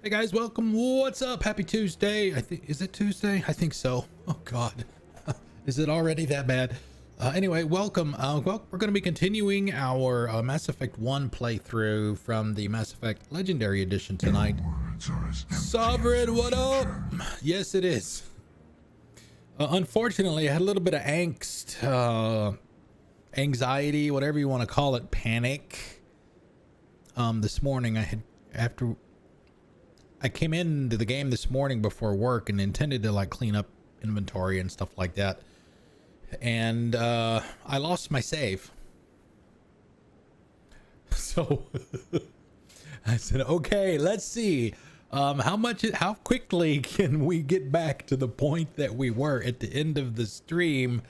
Hey guys, welcome. What's up? Happy Tuesday. Is it Tuesday? I think so. Oh God. Is it already that bad? Anyway, welcome. Well, we're going to be continuing our Mass Effect 1 playthrough from the Mass Effect Legendary Edition tonight. Sovereign, what up? Yes, it is. Unfortunately, I had a little bit of angst, anxiety, whatever you want to call it, panic. This morning, I came into the game this morning before work and intended to like clean up inventory and stuff like that. And I lost my save. So I said, okay, let's see. How quickly can we get back to the point that we were at the end of the stream?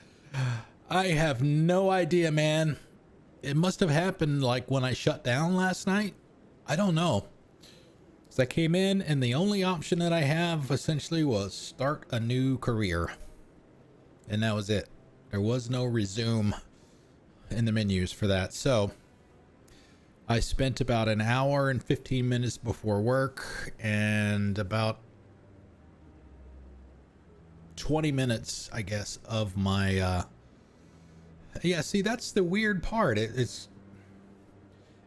I have no idea, man. It must have happened like when I shut down last night. I don't know. So I came in and the only option that I have essentially was start a new career. And that was it. There was no resume in the menus for that. So I spent about an hour and 15 minutes before work and about 20 minutes, I guess, of my, yeah, see, that's the weird part.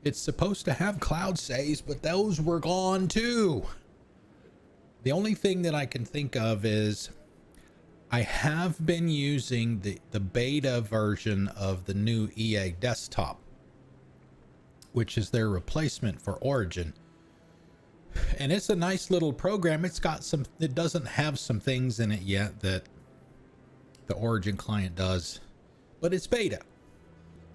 It's supposed to have cloud saves, but those were gone too. The only thing that I can think of is I have been using the beta version of the new EA desktop, which is their replacement for Origin. And it's a nice little program. It doesn't have some things in it yet that the Origin client does, but it's beta.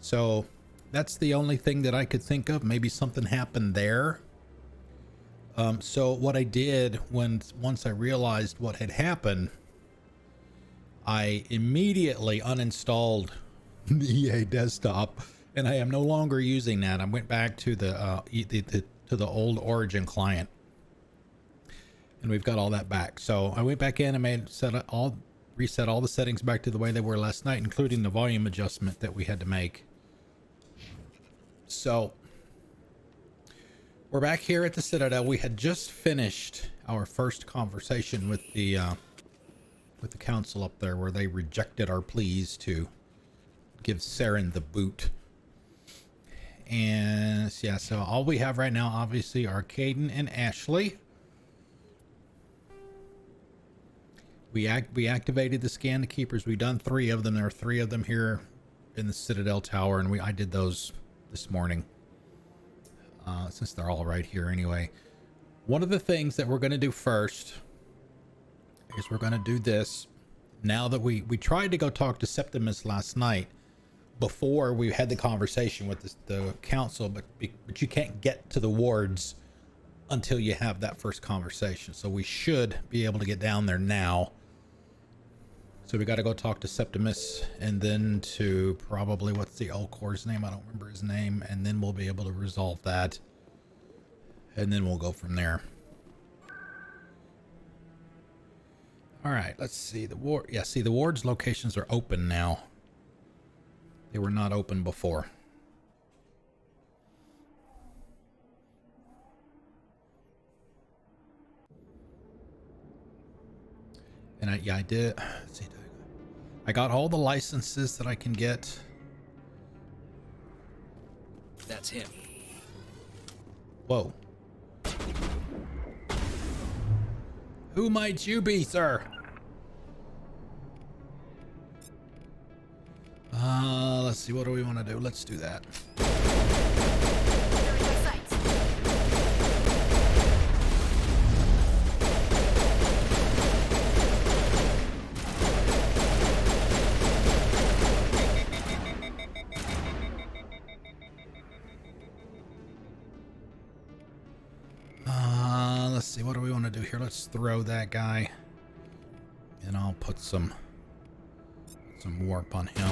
So that's the only thing that I could think of. Maybe something happened there. So what I did once I realized what had happened, I immediately uninstalled the EA desktop, and I am no longer using that. I went back to the old Origin client, and we've got all that back. So I went back in and reset all the settings back to the way they were last night, including the volume adjustment that we had to make. So we're back here at the Citadel. We had just finished our first conversation with the council up there, where they rejected our pleas to give Saren the boot. And yeah, so all we have right now, obviously, are Caden and Ashley. We activated the scan the keepers. We've done 3 of them. There are 3 of them here in the Citadel Tower, and I did those this morning, since they're all right here anyway. One of the things that we're going to do first is we're going to do this. Now that we tried to go talk to Septimus last night before we had the conversation with the council, but you can't get to the wards until you have that first conversation. So we should be able to get down there now. So we got to go talk to Septimus, and then to probably, what's the Elcor's name? I don't remember his name. And then we'll be able to resolve that. And then we'll go from there. All right, let's see the ward. Yeah, see, the ward's locations are open now. They were not open before. And I did. Let's see, I got all the licenses that I can get. That's him. Whoa. Who might you be, sir? Let's see, what do we want to do? Let's do that. Let's see, what do we want to do here? Let's throw that guy, and I'll put some warp on him.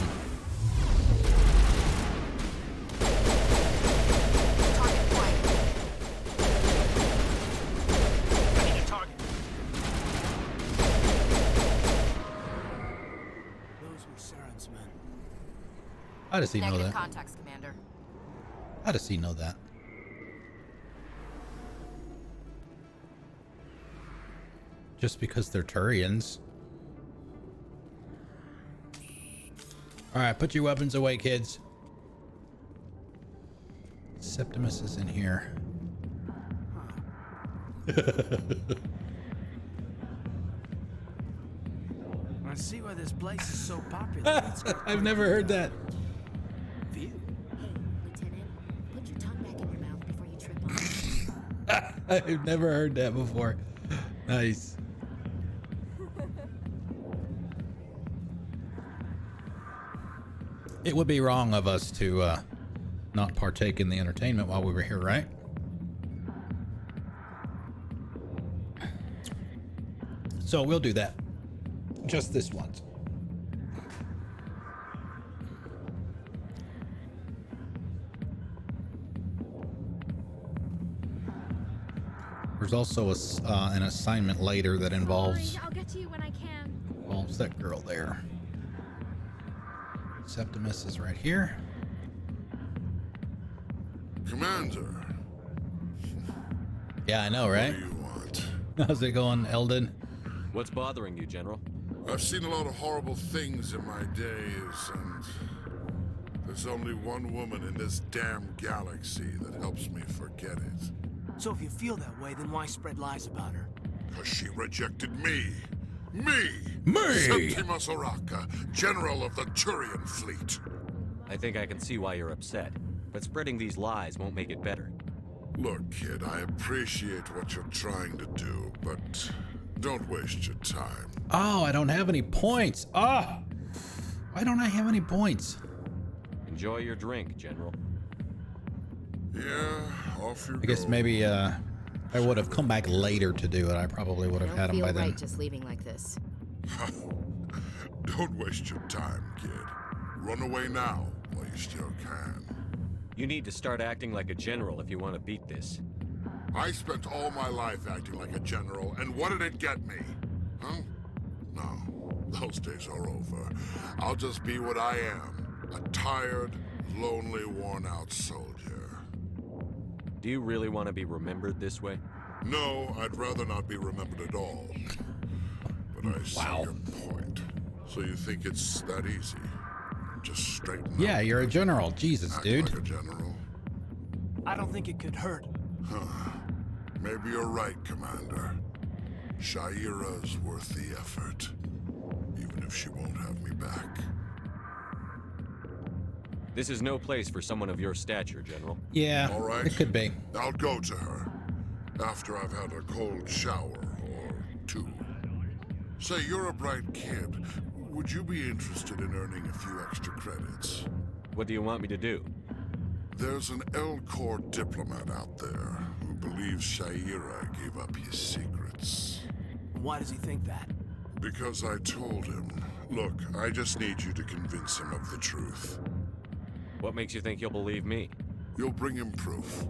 How does he know that? Contacts, Commander. How does he know that? just because they're Turians. All right, put your weapons away, kids. Septimus is in here. I see why this place is so popular. I've never heard that. View. Hey, Lieutenant, put your tongue back in your mouth before you trip on it. I've never heard that before. Nice. It would be wrong of us to not partake in the entertainment while we were here, right? So we'll do that. Just this once. There's also an assignment later that involves I'll get to you when I can. that girl there. Septimus is right here. Commander. Yeah, I know, right? What do you want? How's it going, Eldon? What's bothering you, General? I've seen a lot of horrible things in my days, and there's only one woman in this damn galaxy that helps me forget it. So if you feel that way, then why spread lies about her? Because she rejected me. Me! Me! Septimus Oraka, General of the Turian Fleet. I think I can see why you're upset, but spreading these lies won't make it better. Look, kid, I appreciate what you're trying to do, but don't waste your time. Oh, I don't have any points. Ah! Why don't I have any points? Enjoy your drink, General. Yeah, off you go. I guess maybe I would have come back later to do it. I probably would have I had don't them by feel right then. just leaving like this. Don't waste your time, kid. Run away now while you still can. You need to start acting like a general if you want to beat this. I spent all my life acting like a general, and what did it get me? Huh? No, those days are over. I'll just be what I am, a tired, lonely, worn-out soldier. Do you really want to be remembered this way? No, I'd rather not be remembered at all. But I see your point. So you think it's that easy? Just straighten Yeah, up. you're a general. Jesus, Act dude. like a general. I don't think it could hurt. Maybe you're right, Commander. Sha'ira's worth the effort. Even if she won't have me back. This is no place for someone of your stature, General. Yeah, All right. it could be. I'll go to her. After I've had a cold shower or two. Say, you're a bright kid. Would you be interested in earning a few extra credits? What do you want me to do? There's an L-Corps diplomat out there who believes Sha'ira gave up his secrets. Why does he think that? Because I told him. Look, I just need you to convince him of the truth. What makes you think he'll believe me? You'll bring him proof.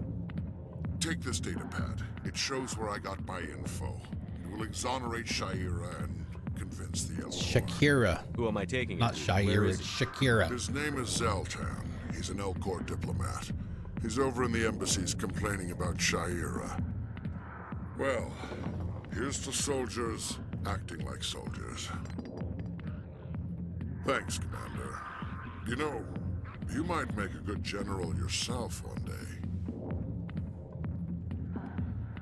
Take this data pad. It shows where I got my info. It will exonerate Sha'ira and convince the L-Corps. Shakira. Who am I taking Not it to? Where Sha'ira, is it's he? Shakira. His name is Xeltan. He's an L-Corps diplomat. He's over in the embassies complaining about Sha'ira. Well, here's to soldiers acting like soldiers. Thanks, Commander. You know, you might make a good general yourself one day.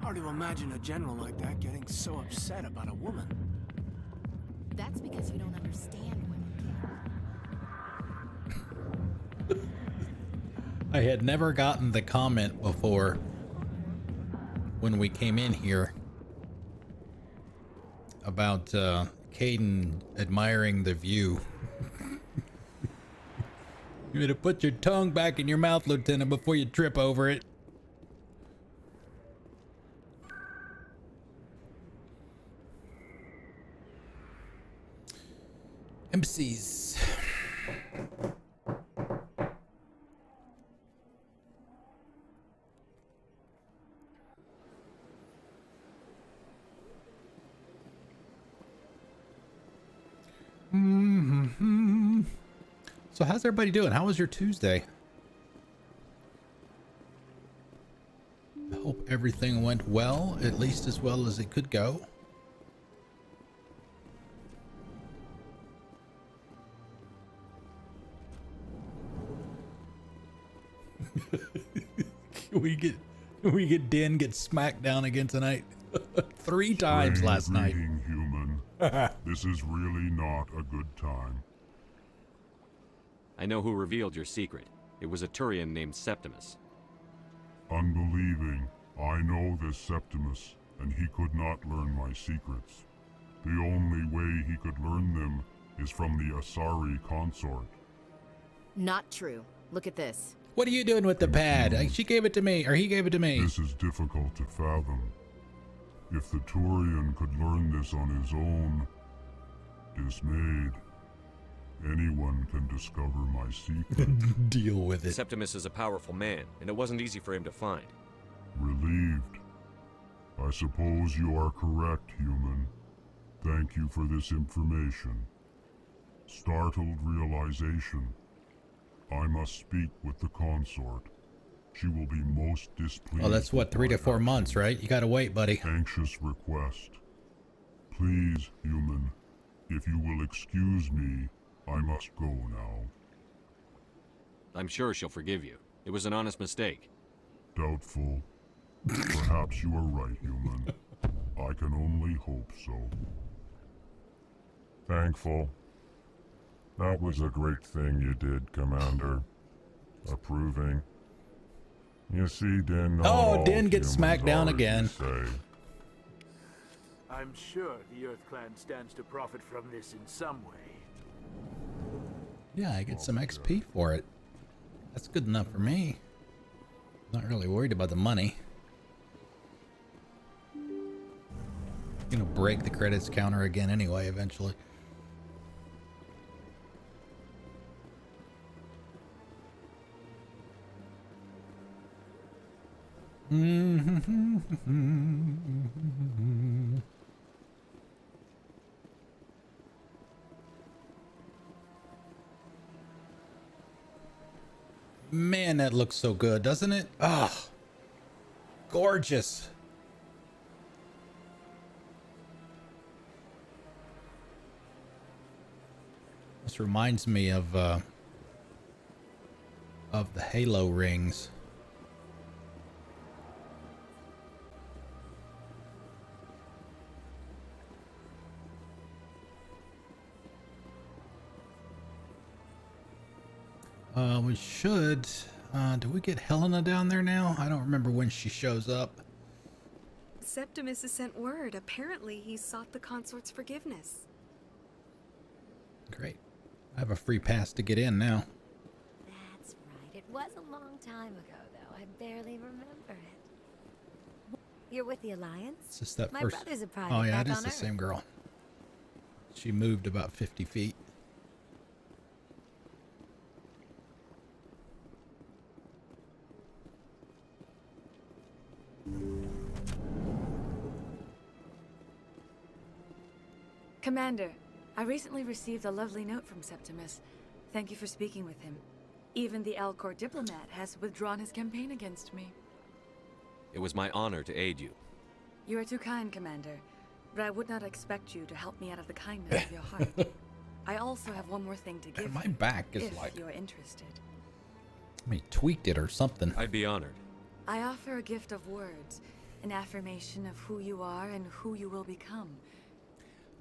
Hard to imagine a general like that getting so upset about a woman. That's because you don't understand women. I had never gotten the comment before when we came in here about Caden admiring the view. You better put your tongue back in your mouth, Lieutenant, before you trip over it. Embassies. So how's everybody doing? How was your Tuesday? I hope everything went well, at least as well as it could go. Can we get Den get smacked down again tonight? 3 times last night. Greeting, human. This is really not a good time. I know who revealed your secret. It was a Turian named Septimus. Unbelieving, I know this Septimus, and he could not learn my secrets. The only way he could learn them is from the Asari consort. Not true. Look at this. What are you doing with the pad? She gave it to me, or he gave it to me. This is difficult to fathom. If the Turian could learn this on his own, dismayed, anyone can discover my secret. Deal with it. Septimus is a powerful man, and it wasn't easy for him to find. Relieved. I suppose you are correct, human. Thank you for this information. Startled realization. I must speak with the consort. She will be most displeased. Oh, that's what, 3 to 4 months, right? You gotta wait, buddy. Anxious request. Please, human, if you will excuse me, I must go now. I'm sure she'll forgive you. It was an honest mistake. Doubtful. Perhaps you are right, human. I can only hope so. Thankful. That was a great thing you did, Commander. Approving. You see, Din. not Oh, all Din gets humans smacked down are, as you again. say. I'm sure the Earth Clan stands to profit from this in some way. Yeah, I get some XP for it. That's good enough for me. Not really worried about the money. Gonna break the credits counter again anyway, eventually. Man, that looks so good, doesn't it? Ah, gorgeous. This reminds me of the Halo rings. We should. Do we get Helena down there now? I don't remember when she shows up. Septimus has sent word. Apparently, he sought the consort's forgiveness. Great. I have a free pass to get in now. That's right. It was a long time ago, though. I barely remember it. You're with the Alliance? It's just that My first. brother's a private Oh yeah, back it is on the Earth. same girl. She moved about 50 feet. Commander, I recently received a lovely note from Septimus. Thank you for speaking with him. Even the Alcor diplomat has withdrawn his campaign against me. It was my honor to aid you. You are too kind, Commander, but I would not expect you to help me out of the kindness of your heart. I also have one more thing to give My you, back is if like, you're interested. I mean, tweaked it or something. I'd be honored. I offer a gift of words, an affirmation of who you are and who you will become.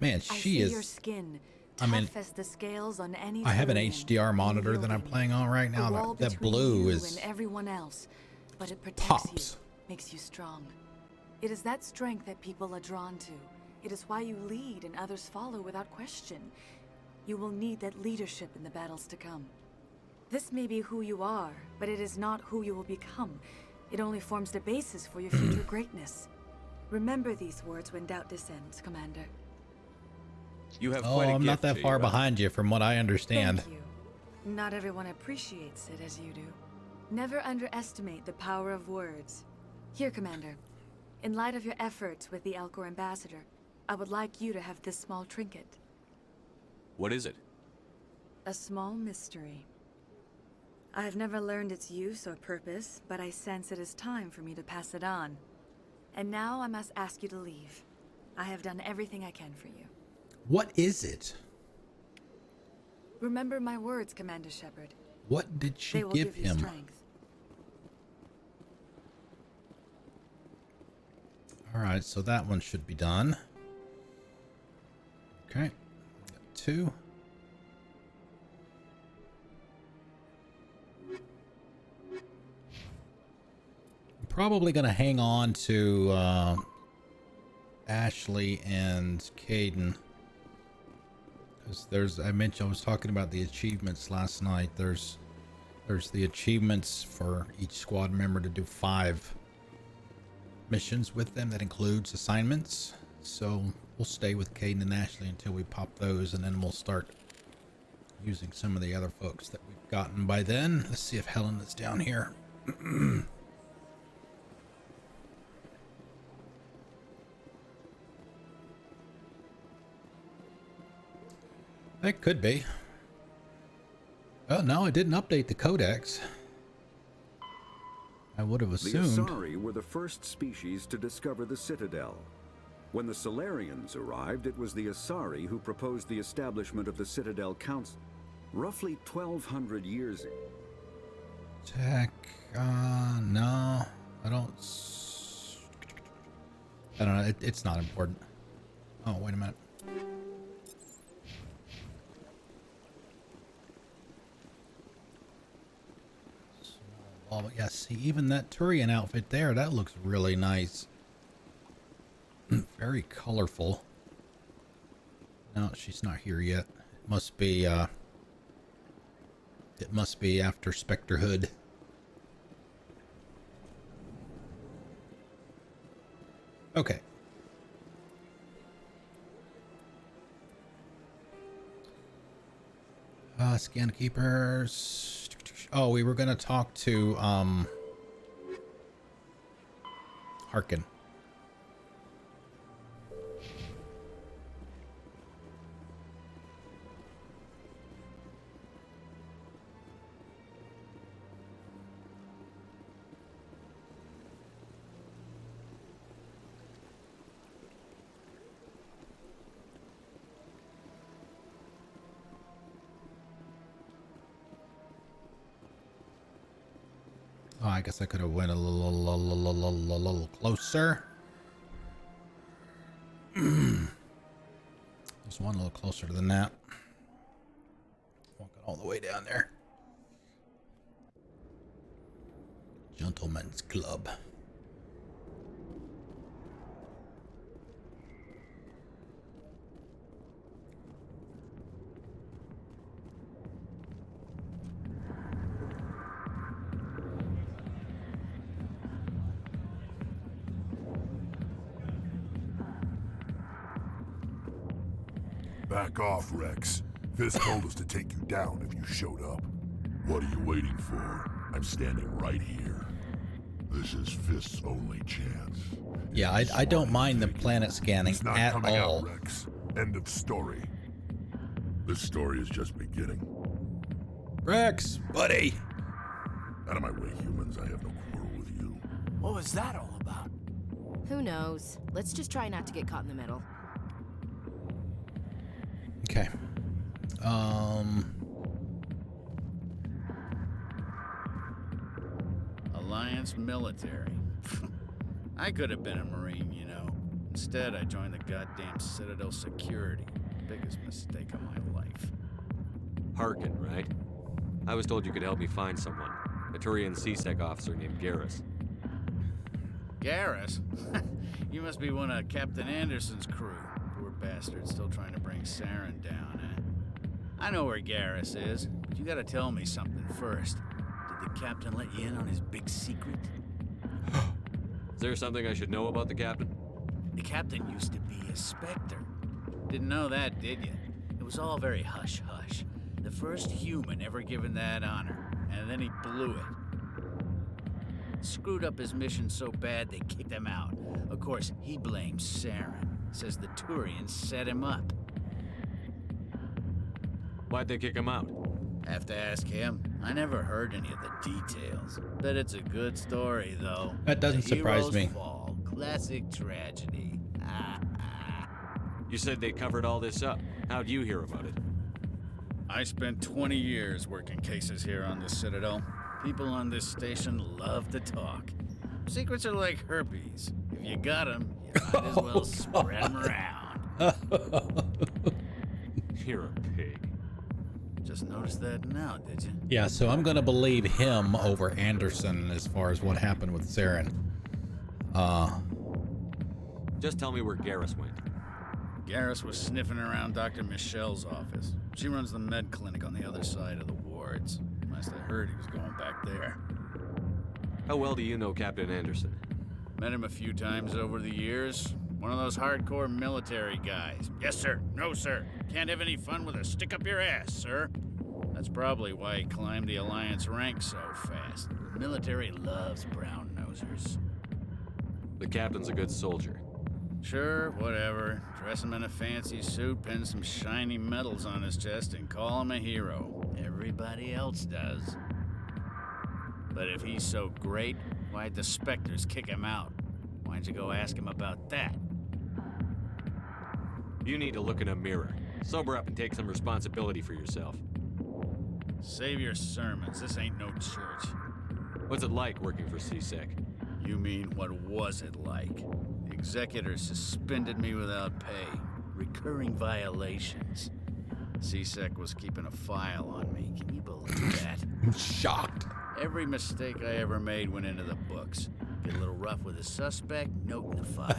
Man, I she see is. your skin, I mean, tough as the scales on any I have an terrain, HDR monitor that I'm unyielding. playing on right The now. wall That between blue you is and everyone else, but it protects pops. you, makes you strong. It is that strength that people are drawn to. It is why you lead and others follow without question. You will need that leadership in the battles to come. This may be who you are, but it is not who you will become. It only forms the basis for your future greatness. Remember these words when doubt descends, Commander. You have Oh, quite a I'm not gift, that far Sha'ira. behind you from what I understand. Thank you. Not everyone appreciates it as you do. Never underestimate the power of words. Here, Commander. In light of your efforts with the Alcor ambassador, I would like you to have this small trinket. What is it? A small mystery. I have never learned its use or purpose, but I sense it is time for me to pass it on. And now I must ask you to leave. I have done everything I can for you. What is it? Remember my words, Commander Shepard. What did she They will give give you him? strength. Alright, so that one should be done. Okay. Got 2. I'm probably going to hang on to Ashley and Caden. Because I was talking about the achievements last night. There's the achievements for each squad member to do 5 missions with them. That includes assignments. So we'll stay with Caden and Ashley until we pop those, and then we'll start using some of the other folks that we've gotten by then. Let's see if Helen is down here. That could be. Oh, no, I didn't update the codex. I would have assumed. The Asari were the first species to discover the Citadel. When the Solarians arrived, it was the Asari who proposed the establishment of the Citadel Council. Roughly 1,200 years ago. Tech, no, I don't know, it's not important. Oh, wait a minute. Oh, yeah, see, even that Turian outfit there, that looks really nice. Very colorful. No, she's not here yet. It must be after Spectre Hood. Okay. Scan keepers. Oh, we were gonna talk to Harkin. Oh, I guess I could have went a little closer. There's one a little closer than that. Won't get all the way down there. Gentleman's Club. Back off, Rex. Fist told us to take you down if you showed up. What are you waiting for? I'm standing right here. This is Fist's only chance. Yeah, I don't mind the planet scanning He's not at coming all. out, Rex. End of story. This story is just beginning. Rex, buddy. Out of my way, humans. I have no quarrel with you. What was that all about? Who knows? Let's just try not to get caught in the middle. Okay. Alliance military. I could have been a Marine, you know. Instead, I joined the goddamn Citadel security. Biggest mistake of my life. Harkin, right? I was told you could help me find someone. A Turian CSEC officer named Garrus. Garrus? You must be one of Captain Anderson's crew. Poor bastard still trying to bring Saren down, eh? I know where Garrus is, but you gotta tell me something first. Did the captain let you in on his big secret? Is there something I should know about the captain? The captain used to be a Spectre. Didn't know that, did you? It was all very hush-hush. The first human ever given that honor, and then he blew it. Screwed up his mission so bad they kicked him out. Of course, he blames Saren. Says the Turians set him up. Why'd they kick him out? Have to ask him. I never heard any of the details. Bet it's a good story, though. That doesn't surprise Heroes me. Fall. Classic tragedy. You said they covered all this up. How'd you hear about it? I spent 20 years working cases here on the Citadel. People on this station love to talk. Secrets are like herpes. If you got them, you Might as well spread them around. You're a pig. Just noticed that now, did you? Yeah, so I'm gonna believe him over Anderson as far as what happened with Saren. Just tell me where Garrus went. Garrus was sniffing around Dr. Michel's office. She runs the med clinic on the other side of the wards. Last I heard, he was going back there. How well do you know Captain Anderson? Met him a few times over the years. One of those hardcore military guys. Yes, sir. No, sir. Can't have any fun with a stick up your ass, sir. That's probably why he climbed the Alliance ranks so fast. The military loves brown nosers. The captain's a good soldier. Sure, whatever. Dress him in a fancy suit, pin some shiny medals on his chest, and call him a hero. Everybody else does. But if he's so great, why'd the Spectres kick him out? Why'd you go ask him about that? You need to look in a mirror. Sober up and take some responsibility for yourself. Save your sermons. This ain't no church. What's it like working for CSEC? You mean, what was it like? The executor suspended me without pay. Recurring violations. CSEC was keeping a file on me. Can you believe that? I'm shocked. Every mistake I ever made went into the books. Get a little rough with a suspect, note in the file.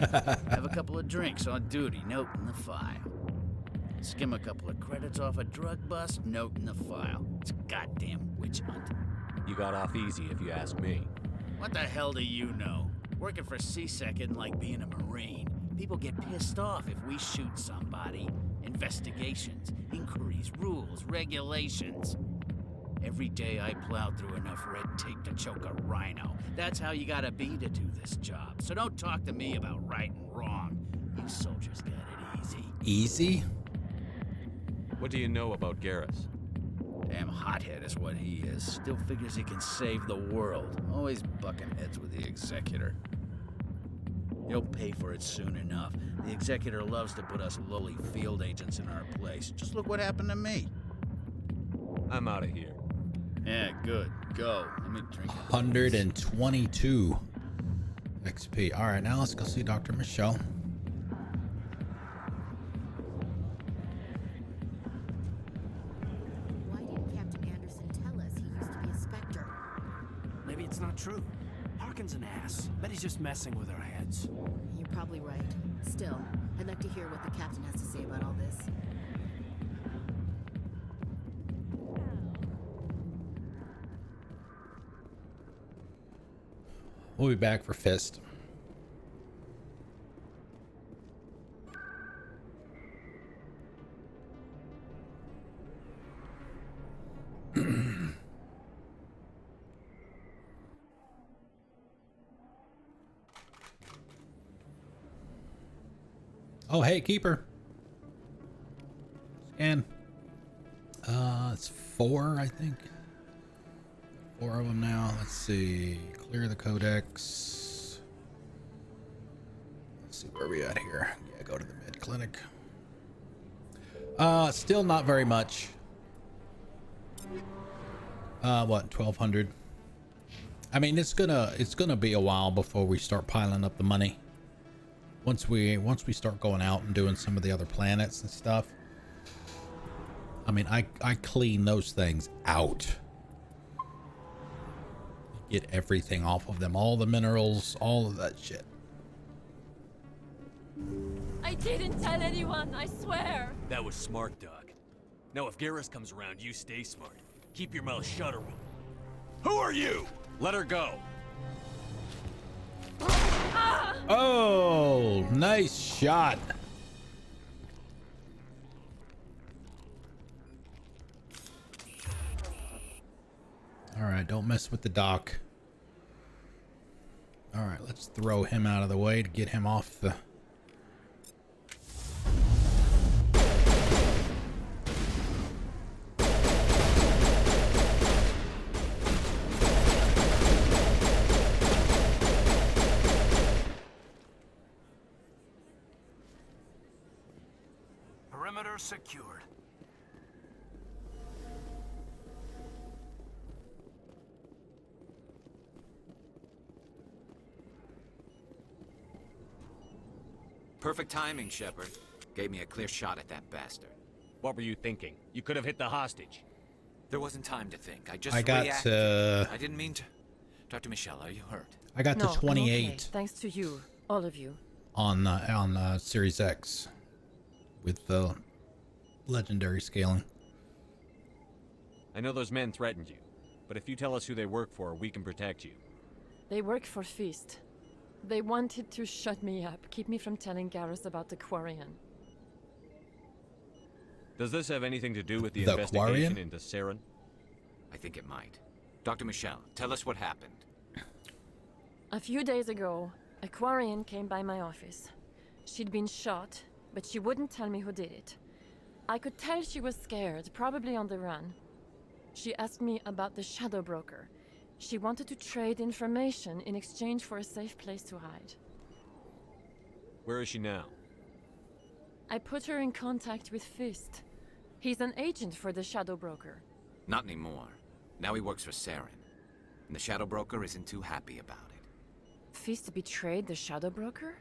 Have a couple of drinks on duty, note in the file. Skim a couple of credits off a drug bust, note in the file. It's a goddamn witch hunt. You got off easy if you ask me. What the hell do you know? Working for CSEC isn't like being a Marine. People get pissed off if we shoot somebody. Investigations, inquiries, rules, regulations. Every day I plowed through enough red tape to choke a rhino. That's how you gotta be to do this job. So don't talk to me about right and wrong. You soldiers got it easy. Easy? What do you know about Garrus? Damn hothead is what he is. Still figures he can save the world. Always bucking heads with the executor. He'll pay for it soon enough. The executor loves to put us lowly field agents in our place. Just look what happened to me. I'm out of here. Yeah, good. Go. Let me drink it. 122 XP. All right, now let's go see Dr. Michel. Why didn't Captain Anderson tell us he used to be a Spectre? Maybe it's not true. Harkin's an ass. Bet he's just messing with our heads. You're probably right. Still, I'd like to hear what the captain has to say about all this. We'll be back for Fist. Oh, hey, Keeper. Scan. It's 4, I think. 4 of them now. Let's see. Clear the codex. Let's see where we at here. Yeah, go to the med clinic. Still not very much. What, 1,200? I mean, it's gonna be a while before we start piling up the money. Once we start going out and doing some of the other planets and stuff. I mean, I clean those things out. Get everything off of them, all the minerals, all of that shit. I didn't tell anyone, I swear. That was smart, Doc. Now if Garrus comes around, you stay smart. Keep your mouth shut or we'll... Who are you? Let her go. Oh, nice shot. All right, don't mess with the doc. All right, let's throw him out of the way to get him off the... Perimeter secured. Perfect timing, Shepard. Gave me a clear shot at that bastard. What were you thinking? You could have hit the hostage. There wasn't time to think. I just I got reacted. I didn't mean to. Dr. Michel, are you hurt? I got No, to I'm 28 okay. Thanks to you, all of you. on Series X with the legendary scaling. I know those men threatened you, but if you tell us who they work for, we can protect you. They work for Feast. They wanted to shut me up, keep me from telling Garrus about the Quarian. Does this have anything to do with the The investigation Quarian? into Saren? I think it might. Dr. Michel, tell us what happened. A few days ago, a Quarian came by my office. She'd been shot, but she wouldn't tell me who did it. I could tell she was scared, probably on the run. She asked me about the Shadow Broker. She wanted to trade information in exchange for a safe place to hide. Where is she now? I put her in contact with Fist. He's an agent for the Shadow Broker. Not anymore. Now he works for Saren. And the Shadow Broker isn't too happy about it. Fist betrayed the Shadow Broker?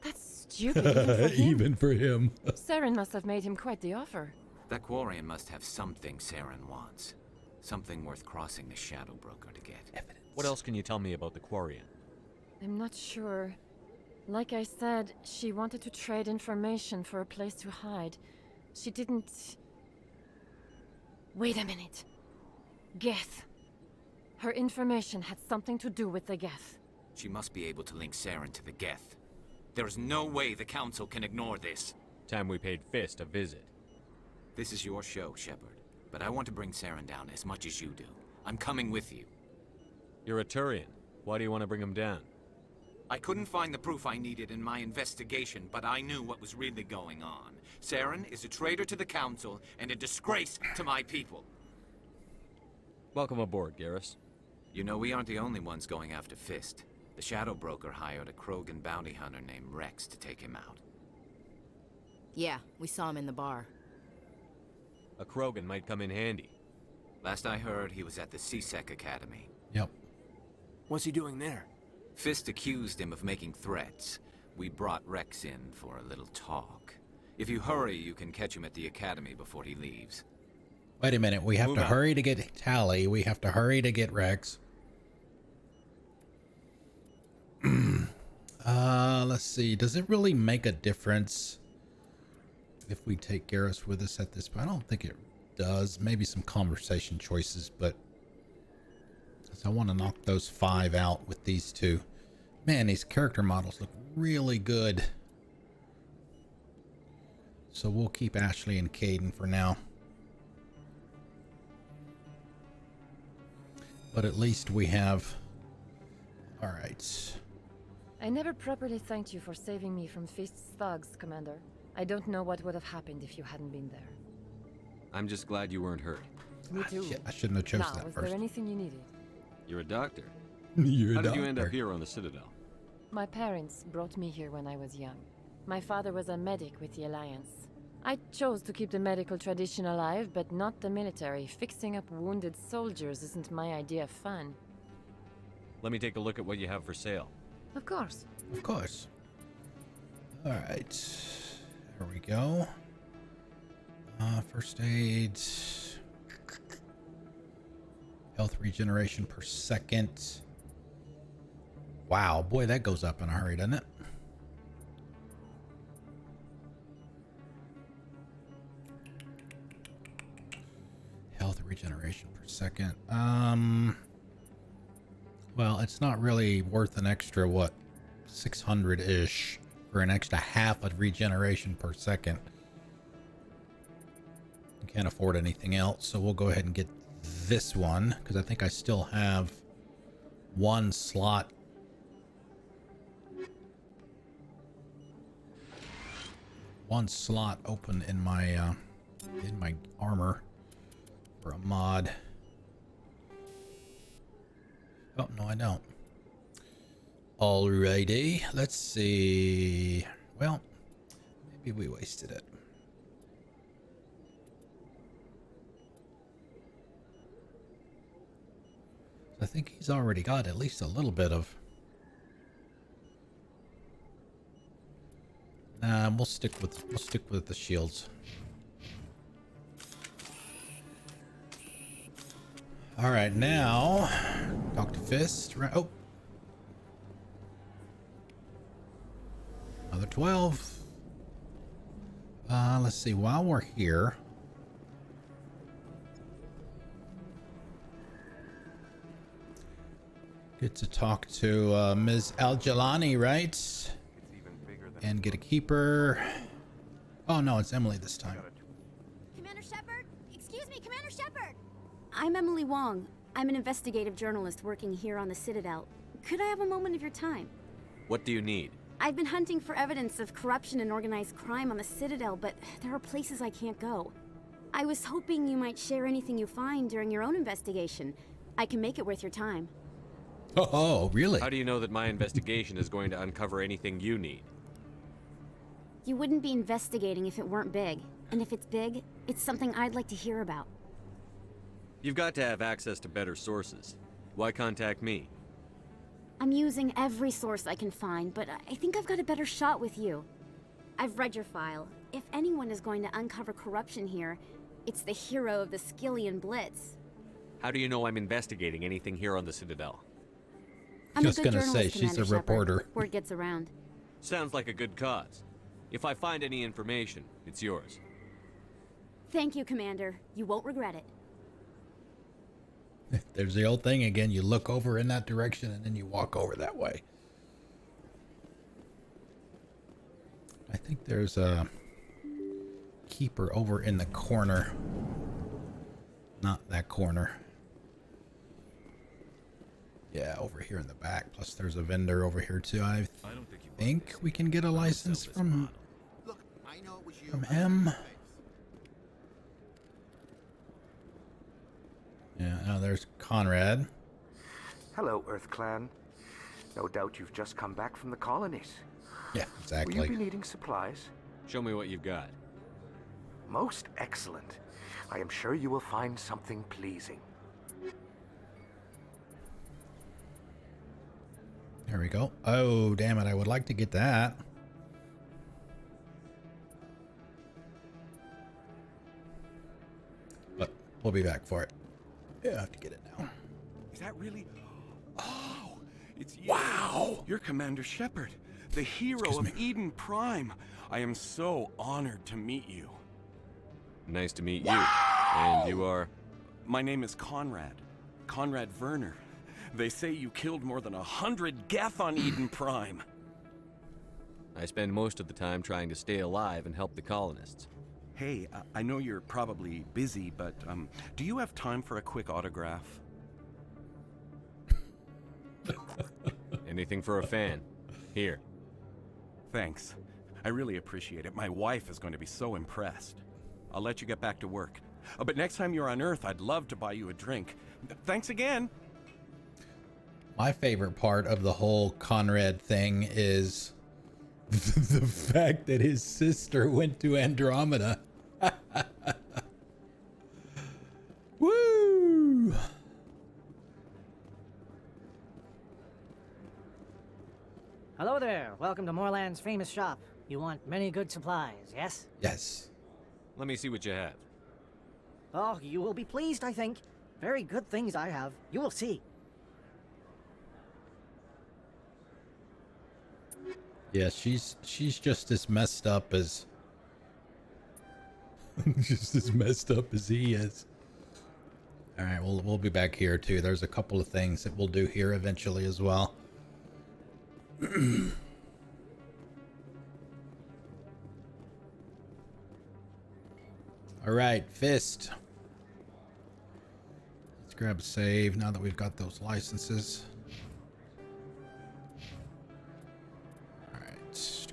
That's stupid even for him. Even for him. Saren must have made him quite the offer. That Quarian must have something Saren wants. Something worth crossing the Shadow Broker to get. Evidence. What else can you tell me about the Quarian? I'm not sure. Like I said, she wanted to trade information for a place to hide. She didn't... Wait a minute. Geth. Her information had something to do with the Geth. She must be able to link Saren to the Geth. There is no way the Council can ignore this. Time we paid Fist a visit. This is your show, Shepard. But I want to bring Saren down as much as you do. I'm coming with you. You're a Turian. Why do you want to bring him down? I couldn't find the proof I needed in my investigation, but I knew what was really going on. Saren is a traitor to the Council and a disgrace to my people. Welcome aboard, Garrus. You know, we aren't the only ones going after Fist. The Shadow Broker hired a Krogan bounty hunter named Rex to take him out. Yeah, we saw him in the bar. A Krogan might come in handy. Last I heard, he was at the CSEC Academy. Yep. What's he doing there? Fist accused him of making threats. We brought Rex in for a little talk. If you hurry, you can catch him at the Academy before he leaves. Wait a minute. We have Move to out. hurry to get Tali. We have to hurry to get Rex. Let's see. Does it really make a difference if we take Garrus with us at this point? I don't think it does. Maybe some conversation choices, but I want to knock those 5 out with these 2. Man, these character models look really good. So we'll keep Ashley and Caden for now. But at least we have... Alright. I never properly thanked you for saving me from Fist's thugs, Commander. I don't know what would have happened if you hadn't been there. I'm just glad you weren't hurt. Me too. I shouldn't have chosen Now, that was first. there anything you needed? You're a doctor. You're a How did doctor. you end up here on the Citadel? My parents brought me here when I was young. My father was a medic with the Alliance. I chose to keep the medical tradition alive, but not the military. Fixing up wounded soldiers isn't my idea of fun. Let me take a look at what you have for sale. Of course. Of course. Alright. There we go. First aid. Health regeneration per second. Wow, boy, that goes up in a hurry, doesn't it? Health regeneration per second. Well, it's not really worth an extra, what, 600-ish for an extra half of regeneration per second. Can't afford anything else, so we'll go ahead and get this one, because I think I still have one slot. One slot open in my armor for a mod. Oh, no, I don't. Alrighty, let's see. Well, maybe we wasted it. I think he's already got at least a little bit of We'll stick with the shields. All right, now talk to Fist. Right. Oh, another 12. Let's see. While we're here, get to talk to Ms. Al-Jalani, right? And get a keeper. Oh no, it's Emily this time. Commander Shepard? Excuse me, Commander Shepard! I'm Emily Wong. I'm an investigative journalist working here on the Citadel. Could I have a moment of your time? What do you need? I've been hunting for evidence of corruption and organized crime on the Citadel, but there are places I can't go. I was hoping you might share anything you find during your own investigation. I can make it worth your time. Oh, really? How do you know that my investigation is going to uncover anything you need? You wouldn't be investigating if it weren't big. And if it's big, it's something I'd like to hear about. You've got to have access to better sources. Why contact me? I'm using every source I can find, but I think I've got a better shot with you. I've read your file. If anyone is going to uncover corruption here, it's the hero of the Skillian Blitz. How do you know I'm investigating anything here on the Citadel? I'm just a good gonna say journalist, she's a Commander reporter. Shepard. Word gets around. Sounds like a good cause. If I find any information, it's yours. Thank you, Commander. You won't regret it. There's the old thing again. You look over in that direction and then you walk over that way. I think there's a keeper over in the corner. Not that corner. Yeah, over here in the back. Plus there's a vendor over here too. I think we can get a license from him. Yeah, oh, there's Conrad. Hello, Earth Clan. No doubt you've just come back from the colonies. Yeah, exactly. Will you be needing supplies? Show me what you've got. Most excellent. I am sure you will find something pleasing. There we go. Oh, damn it. I would like to get that. But we'll be back for it. Yeah, I have to get it now. Is that really? Oh, it's you. Wow! You're Commander Shepard, the hero of Eden Prime. I am so honored to meet you. Nice to meet you. And you are? My name is Conrad. Conrad Werner. They say you killed more than 100 Geth on Eden Prime. I spend most of the time trying to stay alive and help the colonists. Hey, I know you're probably busy, but do you have time for a quick autograph? Anything for a fan. Here. Thanks. I really appreciate it. My wife is going to be so impressed. I'll let you get back to work. But next time you're on Earth, I'd love to buy you a drink. Thanks again. My favorite part of the whole Conrad thing is the fact that his sister went to Andromeda. Woo! Hello there. Welcome to Moorland's famous shop. You want many good supplies, yes? Yes. Let me see what you have. Oh, you will be pleased, I think. Very good things I have. You will see. Yeah, she's just as messed up as just as messed up as he is. All right, we'll be back here too. There's a couple of things that we'll do here eventually as well. All right, Fist. Let's grab a save now that we've got those licenses. All right.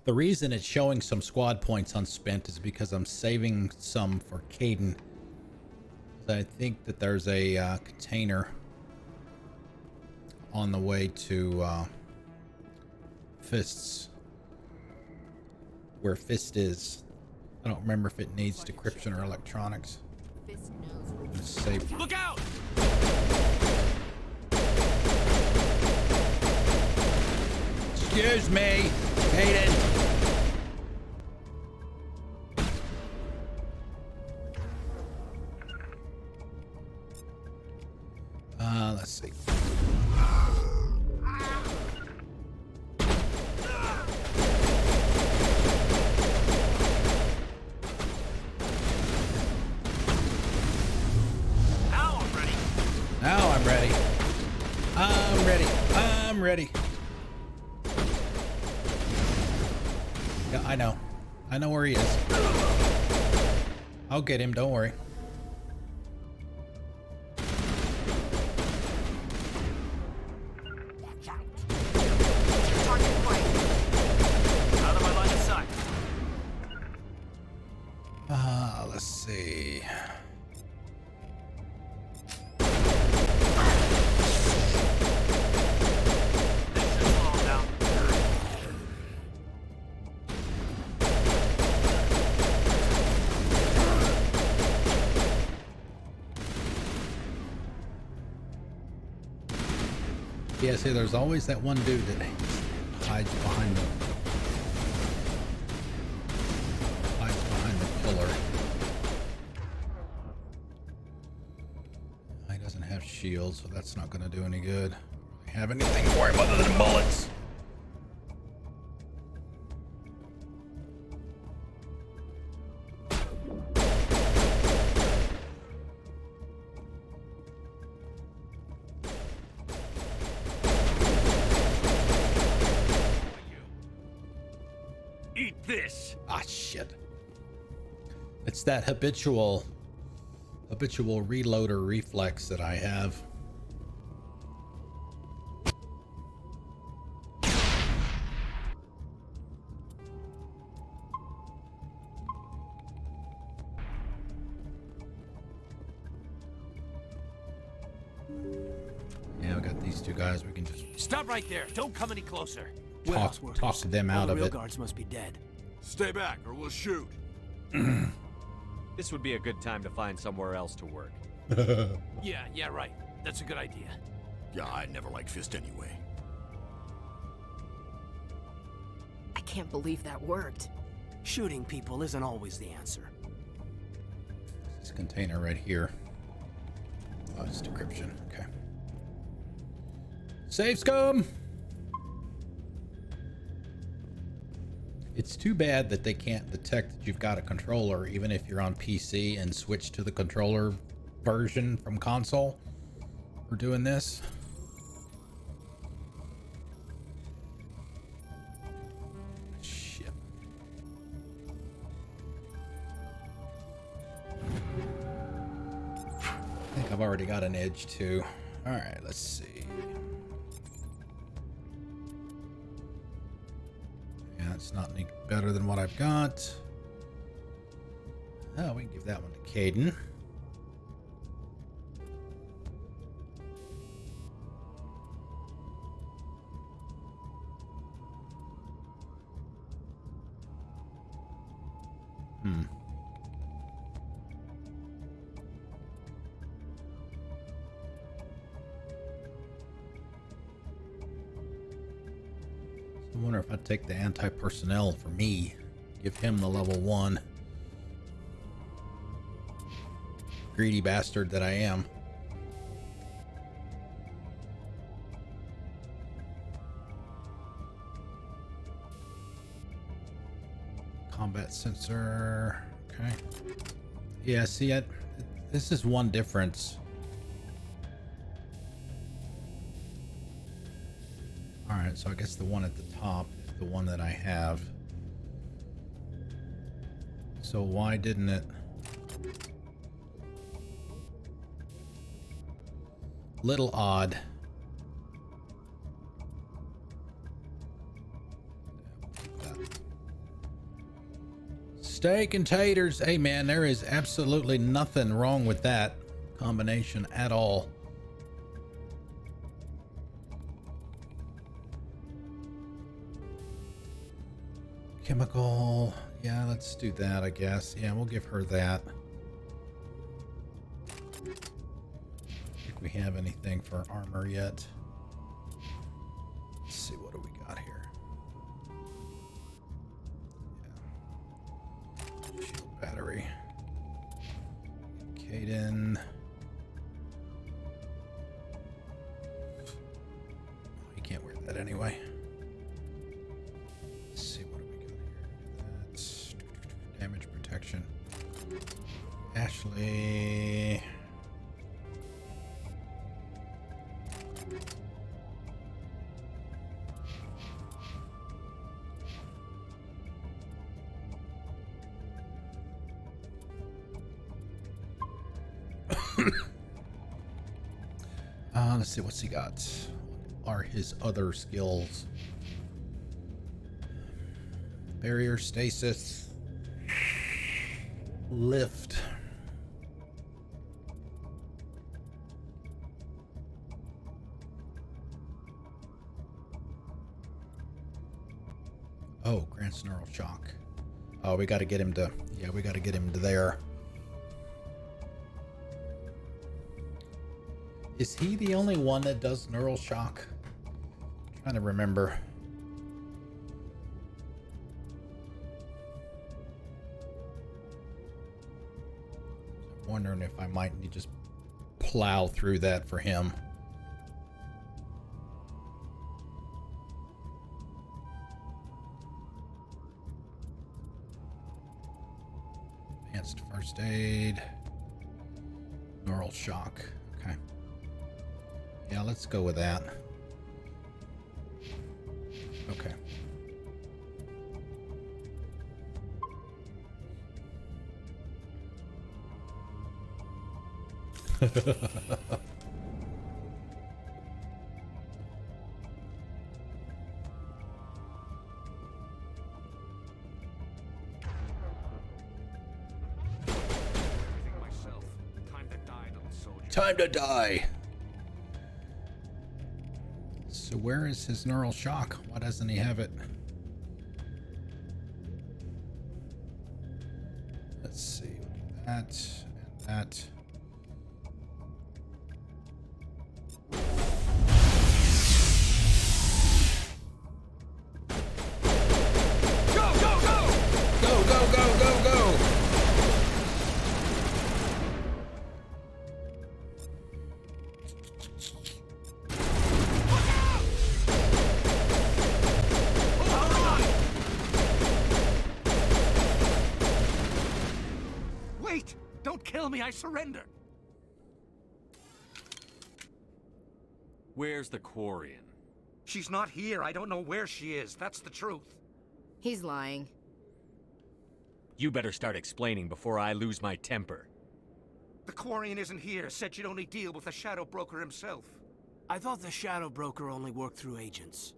The reason it's showing some squad points unspent is because I'm saving some for Caden. I think that there's a container on the way to Fist's, where Fist is, I don't remember if it needs decryption or electronics. Let's save. Look out! Excuse me, Hayden. Let's see. Now I'm ready. Now I'm ready. I'm ready. I'm ready. Yeah, I know. I know where he is. I'll get him, don't worry. Out of my line of sight. Let's see. Yeah, see, there's always that one dude that hides behind the pillar. He doesn't have shields, so that's not going to do any good. Don't have anything for him other than bullets. Eat this. Ah, shit. It's that habitual reloader reflex that I have. Yeah, we got these two guys. We can just Stop right there. Don't come any closer. talk to them out the of real it. guards must be dead. Stay back or we'll shoot. This would be a good time to find somewhere else to work. Yeah, right. That's a good idea. Yeah, I never liked Fist anyway. I can't believe that worked. Shooting people isn't always the answer. This container right here. Oh, it's decryption. Okay. Save scum! It's too bad that they can't detect that you've got a controller, even if you're on PC and switch to the controller version from console. We're doing this. Shit. I think I've already got an edge too. All right, let's see. Yeah, it's not any better than what I've got. Oh, we can give that one to Caden. I wonder if I'd take the anti-personnel for me. Give him the level 1. Greedy bastard that I am. Combat sensor. Okay. Yeah, see, this is one difference. Alright, so I guess the one at the top is the one that I have. So why didn't it... Little odd. Steak and taters. Hey man, there is absolutely nothing wrong with that combination at all. Chemical. Yeah, let's do that, I guess. Yeah, we'll give her that. I don't think we have anything for armor yet. Let's see, what do we got here? Yeah. Shield battery. Caden. Oh, you can't wear that anyway. Let's see, what do we got here? That's damage protection. Ashley. Let's see, what's he got? What are his other skills? Barrier, stasis, lift. Oh, grants neural shock. Oh, we got to get him to, yeah, we got to get him to there. Is he the only one that does neural shock? I'm trying to remember. I'm wondering if I might need to just plow through that for him. Advanced first aid. Neural shock. Okay. Yeah, let's go with that. Okay. Time to die. So where is his neural shock? Why doesn't he have it? Let's see. We'll do that and that. Go, go, go! Go, go, go, go, go! Kill me, I surrender. Where's the Quarian? She's not here. I don't know where she is. That's the truth. He's lying. You better start explaining before I lose my temper. The Quarian isn't here. Said she'd only deal with the Shadow Broker himself. I thought the Shadow Broker only worked through agents.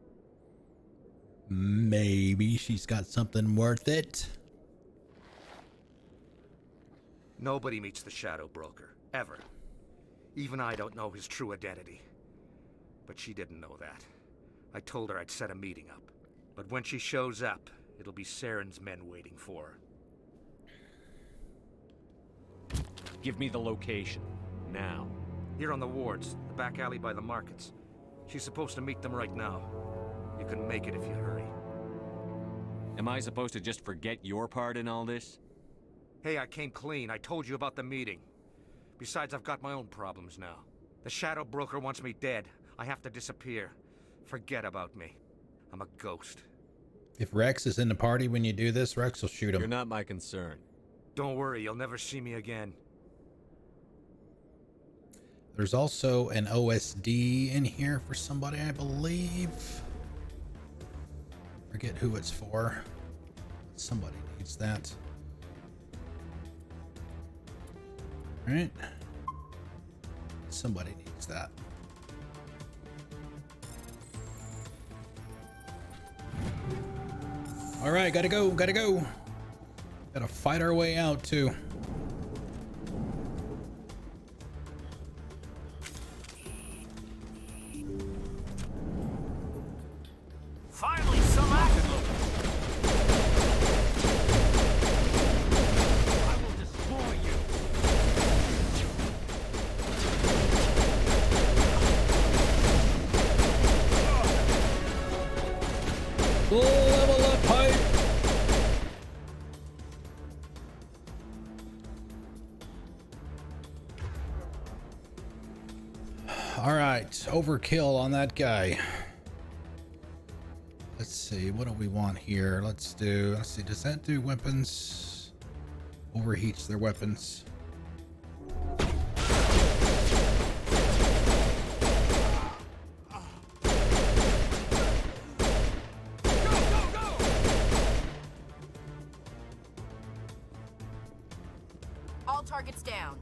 Maybe she's got something worth it. Nobody meets the Shadow Broker, ever. Even I don't know his true identity. But she didn't know that. I told her I'd set a meeting up. But when she shows up, it'll be Saren's men waiting for her. Give me the location, now. Here on the wards, the back alley by the markets. She's supposed to meet them right now. You can make it if you hurry. Am I supposed to just forget your part in all this? Hey, I came clean. I told you about the meeting. Besides, I've got my own problems now. The Shadow Broker wants me dead. I have to disappear. Forget about me. I'm a ghost. If Rex is in the party when you do this, Rex will shoot him. You're not my concern. Don't worry, you'll never see me again. There's also an OSD in here for somebody, I believe. Forget who it's for. Somebody needs that. Right? Somebody needs that. All right, gotta go, gotta go. Gotta fight our way out too. Finally, some action! Level up pipe. All right, overkill on that guy. Let's see, what do we want here? Let's see, does that do weapons? Overheats their weapons. All targets down.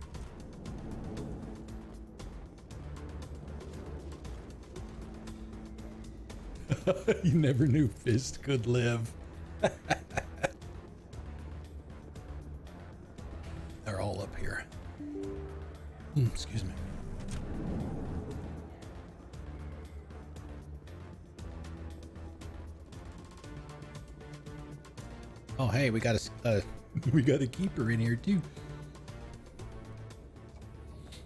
You never knew Fist could live. They're all up here. Excuse me. Oh, hey, we got a we got a keeper in here too.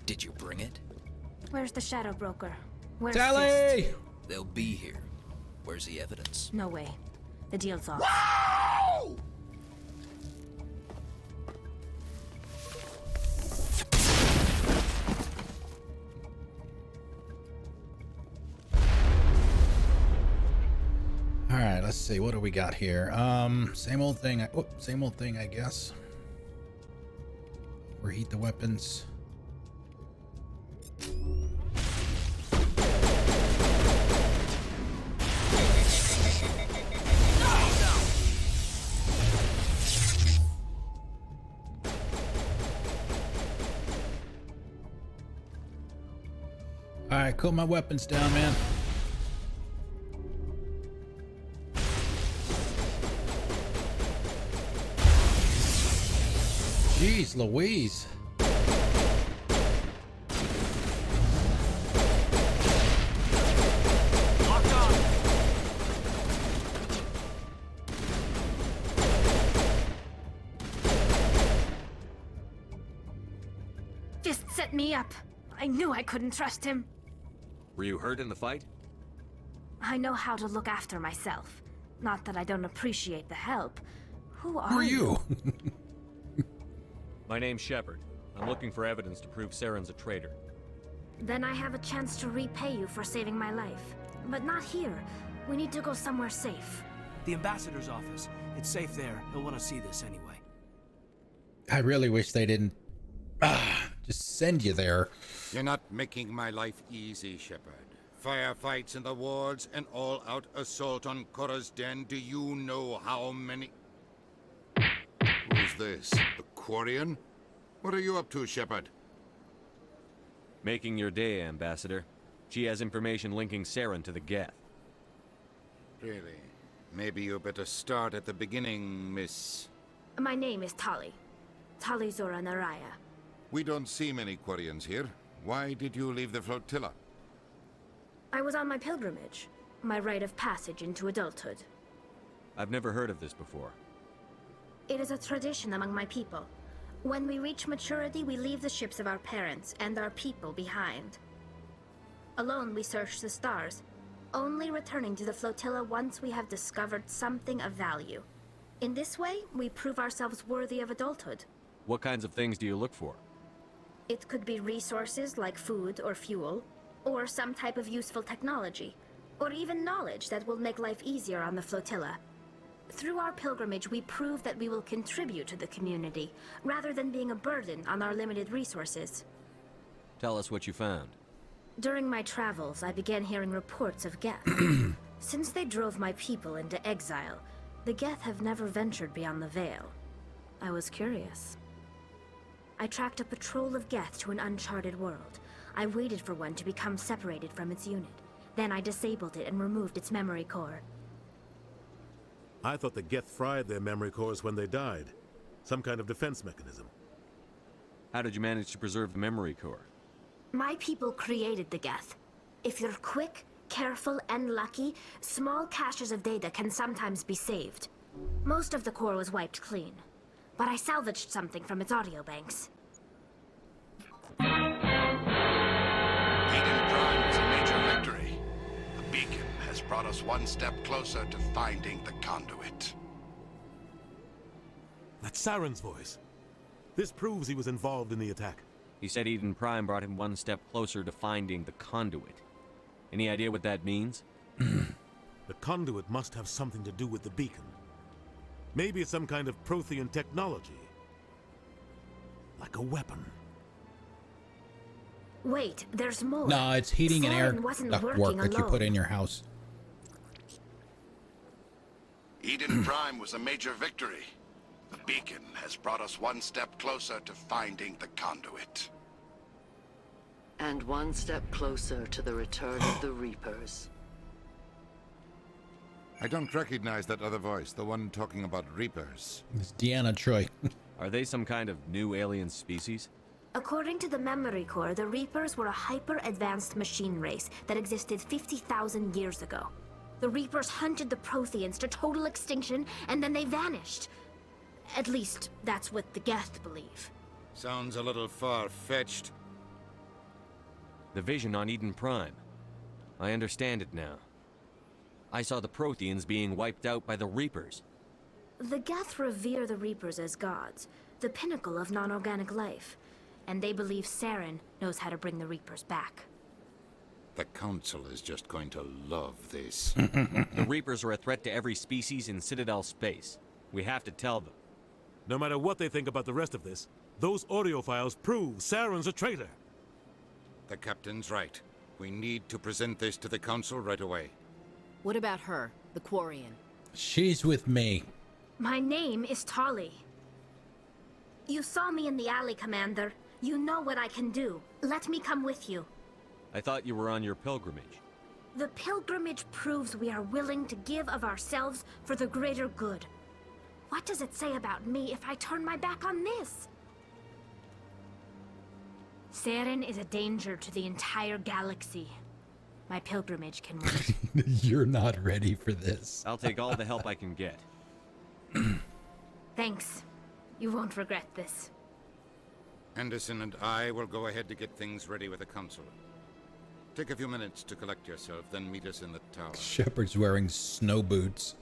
Did you bring it? Where's the Shadow Broker? Where's Tali! Fist? They'll be here. Where's the evidence? No way. The deal's off. Wow! All right, let's see. What do we got here? Same old thing. Same old thing, I guess. Overheat the weapons. All right, cool my weapons down, man. Jeez Louise. Fist set me up. I knew I couldn't trust him. Were you hurt in the fight? I know how to look after myself. Not that I don't appreciate the help. Who are you? My name's Shepard. I'm looking for evidence to prove Saren's a traitor. Then I have a chance to repay you for saving my life. But not here. We need to go somewhere safe. The ambassador's office. It's safe there. He'll want to see this anyway. I really wish they didn't just send you there. You're not making my life easy, Shepard. Firefights in the wards, an all-out assault on Korra's den. Do you know how many... Who's this? The Quarian? What are you up to, Shepard? Making your day, Ambassador. She has information linking Saren to the Geth. Really? Maybe you better start at the beginning, Miss... My name is Tali. Tali Zora Naraya. We don't see many Quarians here. Why did you leave the flotilla? I was on my pilgrimage. My rite of passage into adulthood. I've never heard of this before. It is a tradition among my people. When we reach maturity, we leave the ships of our parents and our people behind. Alone, we search the stars, only returning to the flotilla once we have discovered something of value. In this way, we prove ourselves worthy of adulthood. What kinds of things do you look for? It could be resources like food or fuel, or some type of useful technology, or even knowledge that will make life easier on the flotilla. Through our pilgrimage, we prove that we will contribute to the community, rather than being a burden on our limited resources. Tell us what you found. During my travels, I began hearing reports of Geth. Since they drove my people into exile, the Geth have never ventured beyond the Veil. I was curious. I tracked a patrol of Geth to an uncharted world. I waited for one to become separated from its unit. Then I disabled it and removed its memory core. I thought the Geth fried their memory cores when they died. Some kind of defense mechanism. How did you manage to preserve the memory core? My people created the Geth. If you're quick, careful, and lucky, small caches of data can sometimes be saved. Most of the core was wiped clean, but I salvaged something from its audio banks. Eden Prime was a major victory. The beacon has brought us one step closer to finding the conduit. That's Saren's voice. This proves he was involved in the attack. He said Eden Prime brought him one step closer to finding the conduit. Any idea what that means? The conduit must have something to do with the beacon. Maybe it's some kind of Prothean technology. Like a weapon. Wait, there's more. No, it's heating and air wasn't ductwork working that you alone. put in your house. Eden Prime was a major victory. The beacon has brought us one step closer to finding the conduit. And one step closer to the return of the Reapers. I don't recognize that other voice, the one talking about Reapers. It's Deanna Troy. Are they some kind of new alien species? According to the Memory Core, the Reapers were a hyper-advanced machine race that existed 50,000 years ago. The Reapers hunted the Protheans to total extinction, and then they vanished. At least, that's what the Geth believe. Sounds a little far-fetched. The vision on Eden Prime. I understand it now. I saw the Protheans being wiped out by the Reapers. The Geth revere the Reapers as gods, the pinnacle of non-organic life. And they believe Saren knows how to bring the Reapers back. The Council is just going to love this. The Reapers are a threat to every species in Citadel space. We have to tell them. No matter what they think about the rest of this, those audio files prove Saren's a traitor. The Captain's right. We need to present this to the Council right away. What about her, the Quarian? She's with me. My name is Tali. You saw me in the alley, Commander. You know what I can do. Let me come with you. I thought you were on your pilgrimage. The pilgrimage proves we are willing to give of ourselves for the greater good. What does it say about me if I turn my back on this? Saren is a danger to the entire galaxy. My pilgrimage can wait. You're not ready for this. I'll take all the help I can get. Thanks. You won't regret this. Anderson and I will go ahead to get things ready with the Council. Take a few minutes to collect yourself, then meet us in the tower. Shepard's wearing snow boots.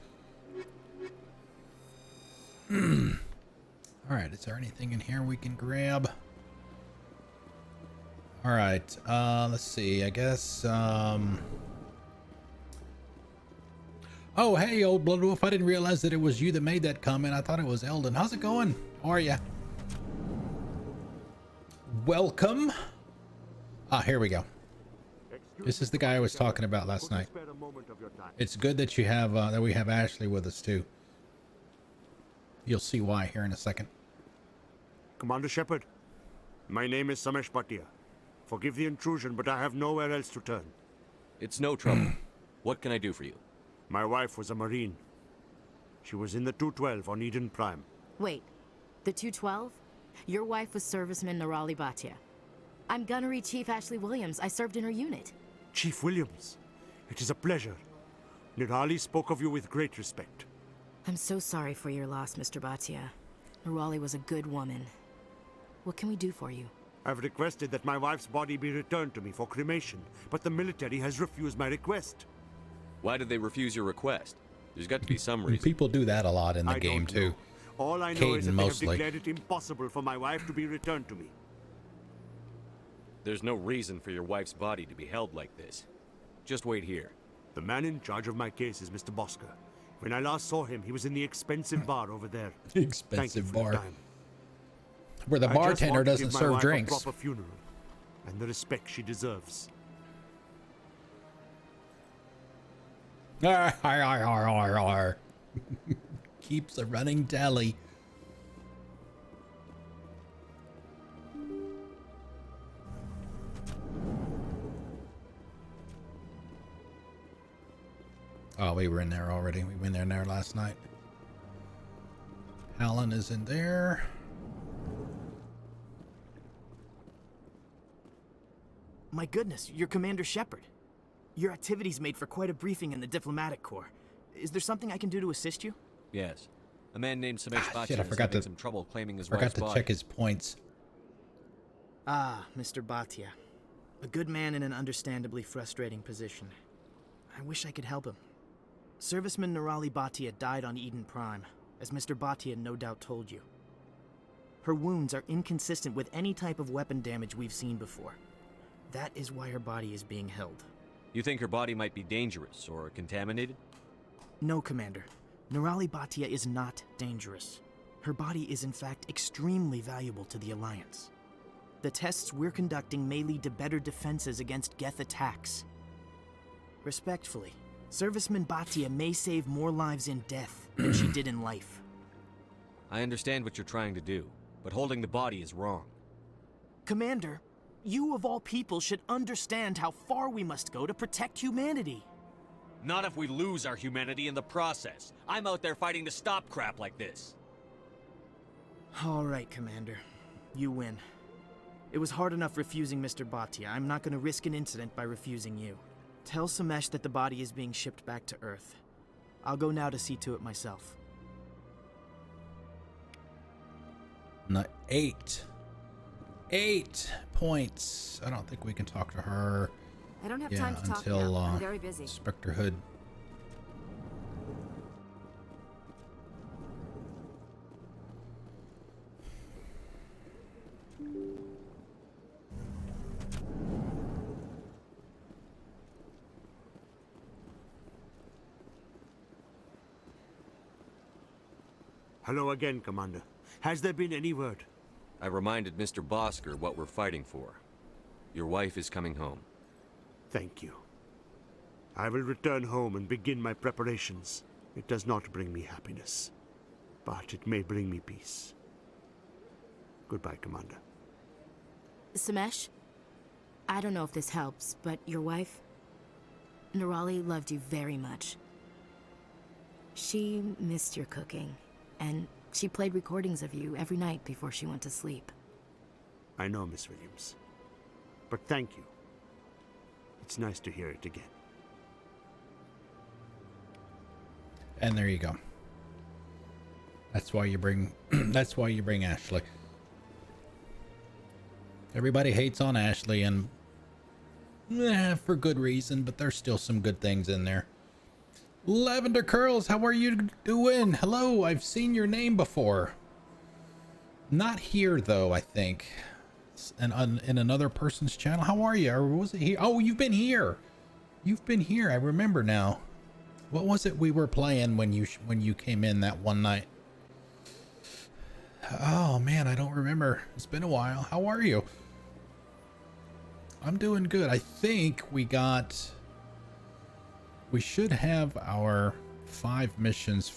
Alright, is there anything in here we can grab? Alright, let's see, I guess, Oh, hey, old Blood Wolf, I didn't realize that it was you that made that comment. I thought it was Eldon. How's it going? How are ya? Welcome. Ah, here we go. This is the guy I was talking about last night. It's good that you have, that we have Ashley with us, too. You'll see why here in a second. Commander Shepard, my name is Samesh Bhatia. Forgive the intrusion, but I have nowhere else to turn. It's no trouble. What can I do for you? My wife was a Marine. She was in the 212 on Eden Prime. Wait, the 212? Your wife was serviceman Nirali Bhatia. I'm Gunnery Chief Ashley Williams. I served in her unit. Chief Williams, it is a pleasure. Nirali spoke of you with great respect. I'm so sorry for your loss, Mr. Bhatia. Nirali was a good woman. What can we do for you? I've requested that my wife's body be returned to me for cremation, but the military has refused my request. Why did they refuse your request? There's got to be some reason. People do that a lot in the game, too. All I know is that they have declared it impossible for my wife to be returned to me. There's no reason for your wife's body to be held like this. Just wait here. The man in charge of my case is Mr. Bosker. When I last saw him, he was in the expensive bar over there. Expensive bar. Where the bartender doesn't serve drinks. A proper funeral, and the respect she deserves. Keeps a running tally. Oh, we were in there already. We went in there last night. Alan is in there. My goodness, you're Commander Shepard. Your activities made for quite a briefing in the Diplomatic Corps. Is there something I can do to assist you? Yes. A man named Samesh Bhatia Shit, I is forgot having to some trouble claiming his forgot wife's to body. check his points. Ah, Mr. Bhatia. A good man in an understandably frustrating position. I wish I could help him. Serviceman Nerali Bhatia died on Eden Prime, as Mr. Bhatia no doubt told you. Her wounds are inconsistent with any type of weapon damage we've seen before. That is why her body is being held. You think her body might be dangerous or contaminated? No, Commander. Nerali Bhatia is not dangerous. Her body is in fact extremely valuable to the Alliance. The tests we're conducting may lead to better defenses against Geth attacks. Respectfully, Serviceman Bhatia may save more lives in death than she did in life. I understand what you're trying to do, but holding the body is wrong. Commander, you of all people should understand how far we must go to protect humanity. Not if we lose our humanity in the process. I'm out there fighting to stop crap like this. All right, Commander. You win. It was hard enough refusing Mr. Bhatia. I'm not going to risk an incident by refusing you. Tell Samesh that the body is being shipped back to Earth. I'll go now to see to it myself. Not 8 points. I don't think we can talk to her. I don't have time to talk until, now. I'm very busy. Spectre Hood. Hello again, Commander. Has there been any word? I reminded Mr. Bosker what we're fighting for. Your wife is coming home. Thank you. I will return home and begin my preparations. It does not bring me happiness, but it may bring me peace. Goodbye, Commander. Samesh, I don't know if this helps, but your wife, Nerali, loved you very much. She missed your cooking, and she played recordings of you every night before she went to sleep. I know, Miss Williams. But thank you. It's nice to hear it again. And there you go. That's why you bring that's why you bring Ashley. Everybody hates on Ashley, and for good reason, but there's still some good things in there. Lavender Curls, how are you doing? Hello, I've seen your name before. Not here though, I think. And in another person's channel. How are you? Or was it here? Oh, you've been here. You've been here. I remember now. What was it we were playing when you came in that one night? Oh man, I don't remember. It's been a while. How are you? I'm doing good. I think we should have our 5 missions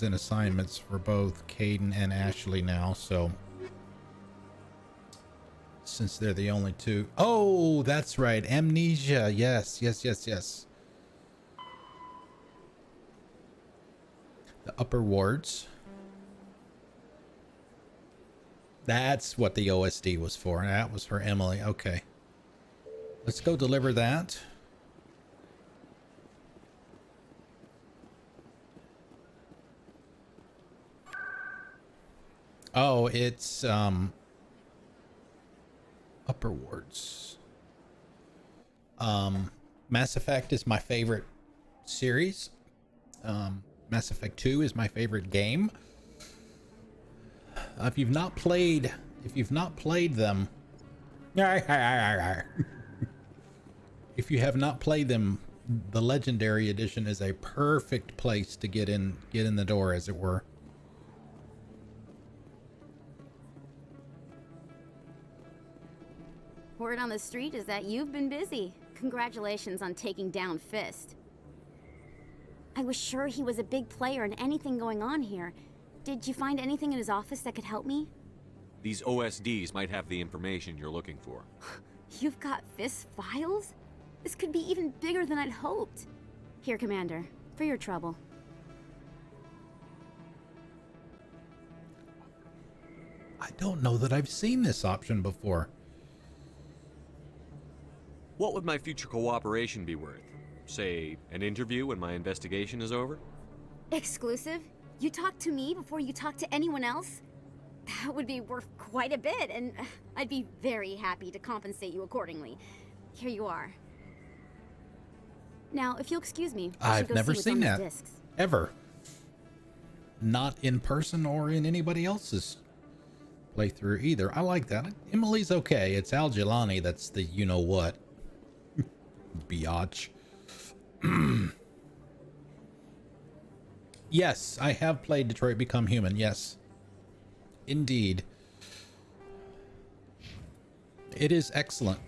and assignments for both Caden and Ashley now, so since they're the only 2. Oh, that's right. Amnesia. Yes. The upper wards. That's what the OSD was for. That was for Emily. Okay. Let's go deliver that. Oh, it's upper wards. Mass Effect is my favorite series. Mass Effect 2 is my favorite game. If you've not played them, if you have not played them, the Legendary Edition is a perfect place to get in the door, as it were. Word on the street is that you've been busy. Congratulations on taking down Fist. I was sure he was a big player in anything going on here. Did you find anything in his office that could help me? These OSDs might have the information you're looking for. You've got Fist's files? This could be even bigger than I'd hoped. Here, Commander, for your trouble. I don't know that I've seen this option before. What would my future cooperation be worth? Say, an interview when my investigation is over? Exclusive? You talk to me before you talk to anyone else? That would be worth quite a bit, and I'd be very happy to compensate you accordingly. Here you are. Now, if you'll excuse me, I should I've go never see what's seen on that these discs. ever. Not in person or in anybody else's playthrough either. I like that. Emily's okay. It's Al Jelani that's the you know what. Biatch. Yes, I have played Detroit Become Human. Yes, indeed. It is excellent.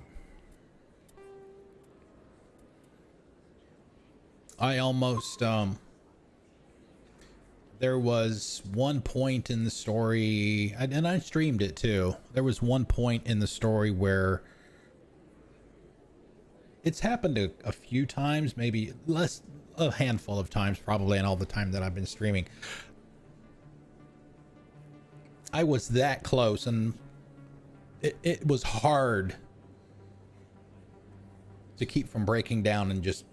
I almost, there was one point in the story, and I streamed it too. There was one point in the story where it's happened a few times, maybe a handful of times, probably in all the time that I've been streaming. I was that close, and it was hard to keep from breaking down and just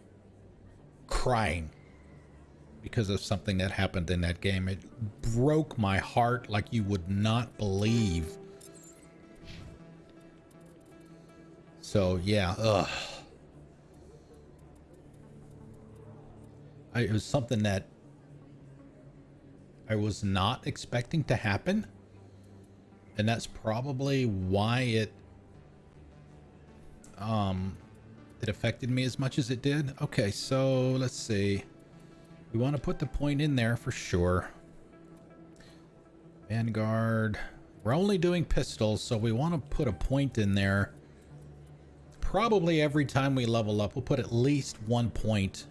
crying because of something that happened in that game. It broke my heart like you would not believe. So yeah, it was something that I was not expecting to happen, and that's probably why it affected me as much as it did. Okay, so let's see. We want to put the point in there for sure. Vanguard. We're only doing pistols, so we want to put a point in there. Probably every time we level up, we'll put at least 1 point.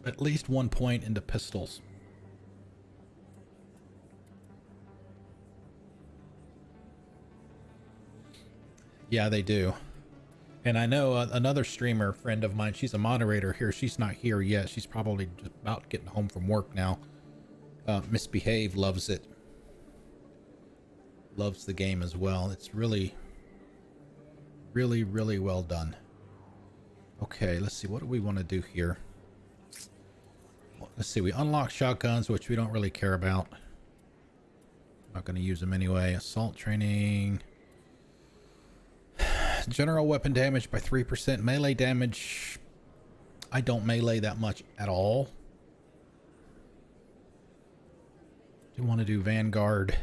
At least 1 point into pistols. Yeah, they do. And I know another streamer friend of mine, she's a moderator here. She's not here yet. She's probably just about getting home from work now. Misbehave loves it. Loves the game as well. It's really, really, really well done. Okay, let's see. What do we want to do here? Let's see. We unlock shotguns, which we don't really care about. Not going to use them anyway. Assault training. General weapon damage by 3%. Melee damage. I don't melee that much at all. Do want to do Vanguard.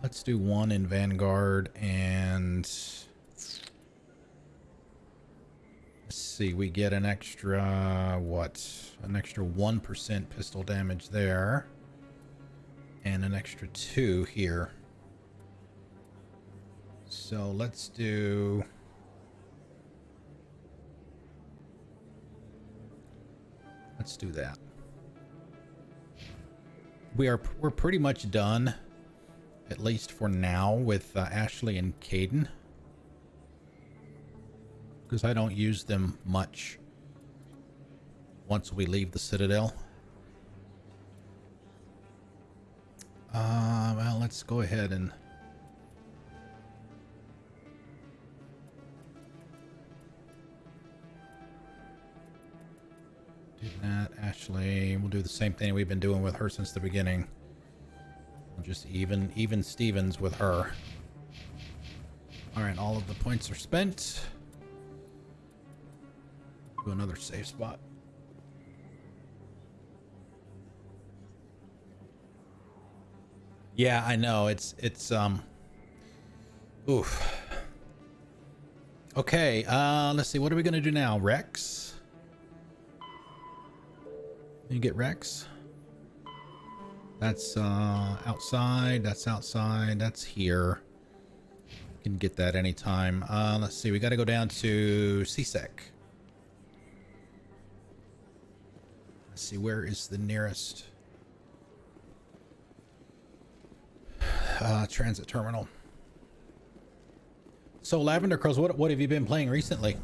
Let's do 1 in Vanguard, and let's see, we get an extra, what? An extra 1% pistol damage there. And an extra 2 here. So let's do... Let's do that. We're pretty much done, at least for now, with Ashley and Caden, because I don't use them much once we leave the Citadel. Well, let's go ahead and do that. Ashley, we'll do the same thing we've been doing with her since the beginning. We'll just even Stevens with her. All right, all of the points are spent. Do another save spot. Yeah, I know. It's oof. Okay, let's see. What are we gonna do now? Rex? You get Rex? That's outside. That's outside. That's here. You can get that anytime. Let's see. We got to go down to CSEC. Let's see. Where is the nearest transit terminal? So Lavender Crows, what have you been playing recently?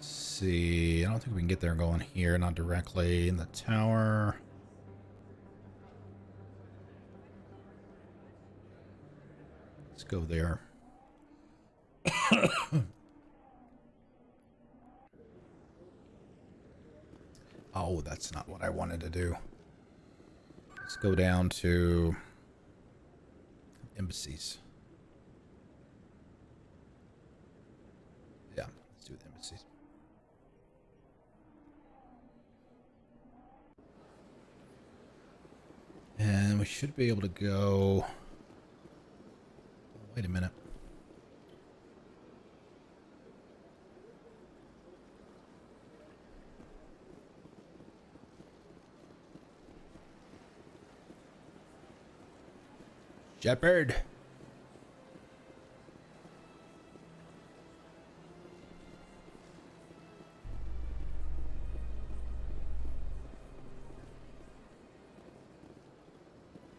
See, I don't think we can get there going here, not directly in the tower. Let's go there. Oh, that's not what I wanted to do. Let's go down to embassies. Yeah, let's do the embassies. And we should be able to go... Wait a minute. Shepard.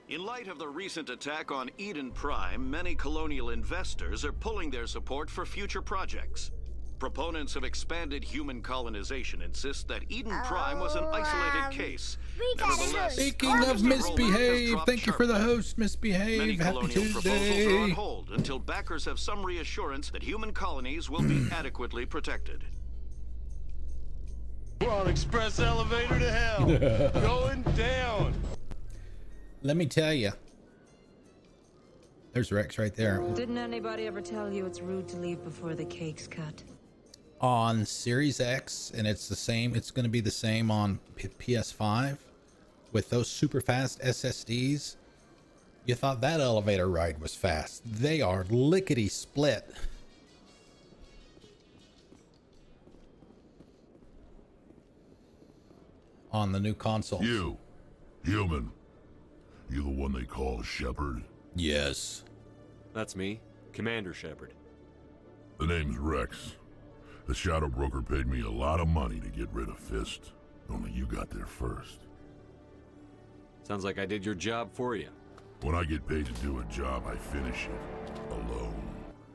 In light of the recent attack on Eden Prime, many colonial investors are pulling their support for future projects. Proponents of expanded human colonization insist that Eden Prime was an isolated case. Nevertheless, Speaking of misbehave, thank you for the host, misbehave. Many Happy colonial proposals are Tuesday. on hold until backers have some reassurance that human colonies will be adequately protected. We're on express elevator to hell. Going down. Let me tell you. There's Rex right there. Didn't anybody ever tell you it's rude to leave before the cake's cut? On Series X, and it's the same. It's going to be the same on PS5 with those super fast SSDs. You thought that elevator ride was fast. They are lickety split. On the new consoles. You, human. You the one they call Shepard? Yes. That's me, Commander Shepard. The name's Rex. The Shadow Broker paid me a lot of money to get rid of Fist. Only you got there first. Sounds like I did your job for you. When I get paid to do a job, I finish it. Alone.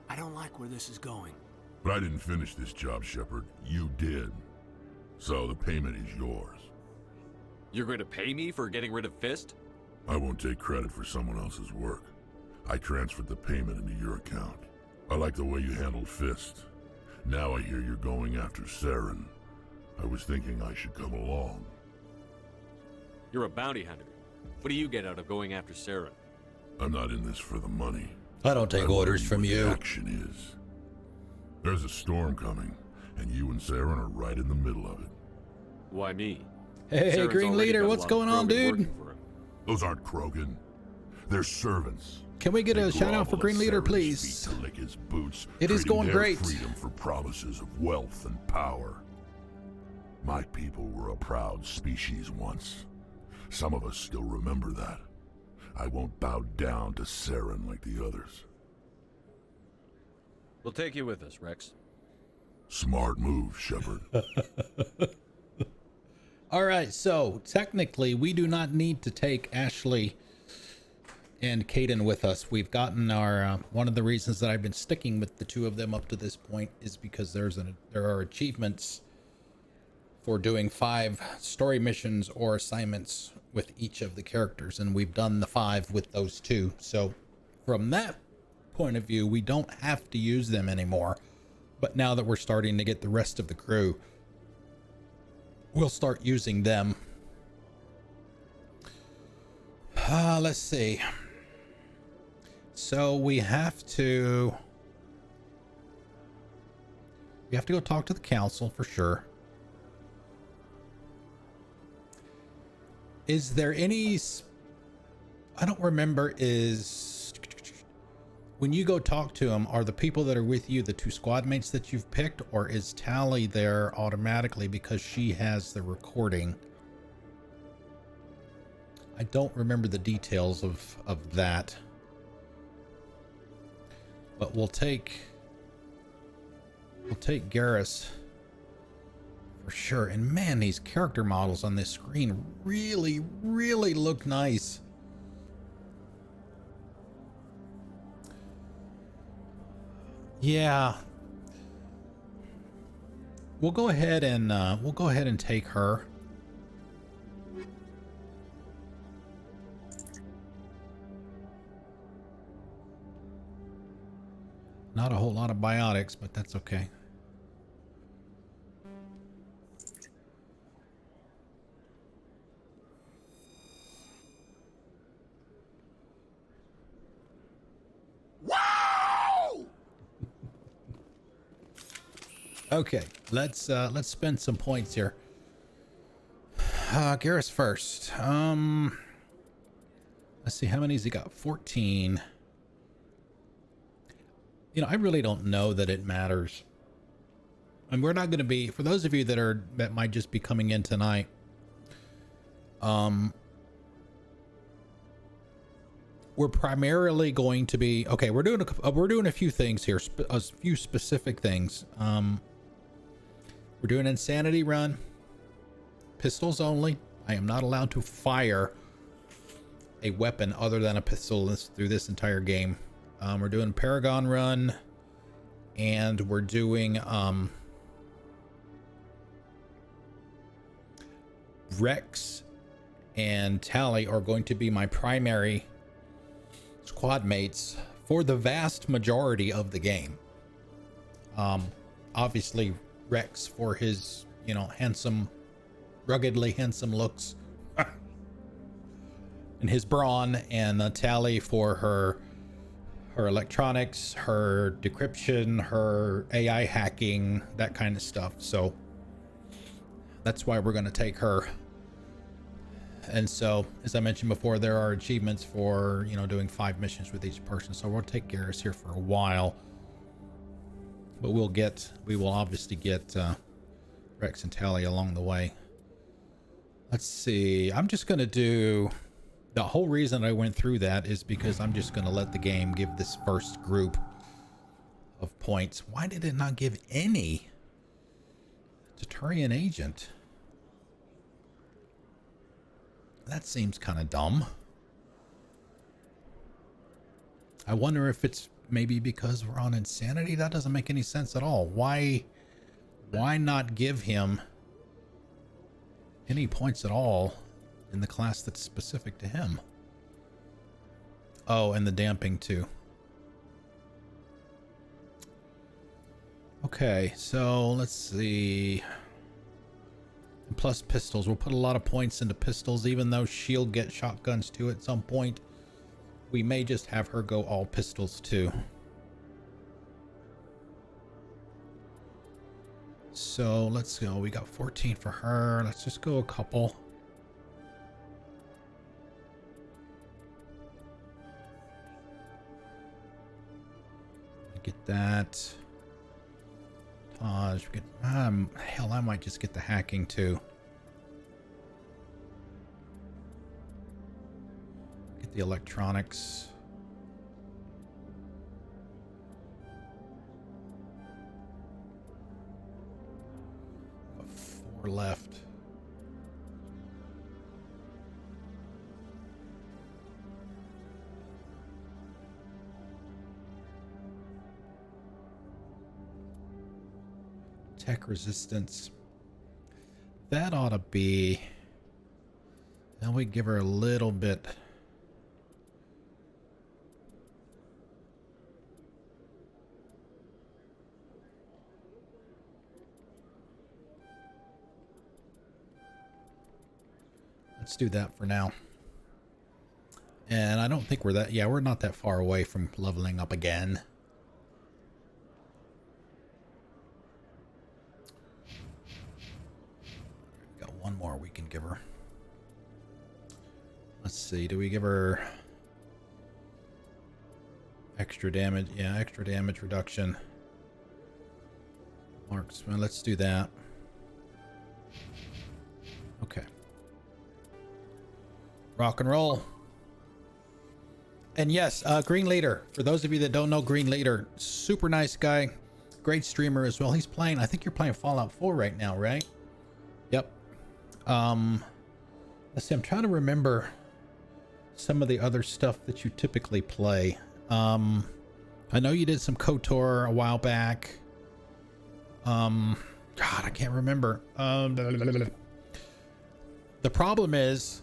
I don't like where this is going. But I didn't finish this job, Shepard. You did. So the payment is yours. You're going to pay me for getting rid of Fist? I won't take credit for someone else's work. I transferred the payment into your account. I like the way you handled Fist. Now I hear you're going after Saren. I was thinking I should come along. You're a bounty hunter. What do you get out of going after Saren? I'm not in this for the money. I don't take orders from you. The action is. There's a storm coming, and you and Saren are right in the middle of it. Why me? Hey, Saren's Green already Leader, got a what's lot of going on, Krogan dude? working for him. Those aren't Krogan. They're servants. Can we get a shout out for Green Leader, please? To lick his boots, It is going their great. Freedom for promises of wealth and power. My people were a proud species once. Some of us still remember that. I won't bow down to Saren like the others. We'll take you with us, Rex. Smart move, Shepard. All right, so technically we do not need to take Ashley and Caden with us. We've gotten our one of the reasons that I've been sticking with the two of them up to this point is because there are achievements for doing 5 story missions or assignments with each of the characters, and we've done the 5 with those 2. So from that point of view, we don't have to use them anymore. But now that we're starting to get the rest of the crew, we'll start using them. Let's see. So we have to go talk to the council for sure. Is there any, I don't remember, is when you go talk to them, are the people that are with you the 2 squad mates that you've picked, or is Tali there automatically because she has the recording? I don't remember the details of that. But we'll take Garrus for sure. And man, these character models on this screen really, really look nice. Yeah. We'll go ahead and take her. Not a whole lot of biotics, but that's okay. Okay, let's spend some points here. Garrus first. Let's see, how many's he got? 14. You know, I really don't know that it matters. And we're not going to be, for those of you that might just be coming in tonight, we're primarily going to be, okay, we're doing a few things here, a few specific things. We're doing an insanity run, pistols only. I am not allowed to fire a weapon other than a pistol through this entire game. We're doing Paragon run, and we're doing Rex and Tali are going to be my primary squad mates for the vast majority of the game. Obviously Rex for his, you know, handsome, ruggedly handsome looks and his brawn, and Tali for her electronics, her decryption, her AI hacking, that kind of stuff. So that's why we're going to take her. And so, as I mentioned before, there are achievements for, you know, doing 5 missions with each person. So we'll take Garrus here for a while, but we will obviously get Rex and Tali along the way. Let's see. I'm just going to do, the whole reason I went through that is because I'm just going to let the game give this first group of points. Why did it not give any? Turian agent. That seems kind of dumb. I wonder if it's maybe because we're on insanity. That doesn't make any sense at all. Why not give him any points at all in the class that's specific to him? Oh, and the damping too. Okay, so let's see. Plus pistols. We'll put a lot of points into pistols, even though she'll get shotguns too at some point. We may just have her go all pistols too. So let's go. We got 14 for her. Let's just go a couple. Get that. Taj, we get, hell, I might just get the hacking too. Get the electronics. Got 4 left. Tech resistance. That ought to be. Then we give her a little bit. Let's do that for now. And I don't think we're that. Yeah, we're not that far away from leveling up again. One more we can give her. Let's see, do we give her extra damage? Yeah, extra damage reduction. Marksman, let's do that. Okay. Rock and roll. And yes, Green Leader. For those of you that don't know Green Leader, super nice guy. Great streamer as well. He's playing, I think you're playing Fallout 4 right now, right? Yep. Let's see, I'm trying to remember some of the other stuff that you typically play. I know you did some KOTOR a while back. God, I can't remember. The problem is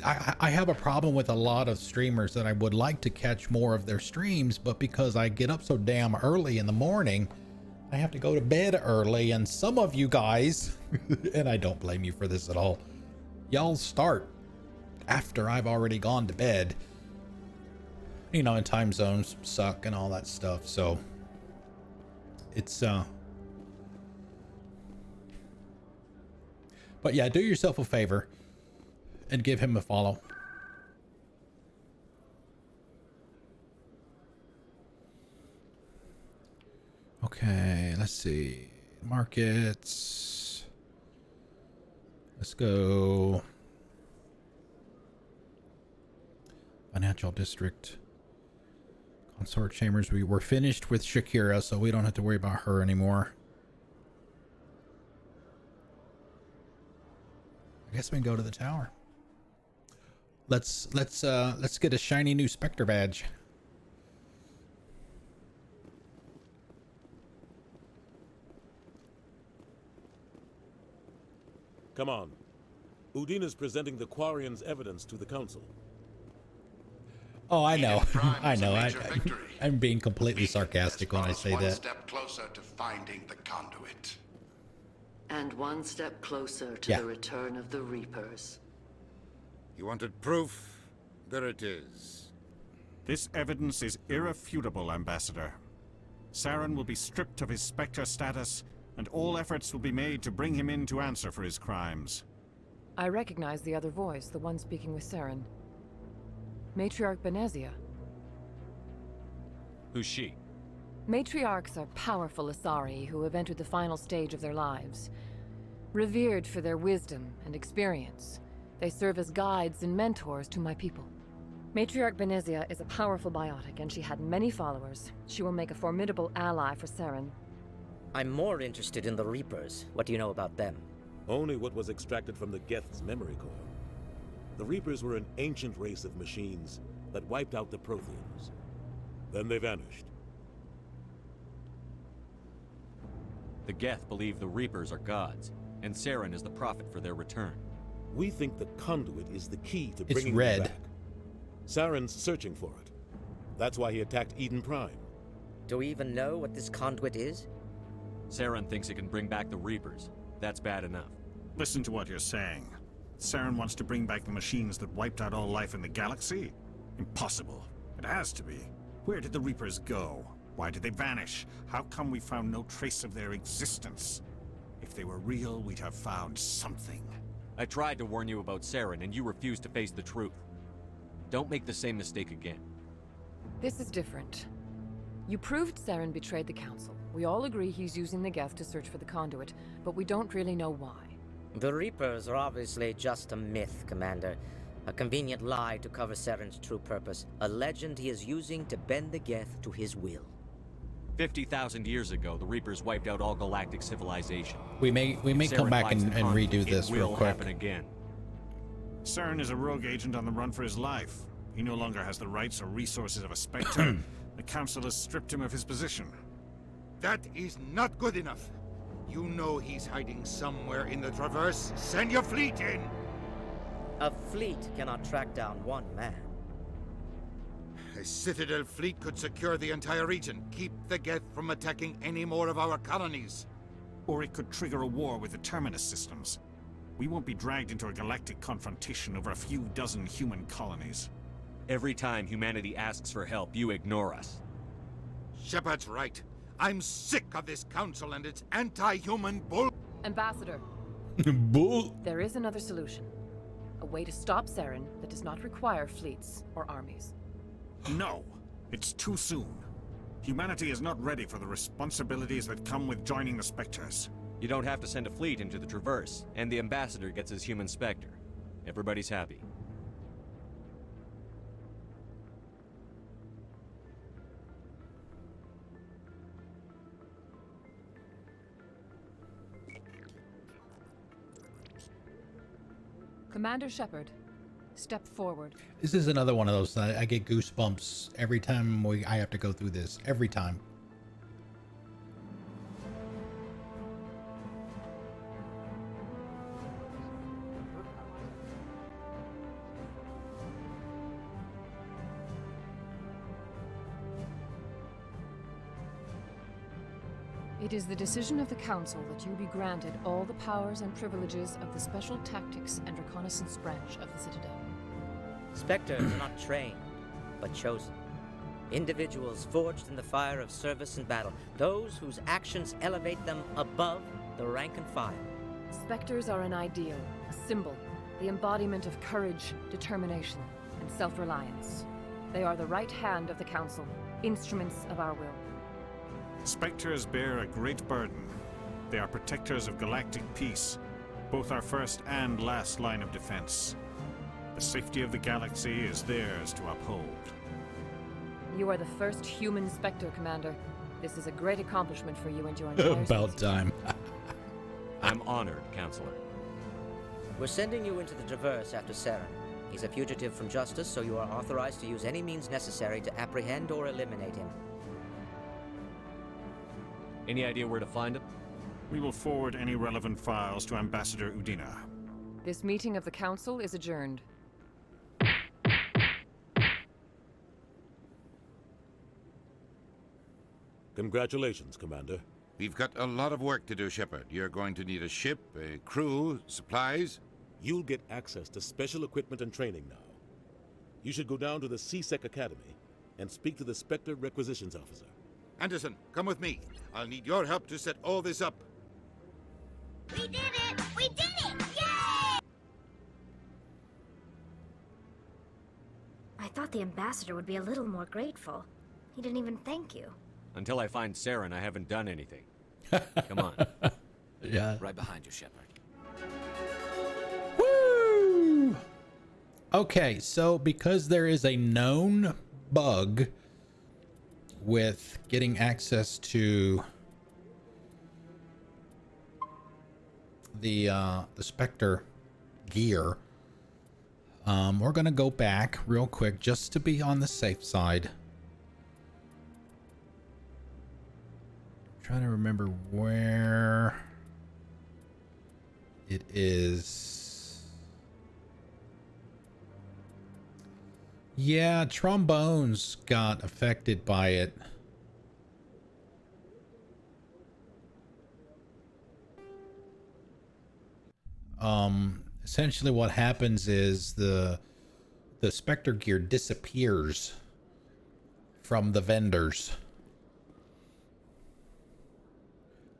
I have a problem with a lot of streamers that I would like to catch more of their streams, but because I get up so damn early in the morning, I have to go to bed early, and some of you guys, and I don't blame you for this at all, y'all start after I've already gone to bed. You know, and time zones suck and all that stuff, so it's but yeah, do yourself a favor and give him a follow. Okay, let's see. Markets. Let's go. Financial district. Consort chambers. We were finished with Sha'ira, so we don't have to worry about her anymore. I guess we can go to the tower. Let's get a shiny new Spectre badge. Come on. Udina's presenting the Quarian's evidence to the council. Oh, I know. I know. I'm being completely sarcastic when I say that. One step closer to finding the conduit. And one step closer to the return of the Reapers. You wanted proof? There it is. This evidence is irrefutable, Ambassador. Saren will be stripped of his Spectre status, and all efforts will be made to bring him in to answer for his crimes. I recognize the other voice, the one speaking with Saren. Matriarch Benezia. Who's she? Matriarchs are powerful Asari who have entered the final stage of their lives. Revered for their wisdom and experience, they serve as guides and mentors to my people. Matriarch Benezia is a powerful biotic, and she had many followers. She will make a formidable ally for Saren. I'm more interested in the Reapers. What do you know about them? Only what was extracted from the Geth's memory core. The Reapers were an ancient race of machines that wiped out the Protheans. Then they vanished. The Geth believe the Reapers are gods, and Saren is the prophet for their return. We think the conduit is the key to It's bringing red. them back. Saren's searching for it. That's why he attacked Eden Prime. Do we even know what this conduit is? Saren thinks it can bring back the Reapers. That's bad enough. Listen to what you're saying. Saren wants to bring back the machines that wiped out all life in the galaxy? Impossible. It has to be. Where did the Reapers go? Why did they vanish? How come we found no trace of their existence? If they were real, we'd have found something. I tried to warn you about Saren, and you refused to face the truth. Don't make the same mistake again. This is different. You proved Saren betrayed the Council. We all agree he's using the Geth to search for the conduit, but we don't really know why. The Reapers are obviously just a myth, Commander. A convenient lie to cover Saren's true purpose. A legend he is using to bend the Geth to his will. 50,000 years ago, the Reapers wiped out all galactic civilization. We may come back and redo this real quick. Happen again. Saren is a rogue agent on the run for his life. He no longer has the rights or resources of a Spectre. The Council has stripped him of his position. That is not good enough. You know he's hiding somewhere in the Traverse. Send your fleet in! A fleet cannot track down one man. A Citadel fleet could secure the entire region, keep the Geth from attacking any more of our colonies. Or it could trigger a war with the Terminus systems. We won't be dragged into a galactic confrontation over a few dozen human colonies. Every time humanity asks for help, you ignore us. Shepard's right. I'm sick of this council and its anti-human bull. Ambassador. Bull. There is another solution. A way to stop Saren that does not require fleets or armies. No, it's too soon. Humanity is not ready for the responsibilities that come with joining the Spectres. You don't have to send a fleet into the Traverse, and the Ambassador gets his human Spectre. Everybody's happy. Commander Shepard, step forward. This is another one of those that I get goosebumps every time I have to go through this. Every time. It is the decision of the Council that you be granted all the powers and privileges of the Special Tactics and Reconnaissance branch of the Citadel. Spectres are not trained, but chosen. Individuals forged in the fire of service and battle, those whose actions elevate them above the rank and file. Spectres are an ideal, a symbol, the embodiment of courage, determination, and self-reliance. They are the right hand of the Council, instruments of our will. Spectres bear a great burden. They are protectors of galactic peace, both our first and last line of defense. The safety of the galaxy is theirs to uphold. You are the first human Spectre, Commander. This is a great accomplishment for you and your entire About time. I'm honored, Counselor. We're sending you into the Traverse after Saren. He's a fugitive from justice, so you are authorized to use any means necessary to apprehend or eliminate him. Any idea where to find him? We will forward any relevant files to Ambassador Udina. This meeting of the Council is adjourned. Congratulations, Commander. We've got a lot of work to do, Shepard. You're going to need a ship, a crew, supplies. You'll get access to special equipment and training now. You should go down to the CSEC Academy and speak to the Spectre Requisitions Officer. Anderson, come with me. I'll need your help to set all this up. We did it! We did it! Yay! I thought the ambassador would be a little more grateful. He didn't even thank you. Until I find Saren, I haven't done anything. Come on. Yeah. Right behind you, Shepard. Woo! Okay, so because there is a known bug with getting access to the Spectre gear, we're gonna go back real quick just to be on the safe side. Trying to remember where it is. Yeah, trombones got affected by it. Essentially what happens is the Spectre gear disappears from the vendors.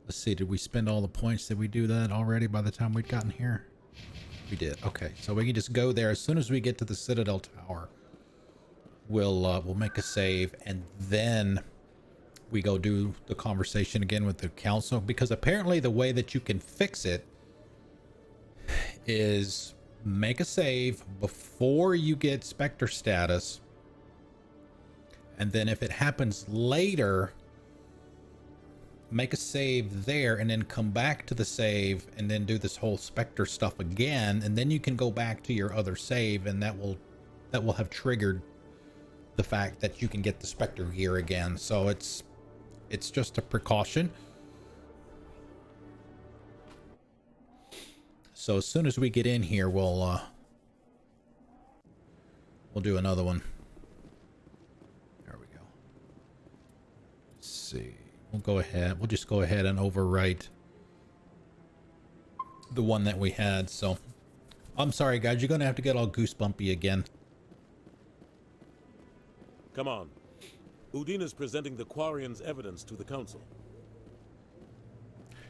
Let's see, did we spend all the points? Did we do that already by the time we'd gotten here? We did. Okay, so we can just go there. As soon as we get to the Citadel Tower, we'll make a save, and then we go do the conversation again with the Council, because apparently the way that you can fix it is make a save before you get Spectre status, and then if it happens later, make a save there and then come back to the save and then do this whole Spectre stuff again, and then you can go back to your other save, and that will have triggered the fact that you can get the Spectre gear again. So it's just a precaution. So as soon as we get in here, we'll do another one. There we go. Let's see. We'll go ahead. We'll just go ahead and overwrite the one that we had. So I'm sorry, guys. You're going to have to get all goosebumpy again. Come on. Udina's presenting the Quarian's evidence to the Council.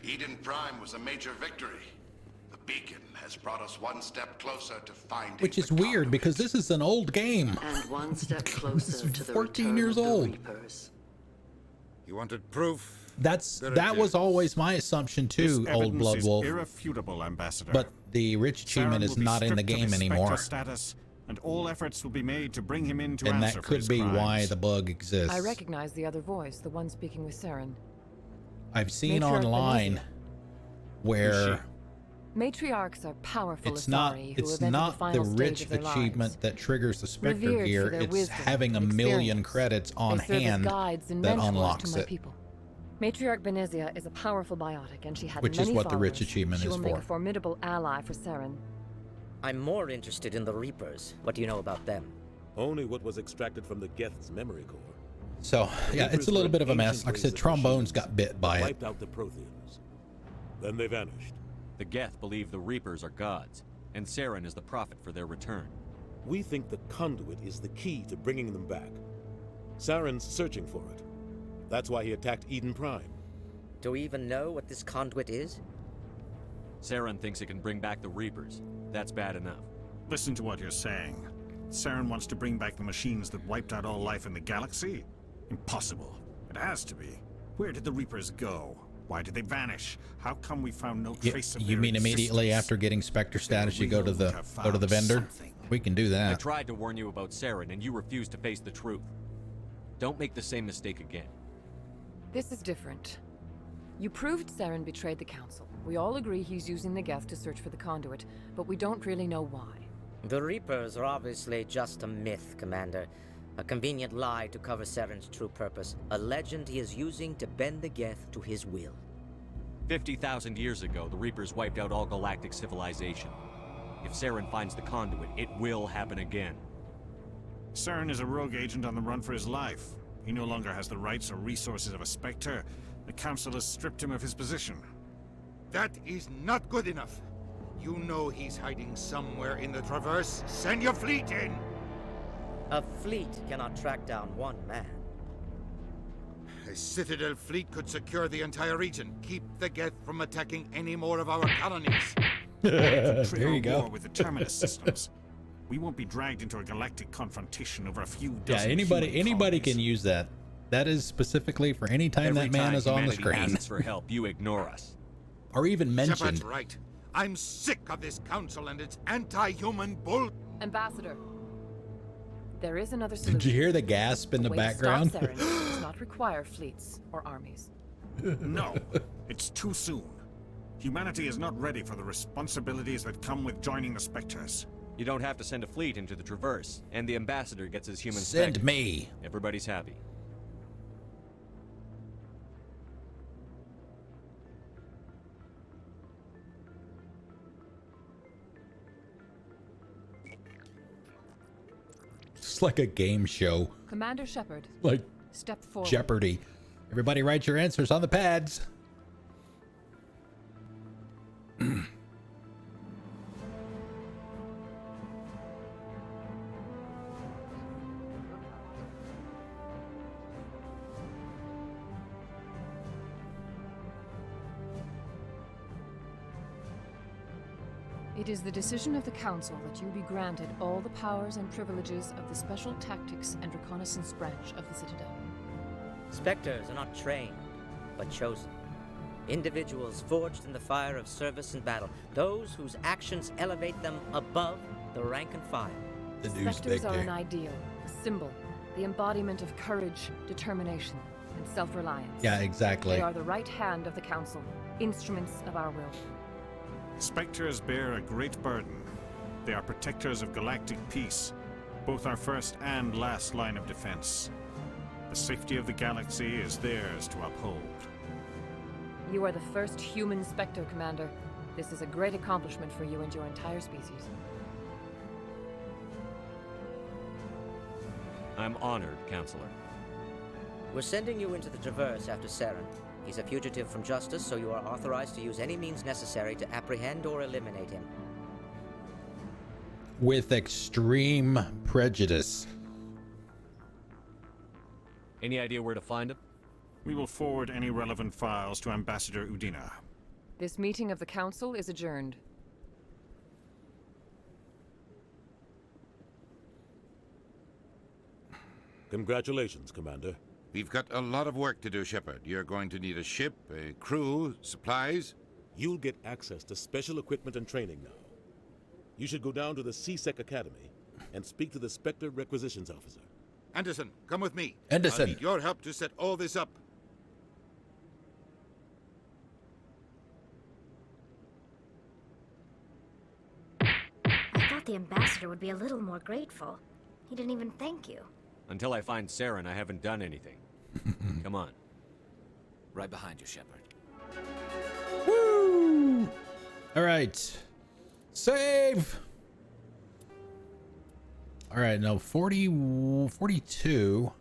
Eden Prime was a major victory. The beacon has brought us one step closer to finding Which is weird because this is an old game. And one step closer to the 14 years old. Reapers. You wanted proof? That was always my assumption too, Old Blood Wolf. Irrefutable, Ambassador. But the rich achievement is not in the game anymore. Status, and all efforts will be made to bring him in to and answer that for could his be crimes. why the bug exists. I recognize the other voice, the one speaking with Saren. I've seen Matriarch online Benezia. where Matriarchs are powerful it's not Asari who it's have entered not the final the stage rich of their achievement lives. that triggers the Spectre Revered gear. for their It's wisdom having a and million experience. credits on They serve as hand guides and that mentors unlocks to my it. people. Matriarch Benezia is a powerful biotic, and she had Which many is what the rich followers. achievement She is will make for. a formidable ally for Saren. I'm more interested in the Reapers. What do you know about them? Only what was extracted from the Geth's memory core. So yeah, it's a little bit of a mess. Like I said, Trombones got bit by it. Wiped out the Protheans. Then they vanished. The Geth believe the Reapers are gods, and Saren is the prophet for their return. We think the conduit is the key to bringing them back. Saren's searching for it. That's why he attacked Eden Prime. Do we even know what this conduit is? Saren thinks it can bring back the Reapers. That's bad enough. Listen to what you're saying. Saren wants to bring back the machines that wiped out all life in the galaxy? Impossible. It has to be. Where did the Reapers go? Why did they vanish? How come we found no trace of You their mean immediately existence? after getting Spectre status, you go to the vendor? We can do I that. tried to warn you about Saren, and you refused to face the truth. Don't make the same mistake again. This is different. You proved Saren betrayed the Council. We all agree he's using the Geth to search for the conduit, but we don't really know why. The Reapers are obviously just a myth, Commander. A convenient lie to cover Saren's true purpose. A legend he is using to bend the Geth to his will. 50,000 years ago, the Reapers wiped out all galactic civilization. If Saren finds the conduit, it will happen again. Saren is a rogue agent on the run for his life. He no longer has the rights or resources of a Spectre. The Council has stripped him of his position. That is not good enough. You know he's hiding somewhere in the Traverse. Send your fleet in! A fleet cannot track down one man. A Citadel fleet could secure the entire region. Keep the Geth from attacking any more of our colonies. There you go. War with the Terminus systems. We won't be dragged into a galactic confrontation over a few Yeah, dozen anybody human colonies. can use that. That is specifically for any time Every that man time is on the humanity screen. asks for help, you ignore us. Or even mentioned. Shepard's right. I'm sick of this council and its anti-human bull. Ambassador, there is another solution. Did you hear the gasp in the A way to background? Stop Saren does not require fleets or armies. No, it's too soon. Humanity is not ready for the responsibilities that come with joining the Spectres. You don't have to send a fleet into the Traverse, and the ambassador gets his human Send Spectre. me. Everybody's happy. It's like a game show. Commander Shepard, Like step forward. Jeopardy. Everybody write your answers on the pads. It is the decision of the Council that you be granted all the powers and privileges of the Special Tactics and Reconnaissance Branch of the Citadel. Spectres are not trained, but chosen. Individuals forged in the fire of service and battle. Those whose actions elevate them above the rank and file. The new Spectres are Spectre. an ideal, a symbol, the embodiment of courage, determination, and self-reliance. Yeah, exactly. They are the right hand of the Council, instruments of our will. Spectres bear a great burden. They are protectors of galactic peace, both our first and last line of defense. The safety of the galaxy is theirs to uphold. You are the first human Spectre, Commander. This is a great accomplishment for you and your entire species. I'm honored, Counselor. We're sending you into the Traverse after Saren. He's a fugitive from justice, so you are authorized to use any means necessary to apprehend or eliminate him. With extreme prejudice. Any idea where to find him? We will forward any relevant files to Ambassador Udina. This meeting of the Council is adjourned. Congratulations, Commander. We've got a lot of work to do, Shepard. You're going to need a ship, a crew, supplies. You'll get access to special equipment and training now. You should go down to the CSEC Academy and speak to the Spectre Requisitions Officer. Anderson, come with me. Anderson. I'll need your help to set all this up. I thought the ambassador would be a little more grateful. He didn't even thank you. Until I find Saren, I haven't done anything. Come on. Right behind you, Shepard. Woo! All right. Save. All right, no, 42.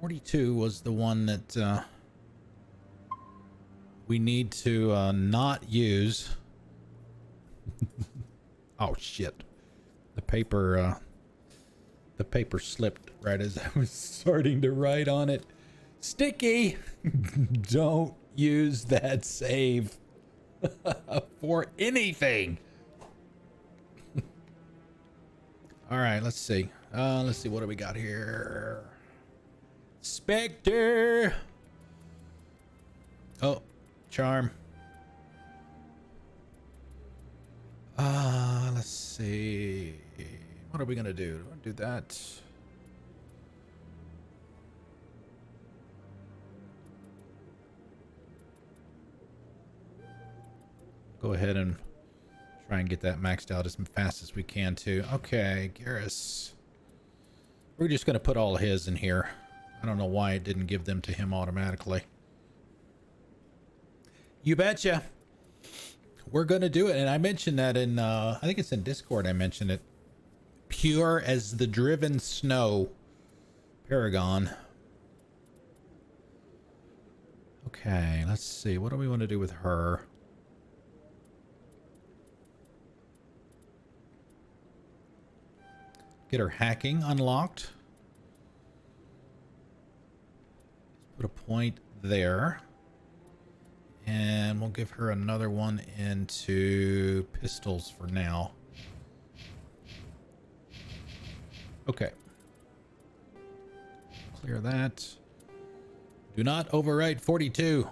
42 was the one that we need to not use. Oh shit. The paper slipped right as I was starting to write on it. Sticky! Don't use that save for anything. All right, let's see. Let's see, what do we got here? Spectre! Oh, charm. Let's see. What are we gonna do? Do that. Go ahead and try and get that maxed out as fast as we can too. Okay, Garrus. We're just gonna put all his in here. I don't know why it didn't give them to him automatically. You betcha. We're gonna do it, and I mentioned that in I think it's in Discord. I mentioned it. Pure as the driven snow, Paragon. Okay, let's see. What do we want to do with her? Get her hacking unlocked. Put a point there. And we'll give her another one into pistols for now. Okay. Clear that. Do not overwrite 42.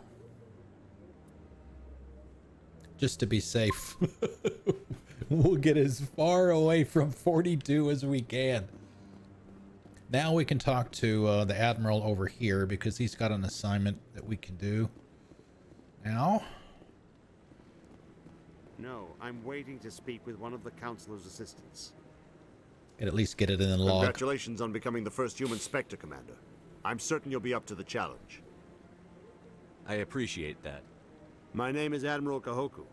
Just to be safe. We'll get as far away from 42 as we can. Now we can talk to the Admiral over here because he's got an assignment that we can do. Now? No, I'm waiting to speak with one of the Councilor's assistants. Can at least get it in the log. Congratulations on becoming the first human Spectre, Commander. I'm certain you'll be up to the challenge. I appreciate that. My name is Admiral Kahoku.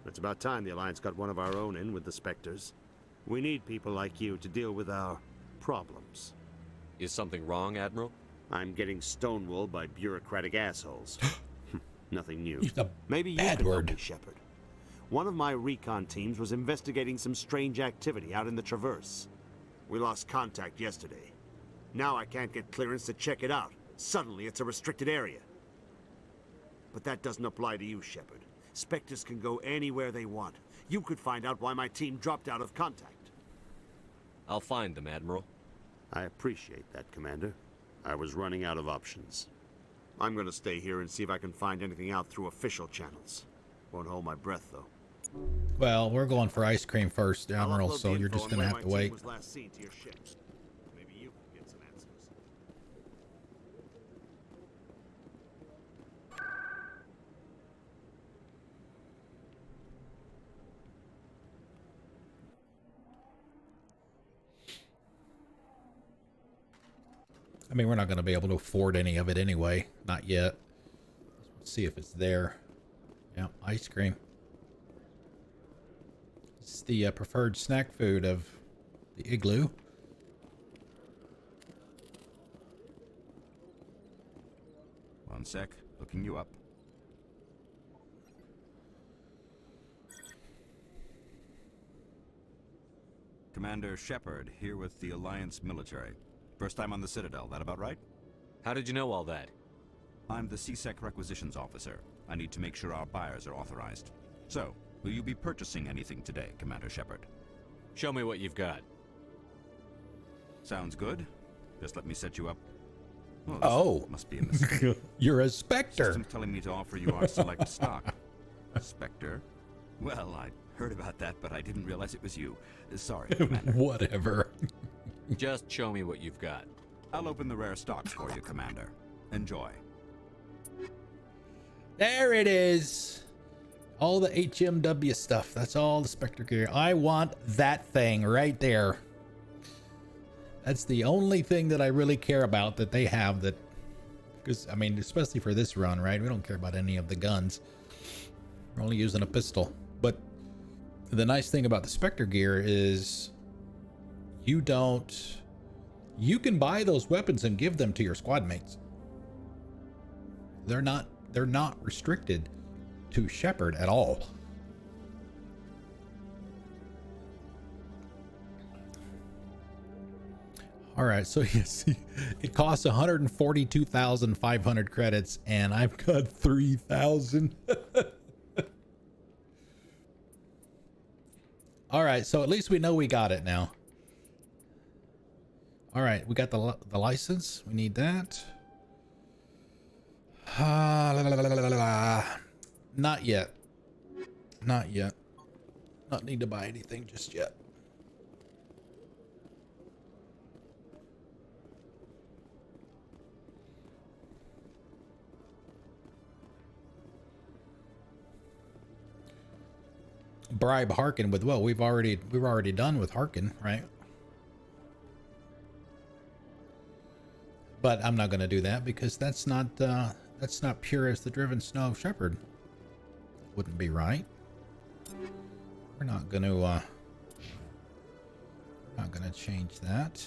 It's about time the Alliance got one of our own in with the Spectres. We need people like you to deal with our problems. Is something wrong, Admiral? I'm getting stonewalled by bureaucratic assholes. Nothing new. Use a Maybe you bad can help word. me, Shepard. One of my recon teams was investigating some strange activity out in the Traverse. We lost contact yesterday. Now I can't get clearance to check it out. Suddenly it's a restricted area. But that doesn't apply to you, Shepard. Spectres can go anywhere they want. You could find out why my team dropped out of contact. I'll find them, Admiral. I appreciate that, Commander. I was running out of options. I'm gonna stay here and see if I can find anything out through official channels. Won't hold my breath, though. Well, we're going for ice cream first, Admiral, so you're just gonna have to wait. Was last seen to your ship. Maybe you can get some answers. I mean, we're not going to be able to afford any of it anyway. Not yet. Let's see if it's there. Yeah, ice cream. It's the preferred snack food of the igloo. One sec. Looking you up. Commander Shepard, here with the Alliance military. First time on the Citadel, that about right? How did you know all that? I'm the CSEC requisitions officer. I need to make sure our buyers are authorized. So, will you be purchasing anything today, Commander Shepard? Show me what you've got. Sounds good. Just let me set you up. Oh, this must be a mistake. You're a Spectre. System's telling me to offer you our select stock. Spectre? Well, I heard about that, but I didn't realize it was you. Sorry, Commander. Whatever. Just show me what you've got. I'll open the rare stocks for you, Commander. Enjoy. There it is. All the HMW stuff. That's all the Spectre gear. I want that thing right there. That's the only thing that I really care about that they have that... Because, I mean, especially for this run, right? We don't care about any of the guns. We're only using a pistol. But the nice thing about the Spectre gear is you don't You can buy those weapons and give them to your squad mates. They're not restricted to Shepard at all. All right, so you see, it costs 142,500 credits, and I've got 3,000. All right, so at least we know we got it now. All right, we got the license. We need that. Not yet. Not yet. Not need to buy anything just yet. Bribe Harkin with, well, we're already done with Harkin, right? But I'm not going to do that because that's not pure as the driven snow of Shepard. Wouldn't be right. We're not going to change that.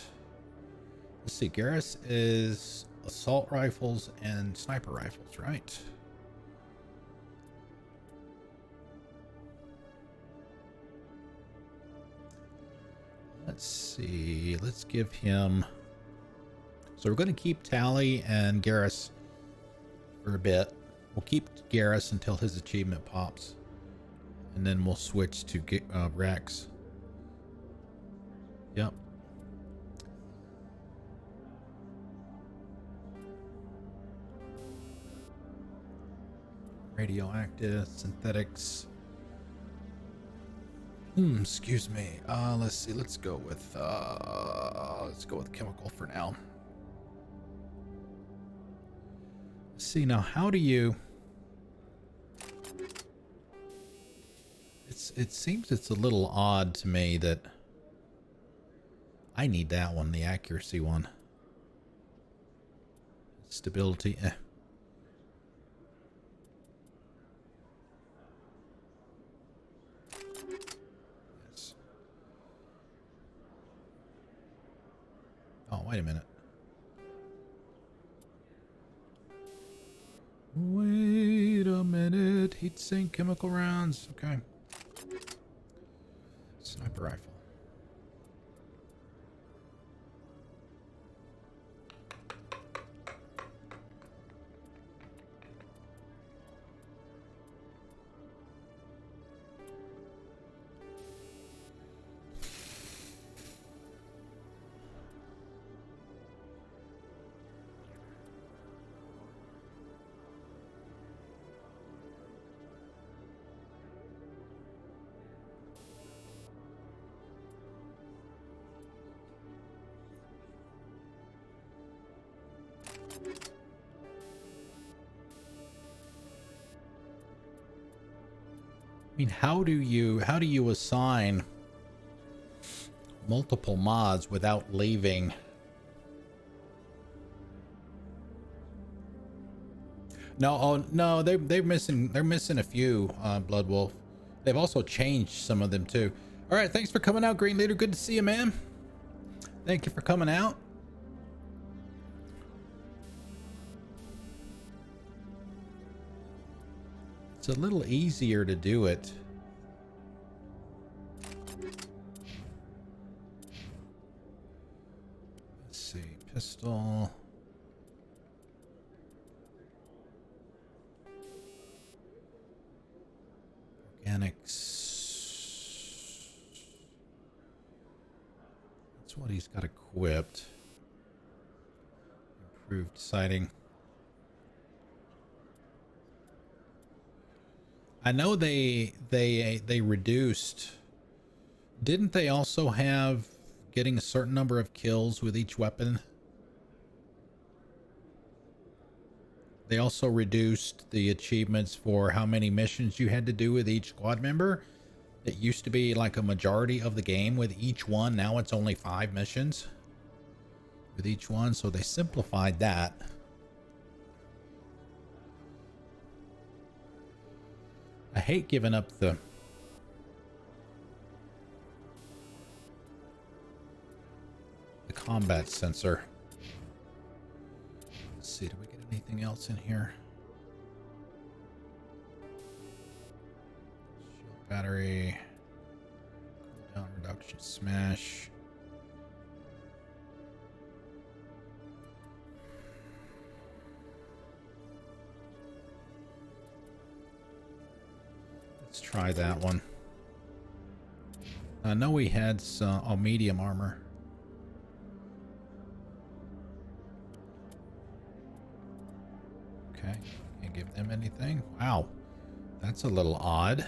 Let's see. Garrus is assault rifles and sniper rifles, right? Let's see. Let's give him. So we're going to keep Tali and Garrus for a bit. We'll keep Garrus until his achievement pops. And then we'll switch to Rex. Yep. Radioactive, synthetics. Excuse me. Let's see. Let's go with chemical for now. Let's see now. How do you? It seems it's a little odd to me that I need that one, the accuracy one. Stability. Oh, wait a minute. Wait a minute. Heat sink chemical rounds. Okay. Sniper rifle. I mean, how do you assign multiple mods without leaving? No, oh no, they're missing a few, Blood Wolf. They've also changed some of them too. All right, thanks for coming out, Green Leader. Good to see you, man. Thank you for coming out. It's a little easier to do it. Let's see, pistol. Organics. That's what he's got equipped. Improved sighting. I know they reduced. Didn't they also have getting a certain number of kills with each weapon? They also reduced the achievements for how many missions you had to do with each squad member. It used to be like a majority of the game with each one. Now it's only 5 missions with each one. So they simplified that. I hate giving up the combat sensor. Let's see, do we get anything else in here? Shield battery. Cooldown reduction smash. Let's try that one. I know we had some medium armor. Okay, can't give them anything. Wow, that's a little odd.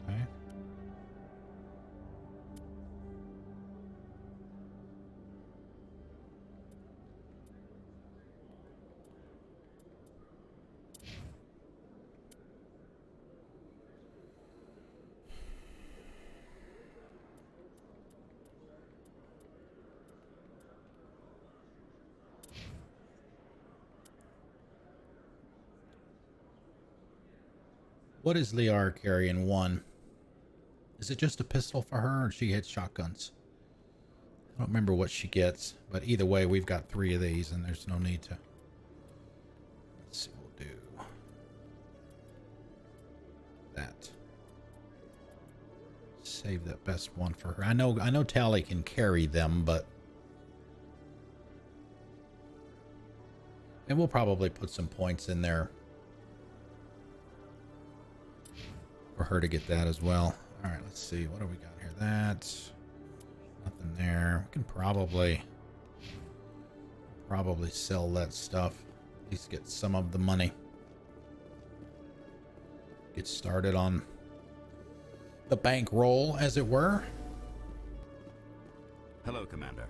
Okay. What is Liar carrying? One. Is it just a pistol for her, or she hits shotguns? I don't remember what she gets, but either way, we've got 3 of these, and there's no need to. Let's see, we'll do that. Save that best one for her. I know Tali can carry them, but and we'll probably put some points in there for her to get that as well. All right, let's see. What do we got here? That's nothing there. We can probably sell that stuff. At least get some of the money. Get started on the bankroll, as it were. Hello, Commander.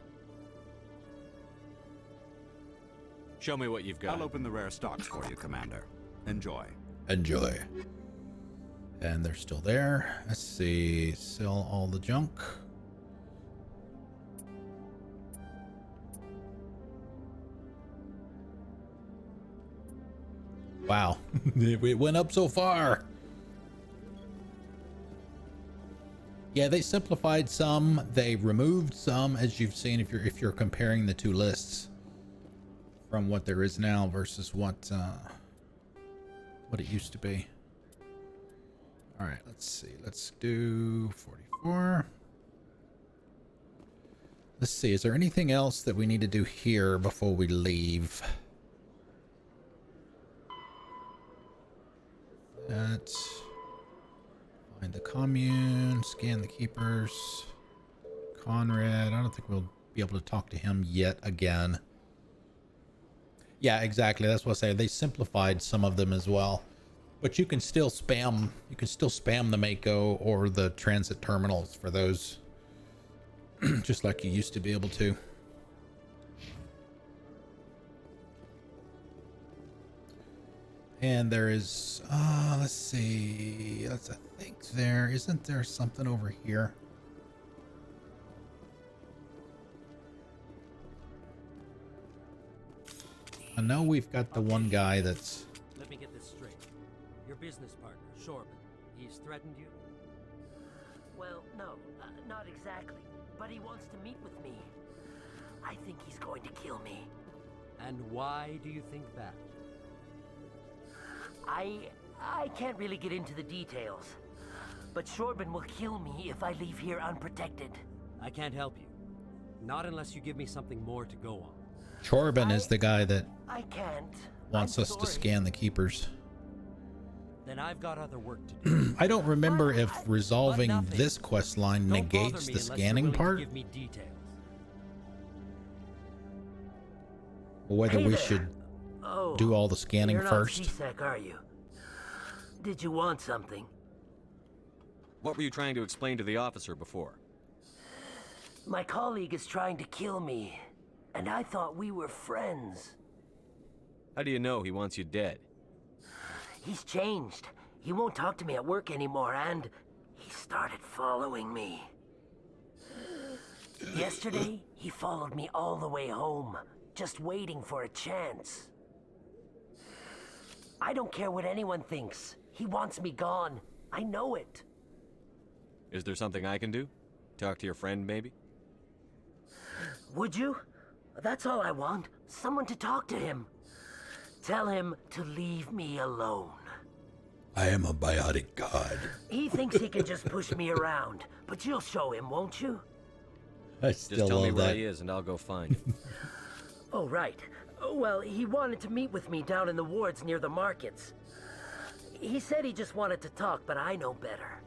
Show me what you've got. I'll open the rare stocks for you, Commander. Enjoy. Enjoy. And they're still there. Let's see. Sell all the junk. Wow. It went up so far. Yeah, they simplified some. They removed some, as you've seen if you're comparing the two lists from what there is now versus what it used to be. All right, let's see. Let's do 44. Let's see. Is there anything else that we need to do here before we leave? That. Find the commune. Scan the keepers. Conrad. I don't think we'll be able to talk to him yet again. Yeah, exactly. That's what I say. They simplified some of them as well. But you can still spam. You can still spam the Mako or the transit terminals for those, just like you used to be able to. And there is, let's see. I think isn't there something over here? I know we've got the one guy that's. Let me get this straight. Your business partner, Chorban, he's threatened you? Well, no, not exactly. But he wants to meet with me. I think he's going to kill me. And why do you think that? I can't really get into the details. But Chorban will kill me if I leave here unprotected. I can't help you. Not unless you give me something more to go on. Chorban is the guy that I can't. wants us to scan the keepers. Then I've got other work to do. I don't remember if resolving this quest line negates the scanning part, give me details. or whether we should do all the scanning You're first. Not C-Sec, are you? Did you want something? What were you trying to explain to the officer before? My colleague is trying to kill me, and I thought we were friends. How do you know he wants you dead? He's changed. He won't talk to me at work anymore, and he started following me. Yesterday, he followed me all the way home, just waiting for a chance. I don't care what anyone thinks. He wants me gone. I know it. Is there something I can do? Talk to your friend, maybe? Would you? That's all I want. Someone to talk to him. Tell him to leave me alone. I am a biotic god. He thinks he can just push me around, but you'll show him, won't you? I still Just tell me love where that. he is and I'll go find him. Oh, right. Well, he wanted to meet with me down in the wards near the markets. He said he just wanted to talk, but I know better.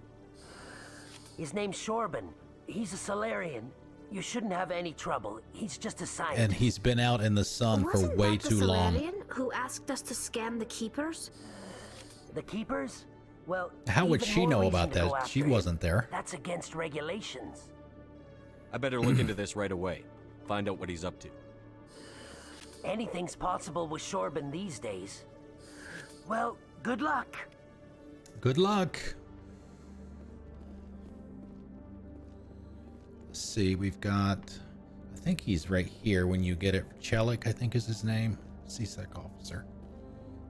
His name's Chorban. He's a Solarian. You shouldn't have any trouble. He's just a scientist. And he's been out in the sun for Wasn't way that the too long. Solarian who asked us to scan the Keepers? The Keepers? Well, How would even she more know reason about to go that? after She him. wasn't there. That's against regulations. I better look into this right away. Find out what he's up to. Anything's possible with Chorban these days. Well, good luck. Good luck. Let's see, we've got, I think he's right here when you get it. Chelik, I think is his name. CSEC officer.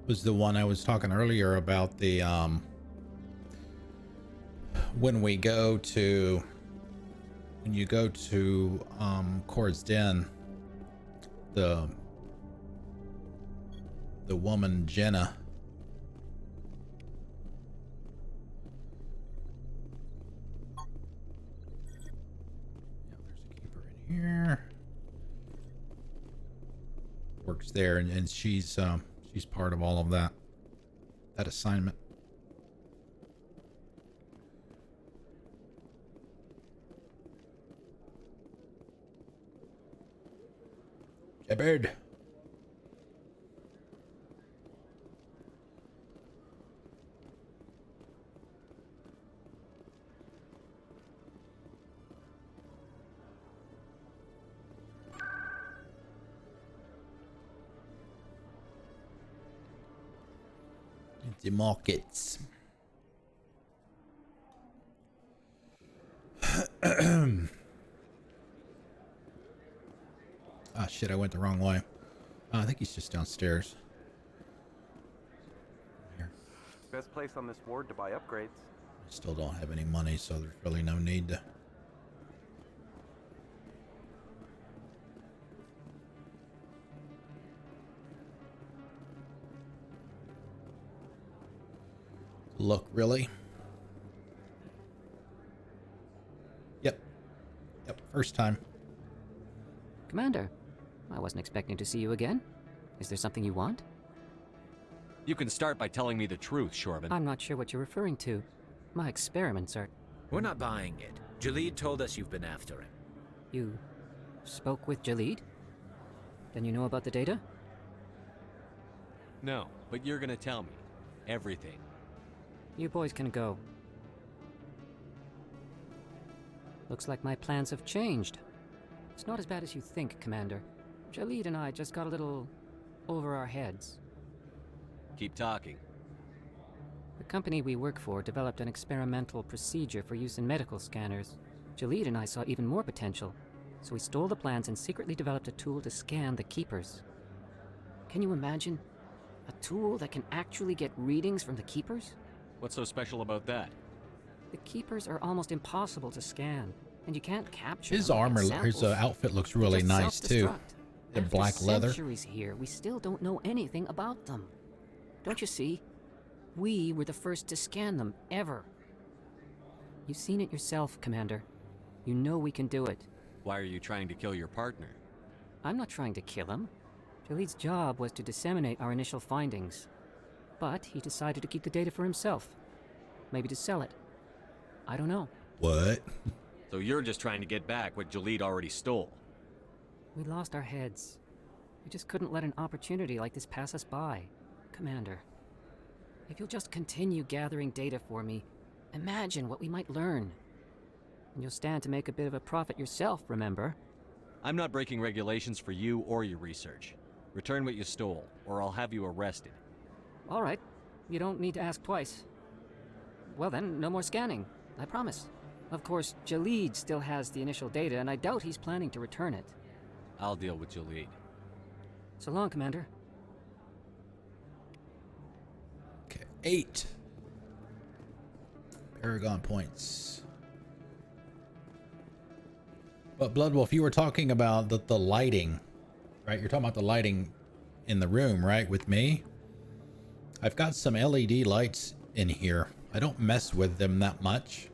Was the one I was talking earlier about the, when you go to Cord's Den, the woman Jenna, here works there, and she's part of all of that assignment. Shepard. The markets. Ah, shit, I went the wrong way. I think he's just downstairs. Here. Best place on this ward to buy upgrades. I still don't have any money, so there's really no need to. Look, really? Yep, first time. Commander, I wasn't expecting to see you again. Is there something you want? You can start by telling me the truth, Chorban. I'm not sure what you're referring to. My experiments are... We're not buying it. Jahleed told us you've been after him. You spoke with Jahleed? Then you know about the data? No, but you're gonna tell me. Everything. You boys can go. Looks like my plans have changed. It's not as bad as you think, Commander. Jahleed and I just got a little over our heads. Keep talking. The company we work for developed an experimental procedure for use in medical scanners. Jahleed and I saw even more potential, so we stole the plans and secretly developed a tool to scan the Keepers. Can you imagine? A tool that can actually get readings from the Keepers? What's so special about that? The Keepers are almost impossible to scan, and you can't capture His them like armor, his samples. outfit looks really Just nice too. self-destruct. The After black leather. centuries here, we still don't know anything about them. Don't you see? We were the first to scan them, ever. You've seen it yourself, Commander. You know we can do it. Why are you trying to kill your partner? I'm not trying to kill him. Jahleed's job was to disseminate our initial findings. But he decided to keep the data for himself. Maybe to sell it. I don't know. What? So you're just trying to get back what Jahleed already stole. We lost our heads. We just couldn't let an opportunity like this pass us by. Commander, if you'll just continue gathering data for me, imagine what we might learn. And you'll stand to make a bit of a profit yourself, remember? I'm not breaking regulations for you or your research. Return what you stole, or I'll have you arrested. All right. You don't need to ask twice. Well then, no more scanning. I promise. Of course, Jahleed still has the initial data, and I doubt he's planning to return it. I'll deal with Jahleed. So long, Commander. Okay, 8. Paragon points. But Bloodwolf, you were talking about the lighting, right? You're talking about the lighting in the room, right? With me, I've got some LED lights in here. I don't mess with them that much.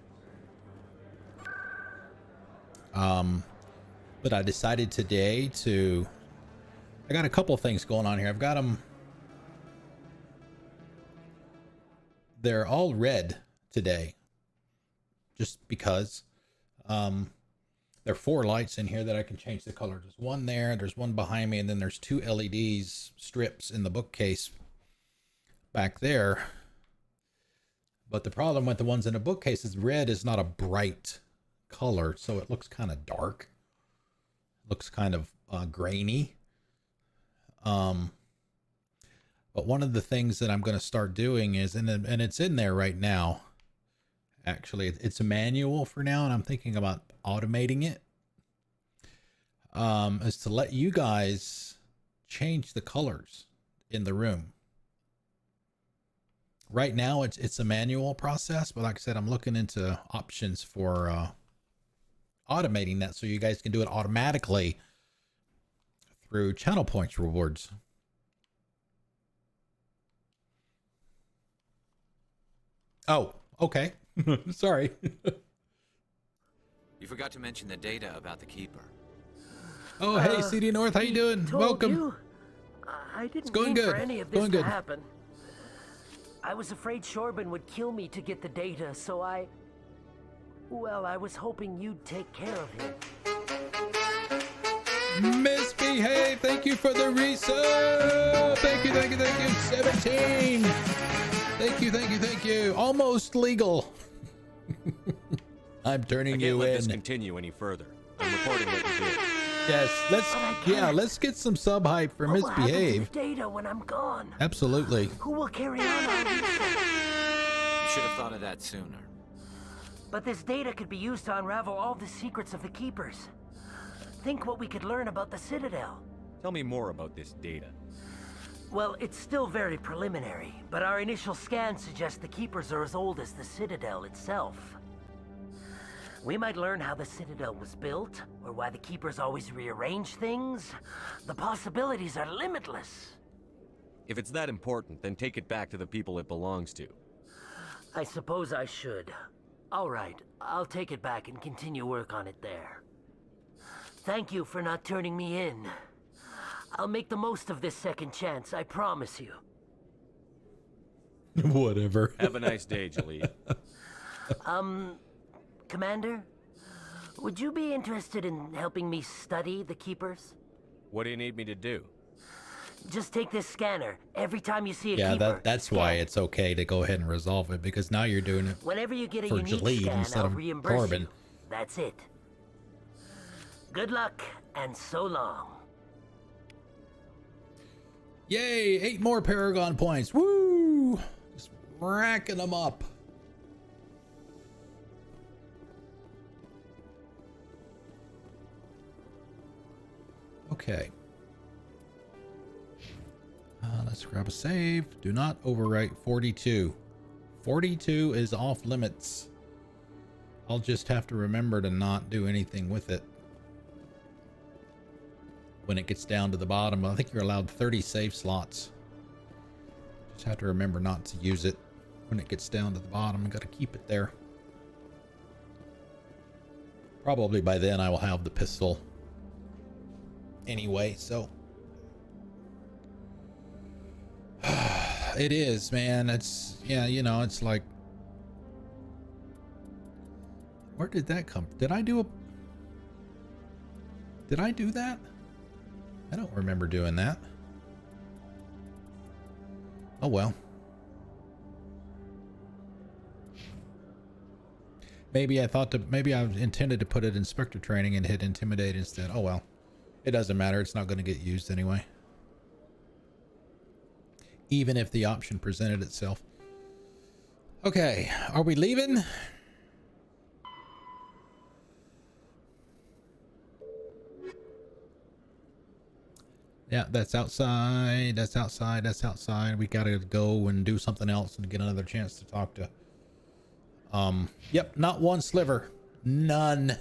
But I decided today to, I got a couple things going on here. I've got them, they're all red today, just because. There are 4 lights in here that I can change the color. There's one there, there's one behind me, and then there's 2 LEDs strips in the bookcase back there. But the problem with the ones in the bookcase is red is not a bright color, so it looks kind of dark. Looks kind of grainy. But one of the things that I'm going to start doing is, and it's in there right now. Actually, it's a manual for now, and I'm thinking about automating it. Is to let you guys change the colors in the room. Right now, it's a manual process, but like I said, I'm looking into options for automating that so you guys can do it automatically through channel points rewards. Oh, okay. Sorry. You forgot to mention the data about the Keeper. Oh, hey, CD North, how you doing? Welcome. I didn't going mean good. for any of It's this going to good. happen. I was afraid Chorban would kill me to get the data, so I was hoping you'd take care of him. Misbehave. Thank you for the resub. Thank you. 17. Thank you. Almost legal. I'm turning you let in. this continue any further. I'm reporting what you did. Yes, let's get some sub hype for What will happen to Misbehave. the data when I'm gone? Absolutely. Who will carry on our research? You should have thought of that sooner. But this data could be used to unravel all the secrets of the Keepers. Think what we could learn about the Citadel. Tell me more about this data. Well, it's still very preliminary, but our initial scans suggest the Keepers are as old as the Citadel itself. We might learn how the Citadel was built, or why the Keepers always rearrange things. The possibilities are limitless. If it's that important, then take it back to the people it belongs to. I suppose I should. All right, I'll take it back and continue work on it there. Thank you for not turning me in. I'll make the most of this second chance, I promise you. Whatever. Have a nice day, Jahleed. Commander? Would you be interested in helping me study the Keepers? What do you need me to do? Just take this scanner. Every time you see a Yeah, Keeper, that's why it's okay to go ahead and resolve it, because now you're doing it whenever you get a for unique Jahleed scan, instead I'll of reimburse Corbin. you. That's it. Good luck, and so long. Yay, 8 more Paragon points. Woo! Just racking them up. Okay. Let's grab a save. Do not overwrite 42. 42 is off limits. I'll just have to remember to not do anything with it when it gets down to the bottom. I think you're allowed 30 save slots. Just have to remember not to use it when it gets down to the bottom. Got to keep it there. Probably by then I will have the pistol anyway, so it is, man. It's, yeah, you know, it's like, where did that come? Did I do that? I don't remember doing that. Oh well. Maybe I intended to put it in Spectre training and hit intimidate instead. Oh well. It doesn't matter. It's not going to get used anyway. Even if the option presented itself. Okay, are we leaving? Yeah, that's outside. That's outside. That's outside. We gotta go and do something else and get another chance to talk to Yep, not one sliver. None.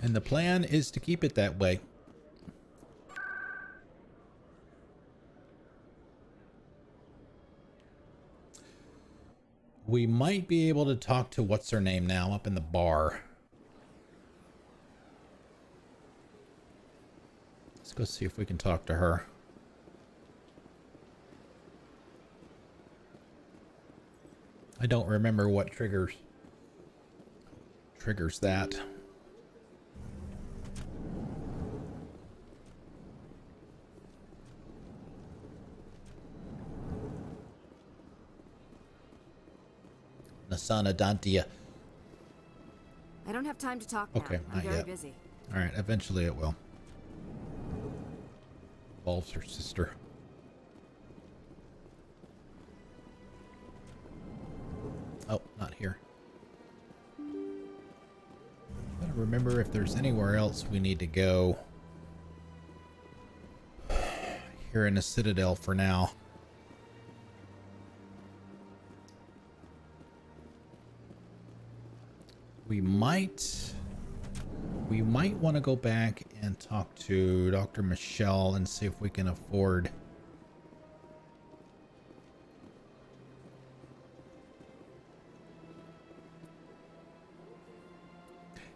And the plan is to keep it that way. We might be able to talk to what's her name now up in the bar. Let's go see if we can talk to her. I don't remember what triggers that. Nasana Dantia. I don't have time to talk now. Okay, I'm not very yet. busy. All right, eventually it will. Involves her sister. Oh, not here. Gotta remember if there's anywhere else we need to go. Here in the Citadel for now. We might want to go back and talk to Dr. Michel and see if we can afford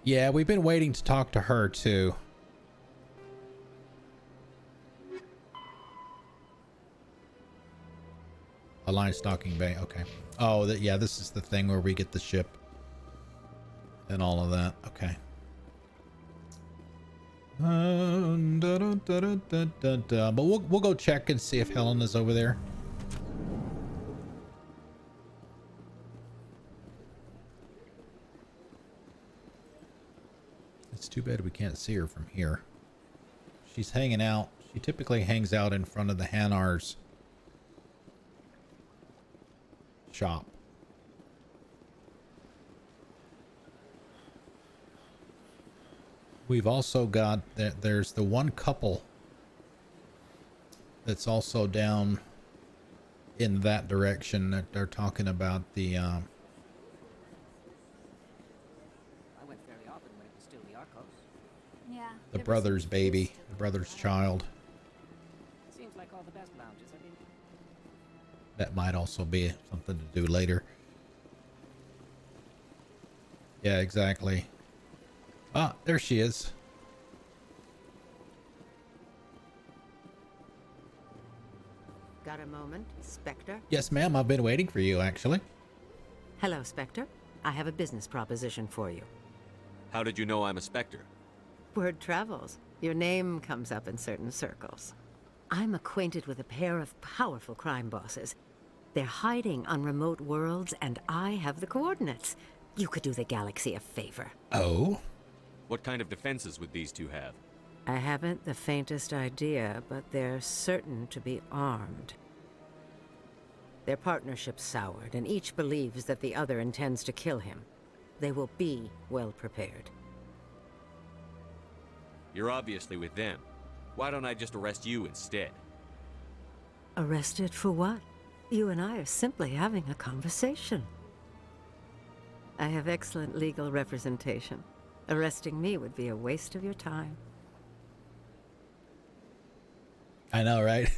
Yeah, we've been waiting to talk to her too. Alliance docking bay, okay. Oh, yeah, this is the thing where we get the ship and all of that. Okay. But we'll go check and see if Helen is over there. It's too bad we can't see her from here. She's hanging out. She typically hangs out in front of the Hanar's shop. We've also got that there's the one couple that's also down in that direction that they're talking about the I went fairly often when it was still the Arcos. Yeah. the brother's baby, the brother's child. Seems like all the best lounges have been. That might also be something to do later. Yeah, exactly. Ah, there she is. Got a moment, Spectre? Yes, ma'am. I've been waiting for you, actually. Hello, Spectre. I have a business proposition for you. How did you know I'm a Spectre? Word travels. Your name comes up in certain circles. I'm acquainted with a pair of powerful crime bosses. They're hiding on remote worlds, and I have the coordinates. You could do the galaxy a favor. Oh? What kind of defenses would these two have? I haven't the faintest idea, but they're certain to be armed. Their partnership's soured, and each believes that the other intends to kill him. They will be well prepared. You're obviously with them. Why don't I just arrest you instead? Arrested for what? You and I are simply having a conversation. I have excellent legal representation. Arresting me would be a waste of your time. I know, right?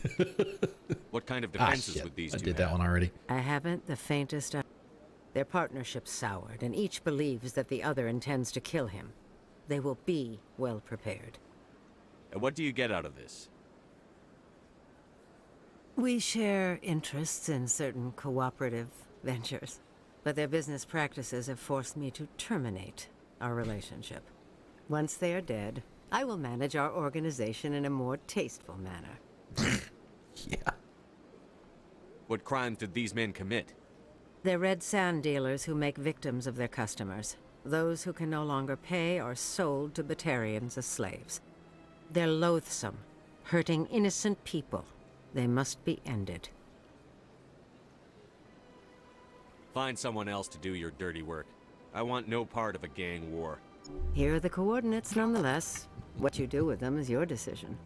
What kind of defenses would these two I did have? that one already. I haven't the faintest idea. Their partnership's soured, and each believes that the other intends to kill him. They will be well prepared. And what do you get out of this? We share interests in certain cooperative ventures, but their business practices have forced me to terminate our relationship. Once they are dead, I will manage our organization in a more tasteful manner. Yeah. What crimes did these men commit? They're red sand dealers who make victims of their customers. Those who can no longer pay are sold to Batarians as slaves. They're loathsome, hurting innocent people. They must be ended. Find someone else to do your dirty work. I want no part of a gang war. Here are the coordinates nonetheless. What you do with them is your decision.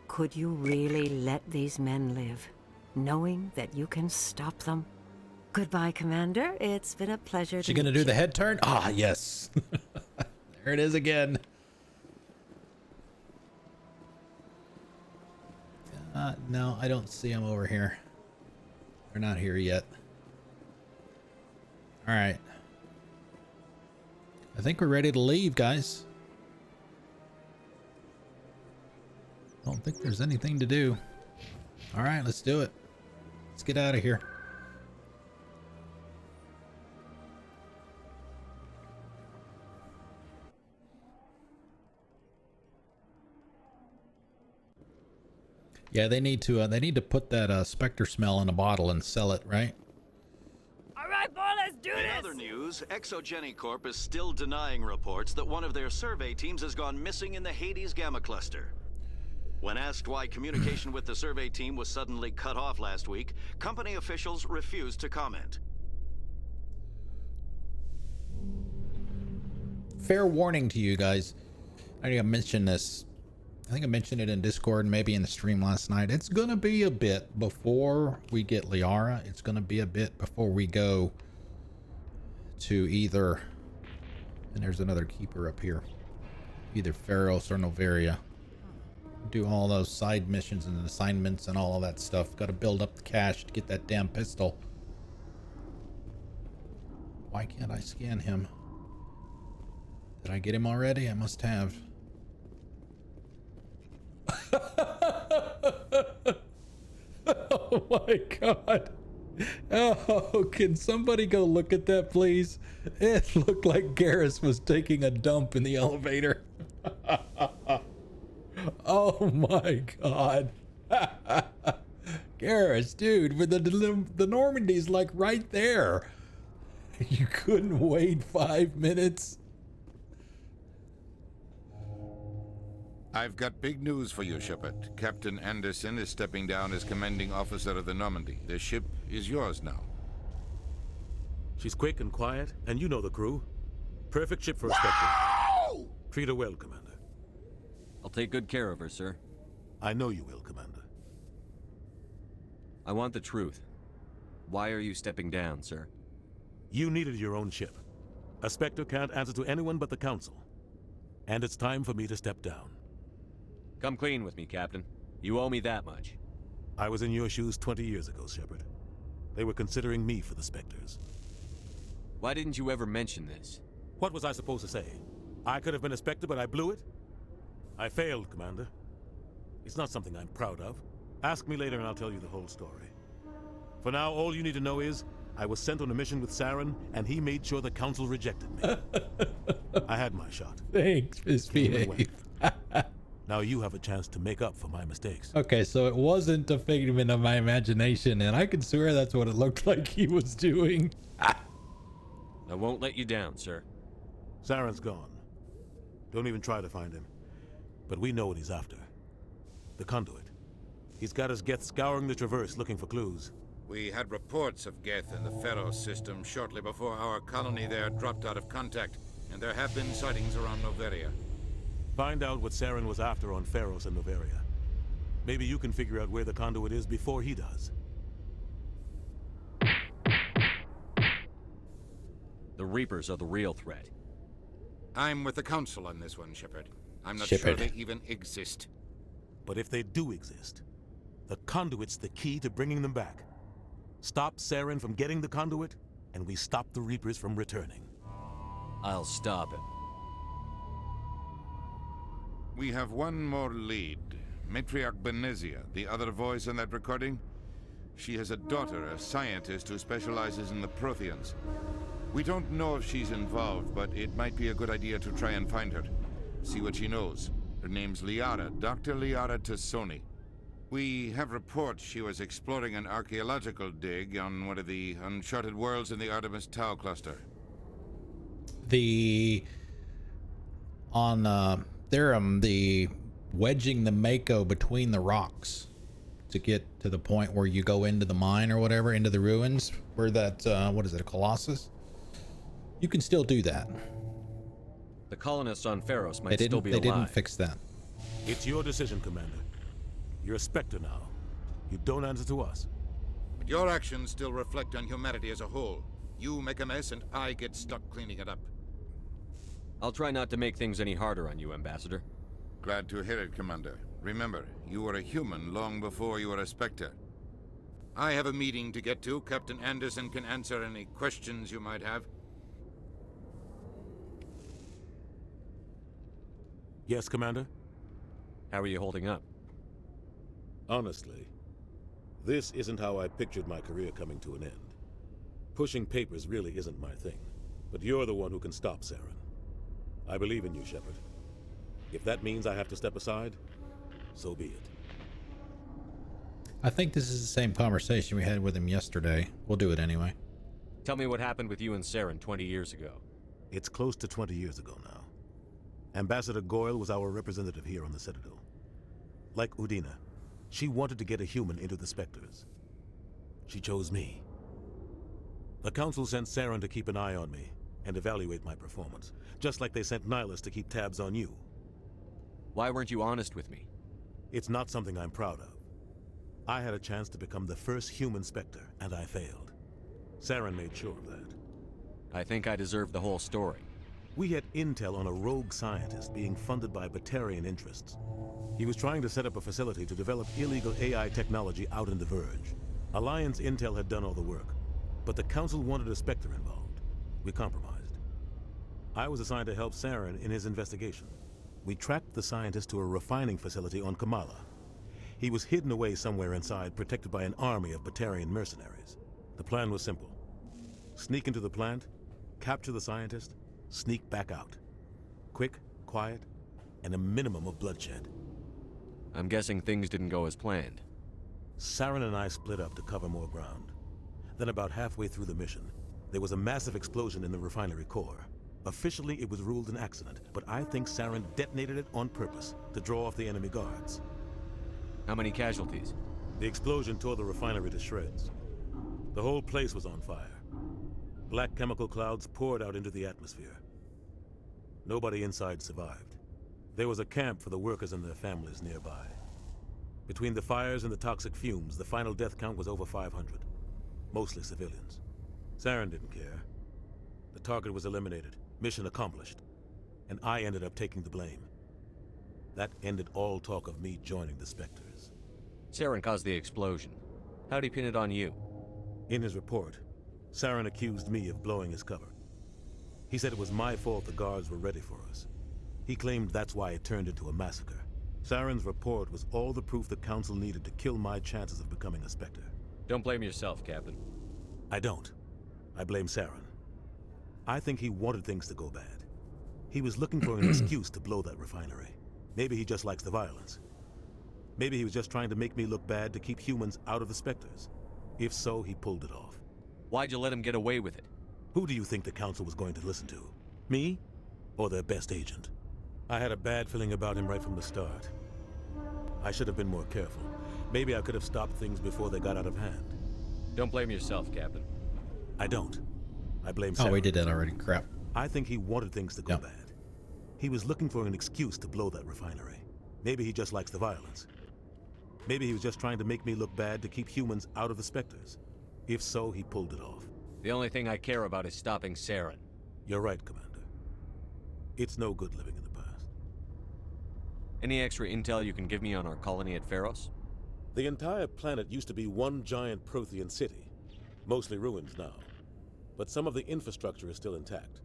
Could you really let these men live, knowing that you can stop them? Goodbye, Commander. It's been a pleasure. She gonna do the head turn? Ah, yes. There it is again. No, I don't see them over here. They're not here yet. All right. I think we're ready to leave, guys. Don't think there's anything to do. All right, let's do it. Let's get out of here. Yeah, they need to put that Spectre smell in a bottle and sell it, right? All right, boy, let's do this. In other news, Exogeny Corp is still denying reports that one of their survey teams has gone missing in the Hades Gamma Cluster. When asked why communication with the survey team was suddenly cut off last week, company officials refused to comment. Fair warning to you guys. I think I mentioned this. I think I mentioned it in Discord, maybe in the stream last night. It's going to be a bit before we get Liara. It's going to be a bit before we go to either, and there's another keeper up here, either Pharos or Noveria. Do all those side missions and assignments and all of that stuff. Got to build up the cash to get that damn pistol. Why can't I scan him? Did I get him already? I must have. Oh my god. Oh, can somebody go look at that, please? It looked like Garrus was taking a dump in the elevator. Oh my god. Garrus, dude, with the Normandy's like right there. You couldn't wait 5 minutes. I've got big news for you, Shepard. Captain Anderson is stepping down as commanding officer of the Normandy. The ship is yours now. She's quick and quiet, and you know the crew. Perfect ship for a Spectre. Treat her well, Commander. I'll take good care of her, sir. I know you will, Commander. I want the truth. Why are you stepping down, sir? You needed your own ship. A Spectre can't answer to anyone but the Council. And it's time for me to step down. Come clean with me, Captain. You owe me that much. I was in your shoes 20 years ago, Shepard. They were considering me for the Spectres. Why didn't you ever mention this? What was I supposed to say? I could have been a Spectre, but I blew it? I failed, Commander. It's not something I'm proud of. Ask me later and I'll tell you the whole story. For now, all you need to know is, I was sent on a mission with Saren, and he made sure the Council rejected me. I had my shot. Thanks, misbehave. Now you have a chance to make up for my mistakes. Okay, so it wasn't a figment of my imagination, and I can swear that's what it looked like he was doing. I won't let you down, sir. Saren's gone. Don't even try to find him. But we know what he's after. The conduit. He's got his Geth scouring the Traverse looking for clues. We had reports of Geth in the Pharos system shortly before our colony there dropped out of contact, and there have been sightings around Noveria. Find out what Saren was after on Pharos and Noveria. Maybe you can figure out where the conduit is before he does. The Reapers are the real threat. I'm with the Council on this one, Shepard. I'm not sure they even exist. But if they do exist, the conduit's the key to bringing them back. Stop Saren from getting the conduit, and we stop the Reapers from returning. I'll stop him. We have one more lead. Matriarch Benezia, the other voice in that recording. She has a daughter, a scientist who specializes in the Protheans. We don't know if she's involved, but it might be a good idea to try and find her. See what she knows. Her name's Liara, Dr. Liara Tassoni. We have reports she was exploring an archaeological dig on one of the uncharted worlds in the Artemis Tau cluster. The wedging the Mako between the rocks to get to the point where you go into the mine or whatever, into the ruins, where that what is it, a Colossus? You can still do that. The colonists on Pharos might still be alive. They didn't fix that. It's your decision, Commander. You're a Spectre now. You don't answer to us. But your actions still reflect on humanity as a whole. You make a mess and I get stuck cleaning it up. I'll try not to make things any harder on you, Ambassador. Glad to hear it, Commander. Remember, you were a human long before you were a Spectre. I have a meeting to get to. Captain Anderson can answer any questions you might have. Yes, Commander? How are you holding up? Honestly, this isn't how I pictured my career coming to an end. Pushing papers really isn't my thing, but you're the one who can stop Saren. I believe in you, Shepard. If that means I have to step aside, so be it. I think this is the same conversation we had with him yesterday. We'll do it anyway. Tell me what happened with you and Saren 20 years ago. It's close to 20 years ago now. Ambassador Goyle was our representative here on the Citadel. Like Udina, she wanted to get a human into the Spectres. She chose me. The Council sent Saren to keep an eye on me and evaluate my performance, just like they sent Nihilus to keep tabs on you. Why weren't you honest with me? It's not something I'm proud of. I had a chance to become the first human Spectre, and I failed. Saren made sure of that. I think I deserve the whole story. We had intel on a rogue scientist being funded by Batarian interests. He was trying to set up a facility to develop illegal AI technology out in the Verge. Alliance intel had done all the work, but the Council wanted a Spectre involved. We compromised. I was assigned to help Saren in his investigation. We tracked the scientist to a refining facility on Kamala. He was hidden away somewhere inside, protected by an army of Batarian mercenaries. The plan was simple. Sneak into the plant, capture the scientist, sneak back out. Quick, quiet, and a minimum of bloodshed. I'm guessing things didn't go as planned. Saren and I split up to cover more ground. Then about halfway through the mission, there was a massive explosion in the refinery core. Officially, it was ruled an accident, but I think Saren detonated it on purpose to draw off the enemy guards. How many casualties? The explosion tore the refinery to shreds. The whole place was on fire. Black chemical clouds poured out into the atmosphere. Nobody inside survived. There was a camp for the workers and their families nearby. Between the fires and the toxic fumes, the final death count was over 500. Mostly civilians. Saren didn't care. The target was eliminated. Mission accomplished. And I ended up taking the blame. That ended all talk of me joining the Spectres. Saren caused the explosion. How'd he pin it on you? In his report, Saren accused me of blowing his cover. He said it was my fault the guards were ready for us. He claimed that's why it turned into a massacre. Saren's report was all the proof the Council needed to kill my chances of becoming a Spectre. Don't blame yourself, Captain. I don't. I blame Saren. I think he wanted things to go bad. He was looking for an excuse to blow that refinery. Maybe he just likes the violence. Maybe he was just trying to make me look bad to keep humans out of the Spectres. If so, he pulled it off. Why'd you let him get away with it? Who do you think the Council was going to listen to? Me? Or their best agent? I had a bad feeling about him right from the start. I should have been more careful. Maybe I could have stopped things before they got out of hand. Don't blame yourself, Captain. I don't. I blame Saren. Oh, we did that already. Crap. I think he wanted things to go bad. He was looking for an excuse to blow that refinery. Maybe he just likes the violence. Maybe he was just trying to make me look bad to keep humans out of the Spectres. If so, he pulled it off. The only thing I care about is stopping Saren. You're right, Commander. It's no good living in the past. Any extra intel you can give me on our colony at Pharos? The entire planet used to be one giant Prothean city. Mostly ruins now. But some of the infrastructure is still intact.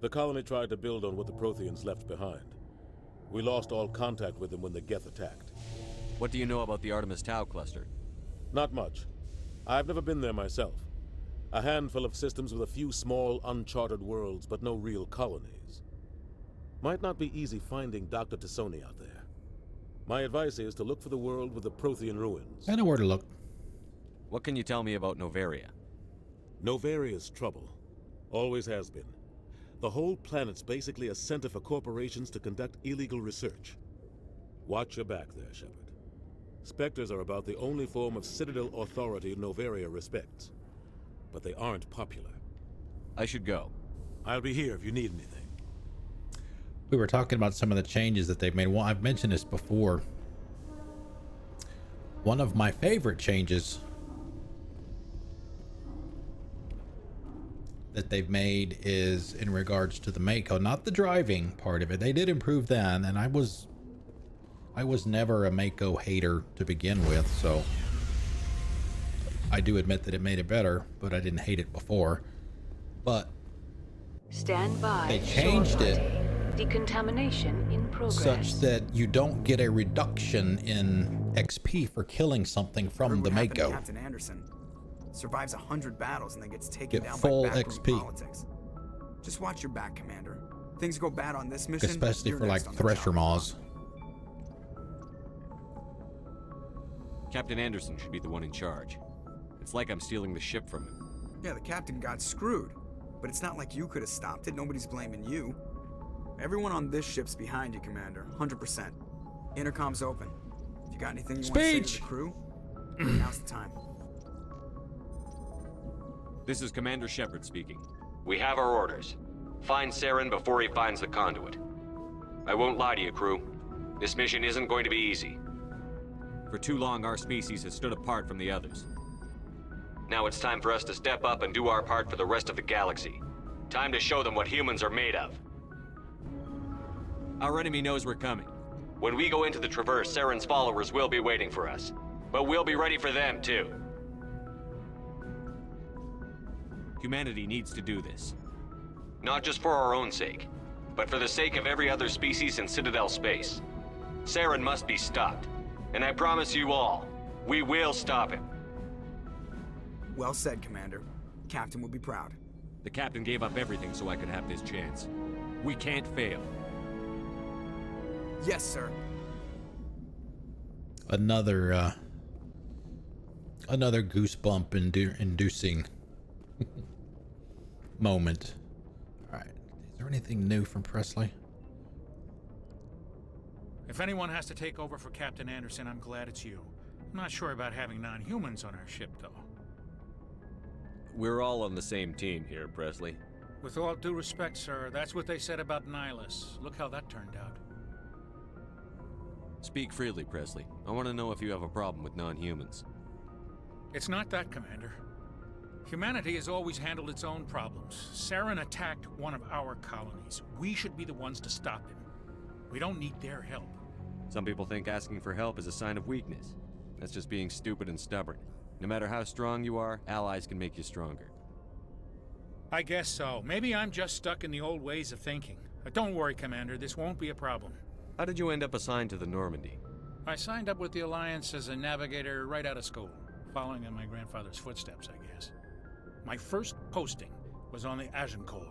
The colony tried to build on what the Protheans left behind. We lost all contact with them when the Geth attacked. What do you know about the Artemis Tau cluster? Not much. I've never been there myself. A handful of systems with a few small, uncharted worlds, but no real colonies. Might not be easy finding Dr. T'Soni out there. My advice is to look for the world with the Prothean ruins. I know where to look. What can you tell me about Noveria? Novaria's trouble. Always has been. The whole planet's basically a center for corporations to conduct illegal research. Watch your back there, Shepard. Spectres are about the only form of Citadel authority Noveria respects. But they aren't popular. I should go. I'll be here if you need anything. We were talking about some of the changes that they've made. Well, I've mentioned this before. One of my favorite changes that they've made is in regards to the Mako, not the driving part of it. They did improve that, and I was never a Mako hater to begin with, so I do admit that it made it better, but I didn't hate it before. But Stand by. they changed it Decontamination in progress. such that you don't get a reduction in XP for killing something from the Mako. Captain Anderson survives 100 battles and then gets taken Get down full by backroom XP. politics. Just watch your back, Commander. Things go bad on this mission, Especially you're for like next on the Thresher chopping Maws. Captain Anderson should be the one in charge. It's like I'm stealing the ship from him. block. Yeah, the captain got screwed, but it's not like you could have stopped it. Nobody's blaming you. Everyone on this ship's behind you, Commander. 100%. Intercom's open. If you got anything you want to say to the crew, now's the time. This is Commander Shepard speaking. We have our orders. Find Saren before he finds the conduit. I won't lie to you, crew. This mission isn't going to be easy. For too long, our species has stood apart from the others. Now it's time for us to step up and do our part for the rest of the galaxy. Time to show them what humans are made of. Our enemy knows we're coming. When we go into the Traverse, Saren's followers will be waiting for us. But we'll be ready for them, too. Humanity needs to do this. Not just for our own sake, but for the sake of every other species in Citadel space. Saren must be stopped. And I promise you all, we will stop him. Well said, Commander. Captain will be proud. The captain gave up everything so I could have this chance. We can't fail. Yes, sir. Another goosebump inducing moment. All right. Is there anything new from Presley? If anyone has to take over for Captain Anderson, I'm glad it's you. I'm not sure about having non-humans on our ship, though. We're all on the same team here, Presley. With all due respect, sir, that's what they said about Nihilus. Look how that turned out. Speak freely, Presley. I want to know if you have a problem with non-humans. It's not that, Commander. Humanity has always handled its own problems. Saren attacked one of our colonies. We should be the ones to stop him. We don't need their help. Some people think asking for help is a sign of weakness. That's just being stupid and stubborn. No matter how strong you are, allies can make you stronger. I guess so. Maybe I'm just stuck in the old ways of thinking. But don't worry, Commander. This won't be a problem. How did you end up assigned to the Normandy? I signed up with the Alliance as a navigator right out of school, following in my grandfather's footsteps, I guess. My first posting was on the Agincourt.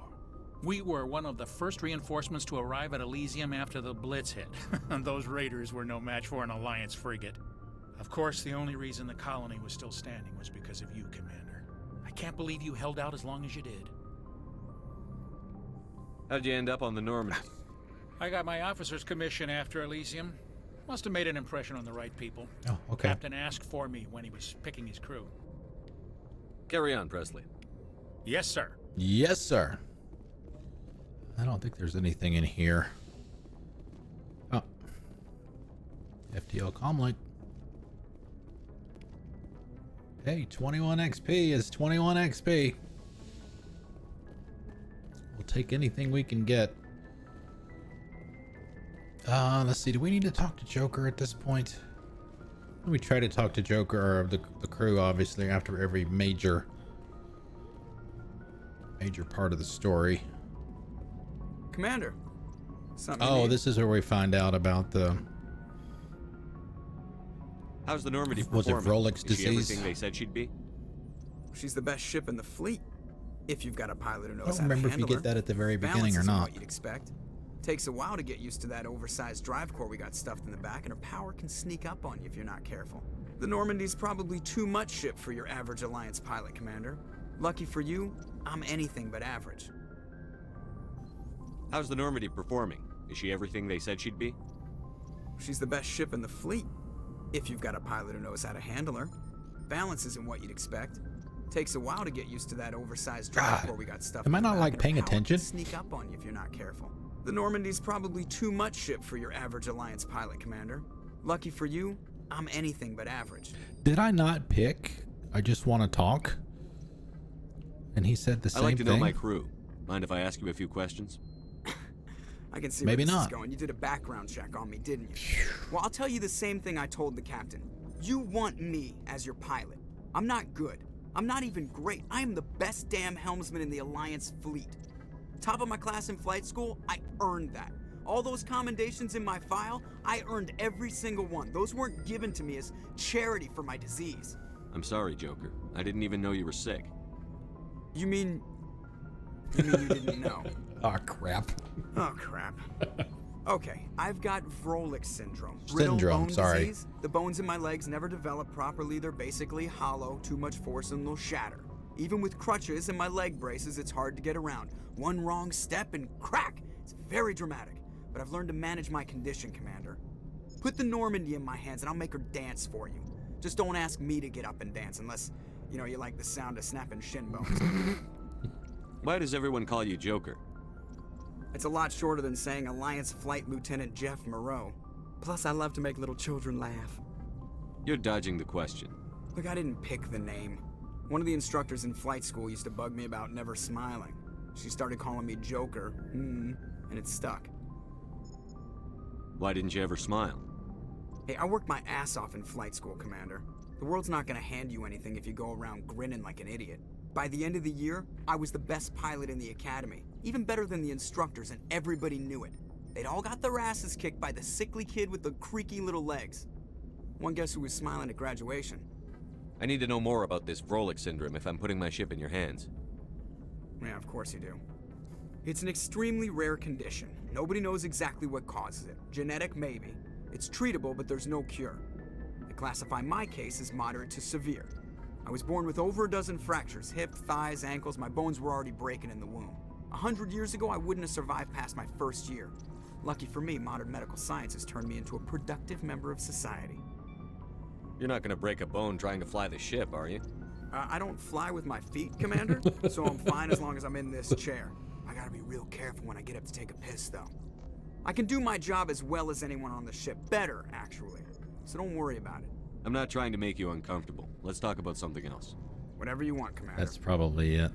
We were one of the first reinforcements to arrive at Elysium after the Blitz hit. And those raiders were no match for an Alliance frigate. Of course, the only reason the colony was still standing was because of you, Commander. I can't believe you held out as long as you did. How'd you end up on the Normandy? I got my officer's commission after Elysium. Must have made an impression on the right people. Oh, okay. Captain asked for me when he was picking his crew. Carry on, Presley. Yes, sir. Yes, sir. I don't think there's anything in here. Oh. FTL Comlink. Hey, 21 XP is 21 XP. We'll take anything we can get. Let's see. Do we need to talk to Joker at this point? We try to talk to Joker or the crew, obviously, after every major part of the story. Commander. Something Oh, this is where we find out about the... How's the Normandy Was it performing? Rolex Is she disease? everything they said she'd be? She's the best ship in the fleet. If you've got a pilot who knows I don't how to remember if you handle get her. that at the very Balance beginning or isn't not. What you'd expect. Takes a while to get used to that oversized drive core we got stuffed in the back, and her power can sneak up on you if you're not careful. The Normandy's probably too much ship for your average Alliance pilot, Commander. Lucky for you, I'm anything but average. How's the Normandy performing? Is she everything they said she'd be? She's the best ship in the fleet. If you've got a pilot who knows how to handle her. Balance isn't what you'd expect. Takes a while to get used to that oversized drive core we got stuffed Am I in the not back, like and her paying power can attention? Sneak up on you if you're not careful. The Normandy's probably too much ship for your average Alliance pilot, Commander. Lucky for you, I'm anything but average. Did I not pick? I just want to talk. And he said the same I thing. like to know my crew. Mind if I ask you a few questions? I can see Maybe where this not. is going. You did a background check on me, didn't you? Well, I'll tell you the same thing I told the captain. You want me as your pilot. I'm not good. I'm not even great. I am the best damn helmsman in the Alliance fleet. Top of my class in flight school, I earned that. All those commendations in my file, I earned every single one. Those weren't given to me as charity for my disease. I'm sorry, Joker. I didn't even know you were sick. You mean you didn't know? Oh, crap. Oh, crap. Okay, I've got Vrolik syndrome. Syndrome, bone sorry. Disease. The bones in my legs never develop properly. They're basically hollow, too much force and they'll shatter. Even with crutches and my leg braces, it's hard to get around. One wrong step and crack! It's very dramatic. But I've learned to manage my condition, Commander. Put the Normandy in my hands and I'll make her dance for you. Just don't ask me to get up and dance unless, you know, you like the sound of snapping shin bones. Why does everyone call you Joker? It's a lot shorter than saying Alliance Flight Lieutenant Jeff Moreau. Plus, I love to make little children laugh. You're dodging the question. Look, I didn't pick the name. One of the instructors in flight school used to bug me about never smiling. She started calling me Joker, and it stuck. Why didn't you ever smile? Hey, I worked my ass off in flight school, Commander. The world's not gonna hand you anything if you go around grinning like an idiot. By the end of the year, I was the best pilot in the academy, even better than the instructors, and everybody knew it. They'd all got their asses kicked by the sickly kid with the creaky little legs. One guess who was smiling at graduation? I need to know more about this Vrolik syndrome if I'm putting my ship in your hands. Yeah, of course you do. It's an extremely rare condition. Nobody knows exactly what causes it. Genetic, maybe. It's treatable, but there's no cure. They classify my case as moderate to severe. I was born with over a dozen fractures, hip, thighs, ankles. My bones were already breaking in the womb. 100 years ago, I wouldn't have survived past my first year. Lucky for me, modern medical science has turned me into a productive member of society. You're not gonna break a bone trying to fly the ship, are you? I don't fly with my feet, Commander, so I'm fine as long as I'm in this chair. I gotta be real careful when I get up to take a piss, though. I can do my job as well as anyone on the ship. Better, actually. So don't worry about it. I'm not trying to make you uncomfortable. Let's talk about something else. Whatever you want, Commander. That's probably it.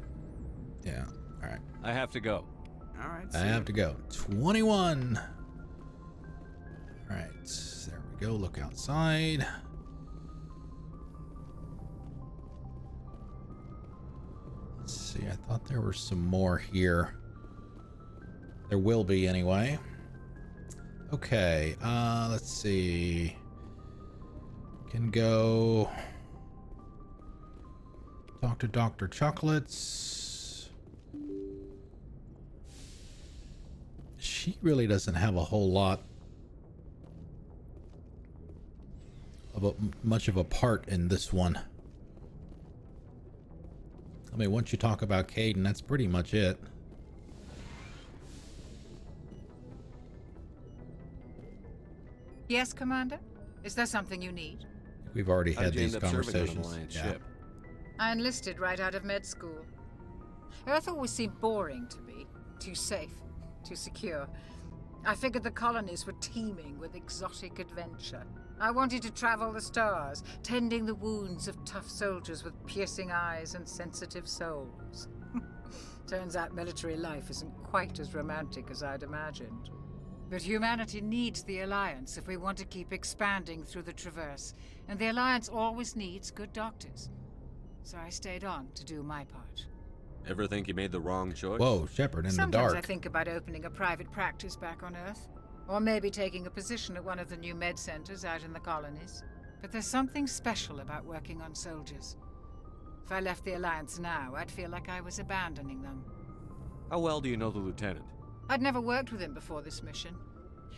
Yeah. All right. I have to go. All right. I have to go. 21. All right. There we go. Look outside. Let's see. I thought there were some more here. There will be anyway. Okay. Let's see. Can go talk to Dr. Chocolates. She really doesn't have a whole lot of much of a part in this one. I mean, once you talk about Caden, that's pretty much it. Yes, Commander? Is there something you need? We've already had these conversations. Ship? I enlisted right out of med school. Earth always seemed boring to me. Too safe, too secure. I figured the colonies were teeming with exotic adventure. I wanted to travel the stars, tending the wounds of tough soldiers with piercing eyes and sensitive souls. Turns out military life isn't quite as romantic as I'd imagined. But humanity needs the Alliance if we want to keep expanding through the Traverse, and the Alliance always needs good doctors. So I stayed on to do my part. Ever think you made the wrong choice? Whoa, Shepard in Sometimes the dark. I think about opening a private practice back on Earth, or maybe taking a position at one of the new med centers out in the colonies. But there's something special about working on soldiers. If I left the Alliance now, I'd feel like I was abandoning them. How well do you know the lieutenant? I'd never worked with him before this mission,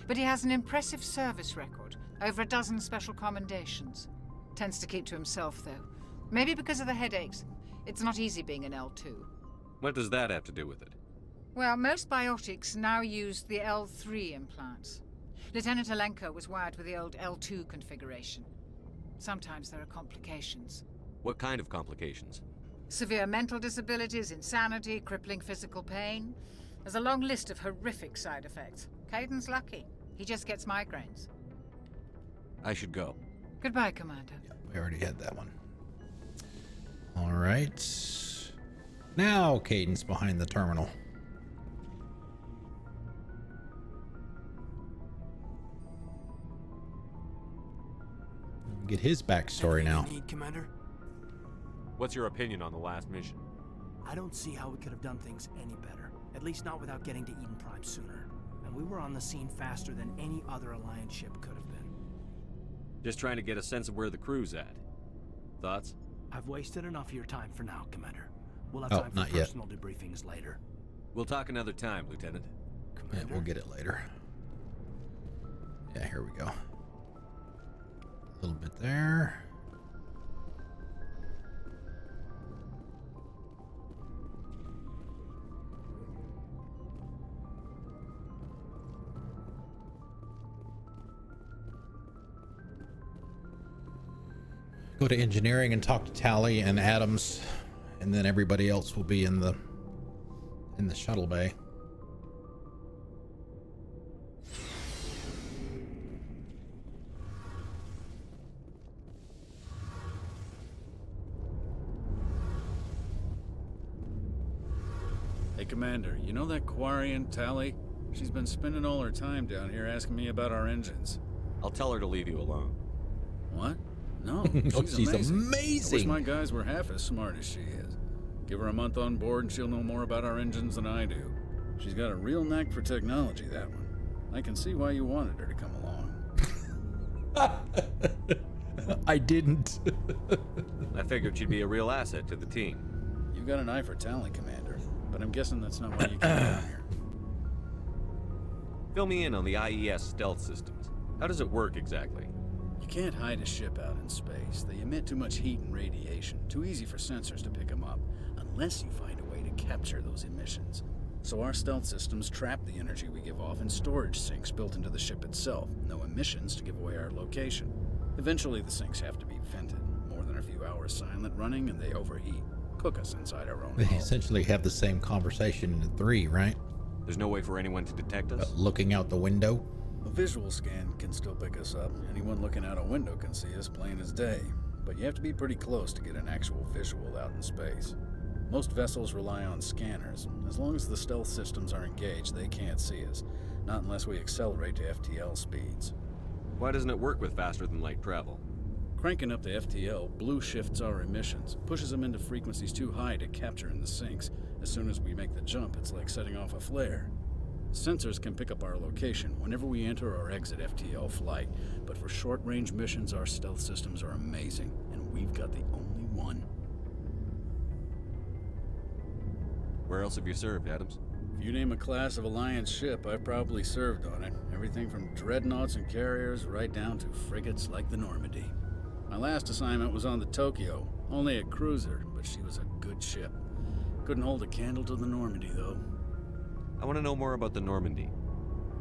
but he has an impressive service record, over a dozen special commendations. Tends to keep to himself, though. Maybe because of the headaches. It's not easy being an L2. What does that have to do with it? Well, most biotics now use the L3 implants. Lieutenant Alenko was wired with the old L2 configuration. Sometimes there are complications. What kind of complications? Severe mental disabilities, insanity, crippling physical pain. There's a long list of horrific side effects. Caden's lucky. He just gets migraines. I should go. Goodbye, Commander. Yeah, we already had that one. All right. Now Cadence behind the terminal. Get his backstory now. Need, Commander? What's your opinion on the last mission? I don't see how we could have done things any better. At least not without getting to Eden Prime sooner. And we were on the scene faster than any other Alliance ship could have been. Just trying to get a sense of where the crew's at. Thoughts? I've wasted enough of your time for now, Commander. We'll have time for personal debriefings later. We'll talk another time, Lieutenant. Yeah, we'll get it later. Yeah, here we go. A little bit there. Go to engineering and talk to Tali and Adams, and then everybody else will be in the shuttle bay. Hey, Commander, you know that Quarian, Tali? She's been spending all her time down here asking me about our engines. I'll tell her to leave you alone. What? No, she's amazing. I wish my guys were half as smart as she is. Give her a month on board and she'll know more about our engines than I do. She's got a real knack for technology, that one. I can see why you wanted her to come along. I didn't. I figured she'd be a real asset to the team. You've got an eye for talent, Commander, but I'm guessing that's not why you came down here. Fill me in on the IES stealth systems. How does it work exactly? You can't hide a ship out in space. They emit too much heat and radiation. Too easy for sensors to pick them up, unless you find a way to capture those emissions. So our stealth systems trap the energy we give off in storage sinks built into the ship itself. No emissions to give away our location. Eventually the sinks have to be vented. More than a few hours silent running and they overheat. Cook us inside our own They hull. essentially have the same conversation in 3, right? There's no way for anyone to detect us? Looking out the window. A visual scan can still pick us up. Anyone looking out a window can see us plain as day. But you have to be pretty close to get an actual visual out in space. Most vessels rely on scanners. As long as the stealth systems are engaged, they can't see us. Not unless we accelerate to FTL speeds. Why doesn't it work with faster than light travel? Cranking up to FTL blue shifts our emissions, pushes them into frequencies too high to capture in the sinks. As soon as we make the jump, it's like setting off a flare. Sensors can pick up our location whenever we enter or exit FTL flight, but for short-range missions, our stealth systems are amazing, and we've got the only one. Where else have you served, Adams? If you name a class of Alliance ship, I've probably served on it. Everything from dreadnoughts and carriers right down to frigates like the Normandy. My last assignment was on the Tokyo, only a cruiser, but she was a good ship. Couldn't hold a candle to the Normandy, though. I want to know more about the Normandy.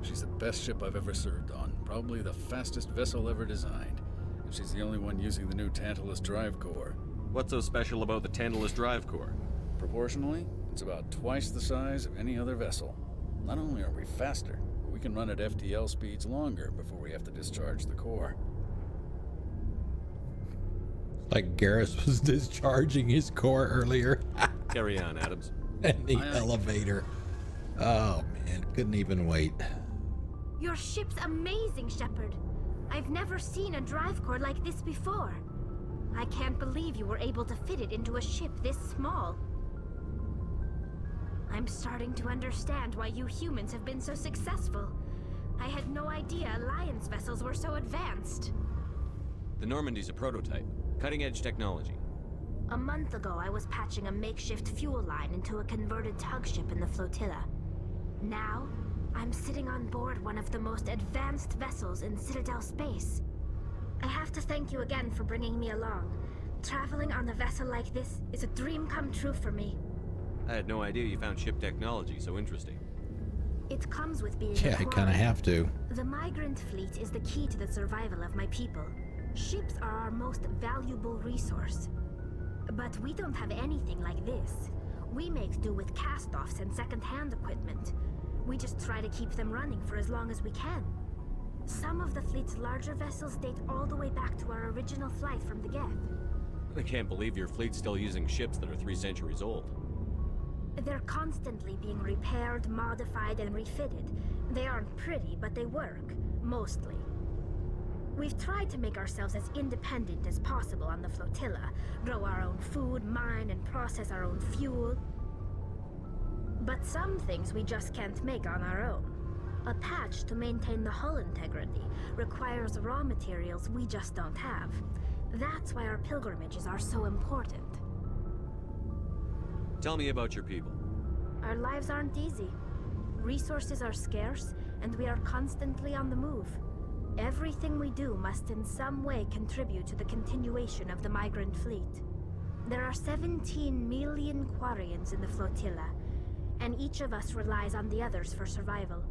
She's the best ship I've ever served on, probably the fastest vessel ever designed. And she's the only one using the new Tantalus drive core. What's so special about the Tantalus drive core? Proportionally, it's about twice the size of any other vessel. Not only are we faster, but we can run at FTL speeds longer before we have to discharge the core. Like Garrus was discharging his core earlier. Carry on, Adams. And the elevator. Oh man, couldn't even wait. Your ship's amazing, Shepard. I've never seen a drive core like this before. I can't believe you were able to fit it into a ship this small. I'm starting to understand why you humans have been so successful. I had no idea Alliance vessels were so advanced. The Normandy's a prototype. Cutting-edge technology. A month ago, I was patching a makeshift fuel line into a converted tug ship in the flotilla. Now, I'm sitting on board one of the most advanced vessels in Citadel space. I have to thank you again for bringing me along. Traveling on a vessel like this is a dream come true for me. I had no idea you found ship technology so interesting. It comes with being Yeah, I kind of have to. The migrant fleet is the key to the survival of my people. Ships are our most valuable resource. But we don't have anything like this. We make do with cast-offs and second-hand equipment. We just try to keep them running for as long as we can. Some of the fleet's larger vessels date all the way back to our original flight from the Geth. I can't believe your fleet's still using ships that are 3 centuries old. They're constantly being repaired, modified, and refitted. They aren't pretty, but they work, mostly. We've tried to make ourselves as independent as possible on the flotilla, grow our own food, mine and process our own fuel. But some things we just can't make on our own. A patch to maintain the hull integrity requires raw materials we just don't have. That's why our pilgrimages are so important. Tell me about your people. Our lives aren't easy. Resources are scarce, and we are constantly on the move. Everything we do must in some way contribute to the continuation of the migrant fleet. There are 17 million Quarians in the flotilla, and each of us relies on the others for survival.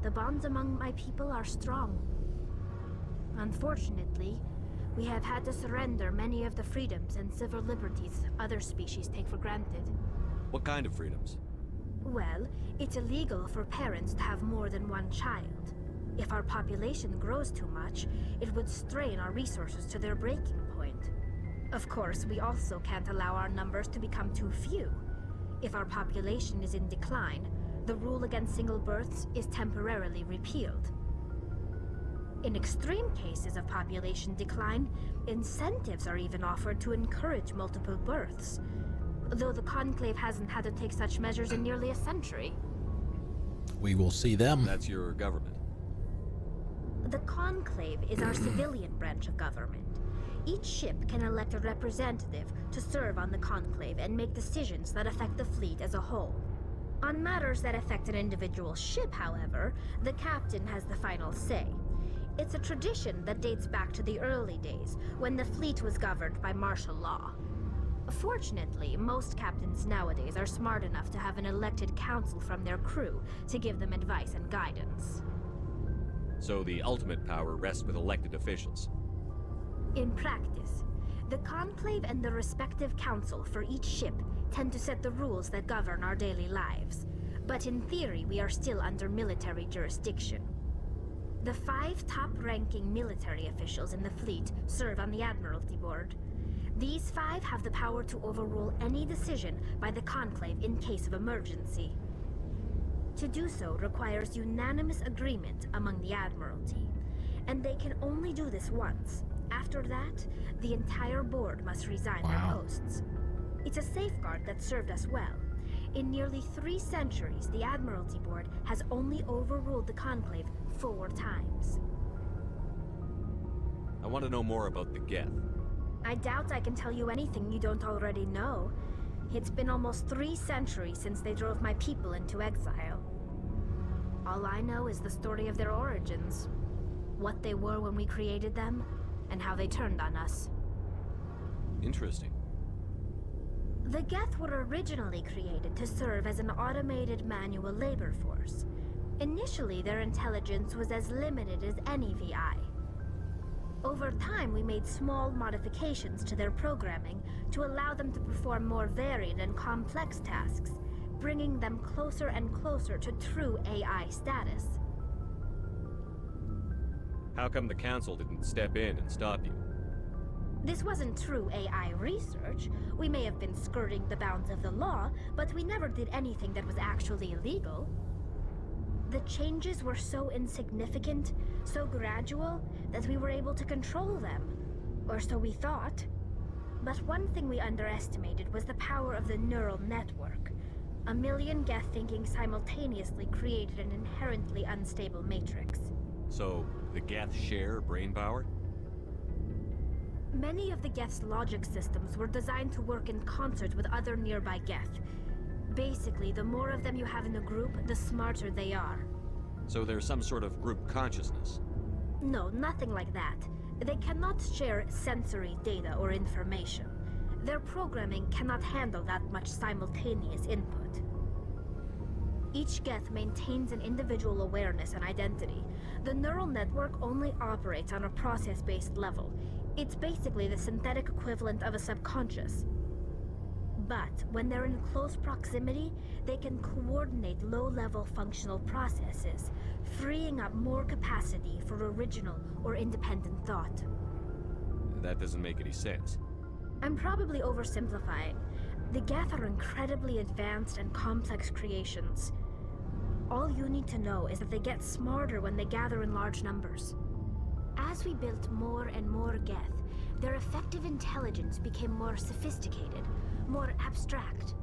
The bonds among my people are strong. Unfortunately, we have had to surrender many of the freedoms and civil liberties other species take for granted. What kind of freedoms? Well, it's illegal for parents to have more than one child. If our population grows too much, it would strain our resources to their breaking point. Of course, we also can't allow our numbers to become too few. If our population is in decline, the rule against single births is temporarily repealed. In extreme cases of population decline, incentives are even offered to encourage multiple births, though the Conclave hasn't had to take such measures in nearly a century. We will see them. That's your government. The Conclave is our civilian branch of government. Each ship can elect a representative to serve on the Conclave and make decisions that affect the fleet as a whole. On matters that affect an individual ship, however, the captain has the final say. It's a tradition that dates back to the early days, when the fleet was governed by martial law. Fortunately, most captains nowadays are smart enough to have an elected council from their crew to give them advice and guidance. So the ultimate power rests with elected officials. In practice, the Conclave and the respective council for each ship tend to set the rules that govern our daily lives. But in theory, we are still under military jurisdiction. The 5 top-ranking military officials in the fleet serve on the Admiralty Board. These 5 have the power to overrule any decision by the Conclave in case of emergency. To do so requires unanimous agreement among the Admiralty, and they can only do this once. After that, the entire board must resign their posts. It's a safeguard that served us well. In nearly 3 centuries, the Admiralty Board has only overruled the Conclave 4 times. I want to know more about the Geth. I doubt I can tell you anything you don't already know. It's been almost 3 centuries since they drove my people into exile. All I know is the story of their origins, what they were when we created them, and how they turned on us. Interesting. The Geth were originally created to serve as an automated manual labor force. Initially, their intelligence was as limited as any VI. Over time, we made small modifications to their programming to allow them to perform more varied and complex tasks, bringing them closer and closer to true AI status. How come the Council didn't step in and stop you? This wasn't true AI research. We may have been skirting the bounds of the law, but we never did anything that was actually illegal. The changes were so insignificant, so gradual, that we were able to control them. Or so we thought. But one thing we underestimated was the power of the neural network. A million Geth thinking simultaneously created an inherently unstable matrix. So, the Geth share brain power? Many of the Geth's logic systems were designed to work in concert with other nearby Geth. Basically, the more of them you have in a group, the smarter they are. So there's some sort of group consciousness? No, nothing like that. They cannot share sensory data or information. Their programming cannot handle that much simultaneous input. Each Geth maintains an individual awareness and identity. The neural network only operates on a process-based level. It's basically the synthetic equivalent of a subconscious. But when they're in close proximity, they can coordinate low-level functional processes, freeing up more capacity for original or independent thought. That doesn't make any sense. I'm probably oversimplifying. The Geth are incredibly advanced and complex creations. All you need to know is that they get smarter when they gather in large numbers. As we built more and more Geth, their effective intelligence became more sophisticated, more abstract.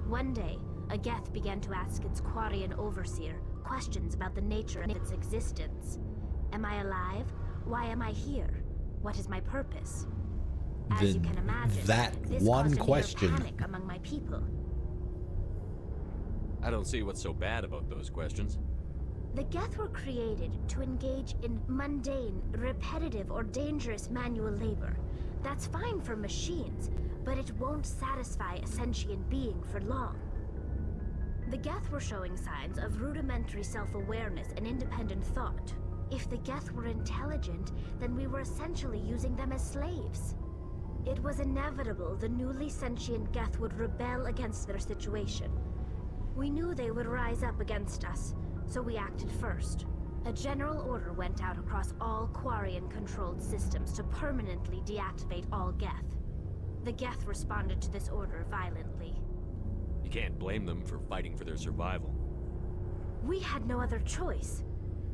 One day, a Geth began to ask its Quarian overseer questions about the nature of its existence. Am I alive? Why am I here? What is my purpose? As you can imagine, this one caused a question. near panic among my people. I don't see what's so bad about those questions. The Geth were created to engage in mundane, repetitive, or dangerous manual labor. That's fine for machines, but it won't satisfy a sentient being for long. The Geth were showing signs of rudimentary self-awareness and independent thought. If the Geth were intelligent, then we were essentially using them as slaves. It was inevitable the newly sentient Geth would rebel against their situation. We knew they would rise up against us, so we acted first. A general order went out across all Quarian-controlled systems to permanently deactivate all Geth. The Geth responded to this order violently. You can't blame them for fighting for their survival. We had no other choice.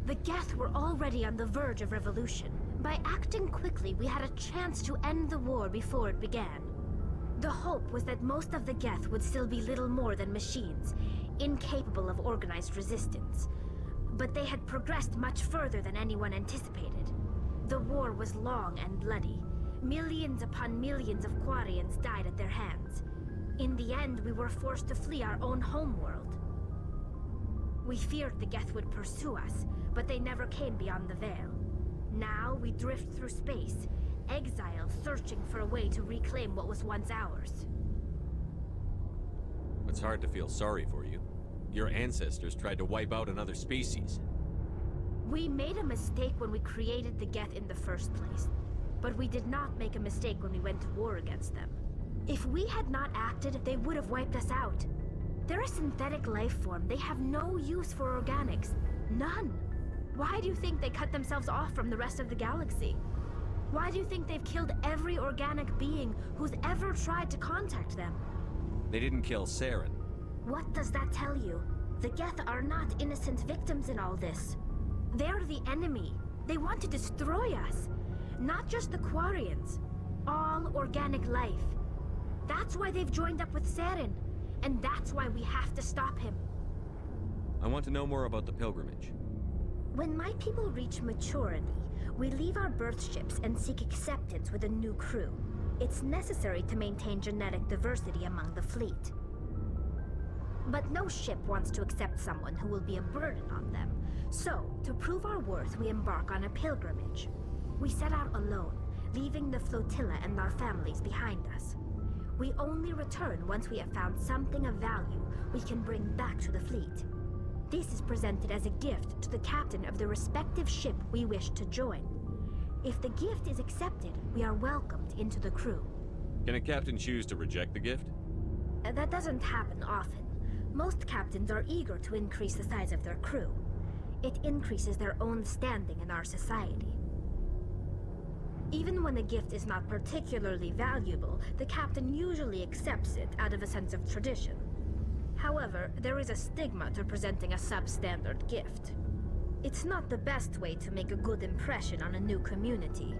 The Geth were already on the verge of revolution. By acting quickly, we had a chance to end the war before it began. The hope was that most of the Geth would still be little more than machines, incapable of organized resistance. But they had progressed much further than anyone anticipated. The war was long and bloody. Millions upon millions of Quarians died at their hands. In the end, we were forced to flee our own homeworld. We feared the Geth would pursue us, but they never came beyond the Veil. Now we drift through space, exiled, searching for a way to reclaim what was once ours. It's hard to feel sorry for you. Your ancestors tried to wipe out another species. We made a mistake when we created the Geth in the first place, but we did not make a mistake when we went to war against them. If we had not acted, they would have wiped us out. They're a synthetic life form. They have no use for organics. None. Why do you think they cut themselves off from the rest of the galaxy? Why do you think they've killed every organic being who's ever tried to contact them? They didn't kill Saren. What does that tell you? The Geth are not innocent victims in all this. They're the enemy. They want to destroy us. Not just the Quarians. All organic life. That's why they've joined up with Saren. And that's why we have to stop him. I want to know more about the pilgrimage. When my people reach maturity, we leave our birth ships and seek acceptance with a new crew. It's necessary to maintain genetic diversity among the fleet. But no ship wants to accept someone who will be a burden on them. So, to prove our worth, we embark on a pilgrimage. We set out alone, leaving the flotilla and our families behind us. We only return once we have found something of value we can bring back to the fleet. This is presented as a gift to the captain of the respective ship we wish to join. If the gift is accepted, we are welcomed into the crew. Can a captain choose to reject the gift? That doesn't happen often. Most captains are eager to increase the size of their crew. It increases their own standing in our society. Even when the gift is not particularly valuable, the captain usually accepts it out of a sense of tradition. However, there is a stigma to presenting a substandard gift. It's not the best way to make a good impression on a new community.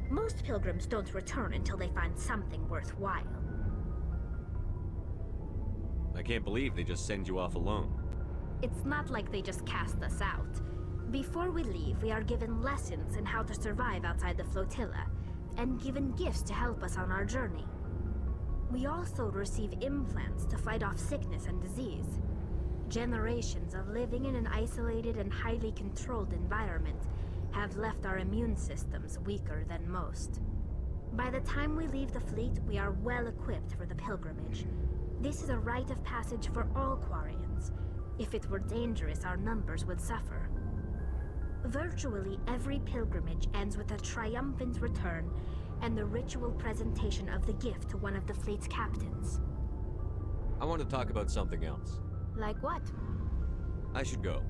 Most pilgrims don't return until they find something worthwhile. I can't believe they just send you off alone. It's not like they just cast us out. Before we leave, we are given lessons in how to survive outside the flotilla, and given gifts to help us on our journey. We also receive implants to fight off sickness and disease. Generations of living in an isolated and highly controlled environment have left our immune systems weaker than most. By the time we leave the fleet, we are well equipped for the pilgrimage. This is a rite of passage for all Quarians. If it were dangerous, our numbers would suffer. Virtually every pilgrimage ends with a triumphant return and the ritual presentation of the gift to one of the fleet's captains. I want to talk about something else. Like what? I should go.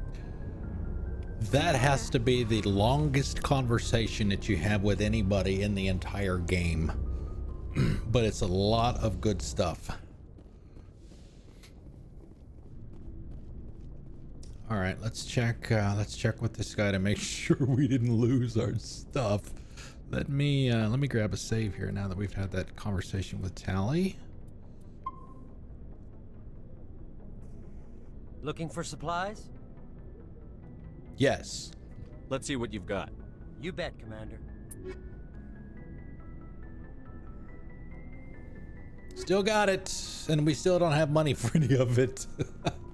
That has to be the longest conversation that you have with anybody in the entire game. but it's a lot of good stuff. All right, let's check with this guy to make sure we didn't lose our stuff. Let me grab a save here now that we've had that conversation with Tali. Looking for supplies? Yes. Let's see what you've got. You bet, Commander. Still got it, and we still don't have money for any of it.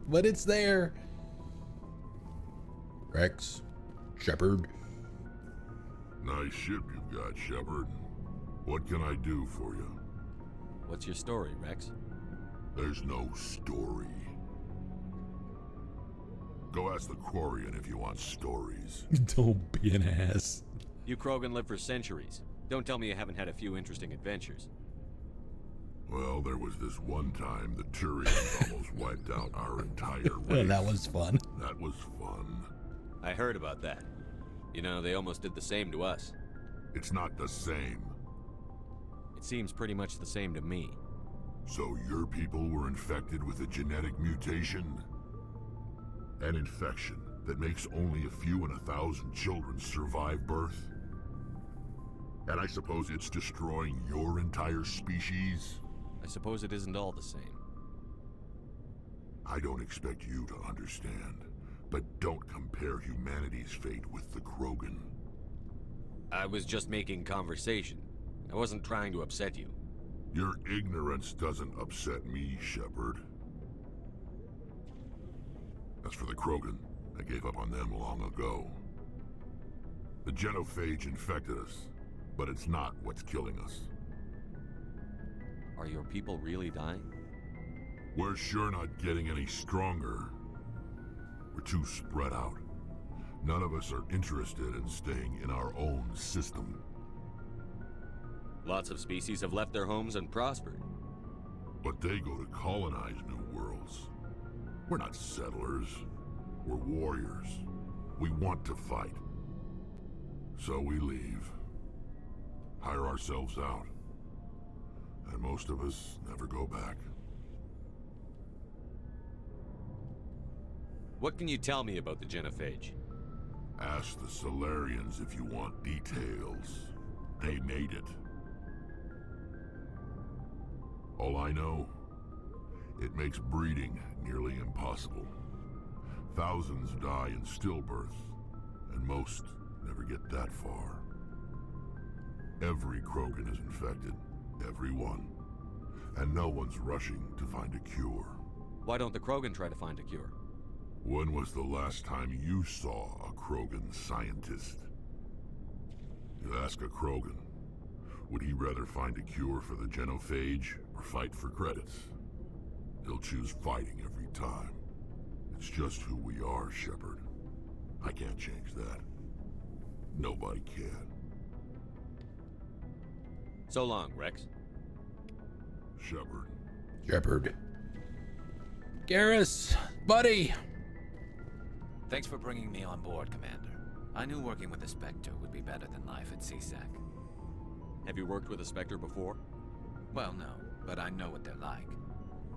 But it's there. Rex, Shepard. Nice ship you've got, Shepard. What can I do for you? What's your story, Rex? There's no story. Go ask the Quarian if you want stories. Don't be an ass. You Krogan live for centuries. Don't tell me you haven't had a few interesting adventures. Well, there was this one time the Turians almost wiped out our entire race. That was fun. That was fun. I heard about that. You know, they almost did the same to us. It's not the same. It seems pretty much the same to me. So your people were infected with a genetic mutation? An infection that makes only a few in 1,000 children survive birth? And I suppose it's destroying your entire species? I suppose it isn't all the same. I don't expect you to understand, but don't compare humanity's fate with the Krogan. I was just making conversation. I wasn't trying to upset you. Your ignorance doesn't upset me, Shepard. As for the Krogan, I gave up on them long ago. The genophage infected us, but it's not what's killing us. Are your people really dying? We're sure not getting any stronger. We're too spread out. None of us are interested in staying in our own system. Lots of species have left their homes and prospered. But they go to colonize new worlds. We're not settlers. We're warriors. We want to fight. So we leave. Hire ourselves out. And most of us never go back. What can you tell me about the genophage? Ask the Solarians if you want details. They made it. All I know, it makes breeding nearly impossible. Thousands die in stillbirth, and most never get that far. Every Krogan is infected, every one. And no one's rushing to find a cure. Why don't the Krogan try to find a cure? When was the last time you saw a Krogan scientist? You ask a Krogan, would he rather find a cure for the genophage or fight for credits? He'll choose fighting every time. It's just who we are, Shepard. I can't change that. Nobody can. So long, Rex. Shepard. Garrus, buddy. Thanks for bringing me on board, Commander. I knew working with the Spectre would be better than life at CSEC. Have you worked with a Spectre before? Well, no, but I know what they're like.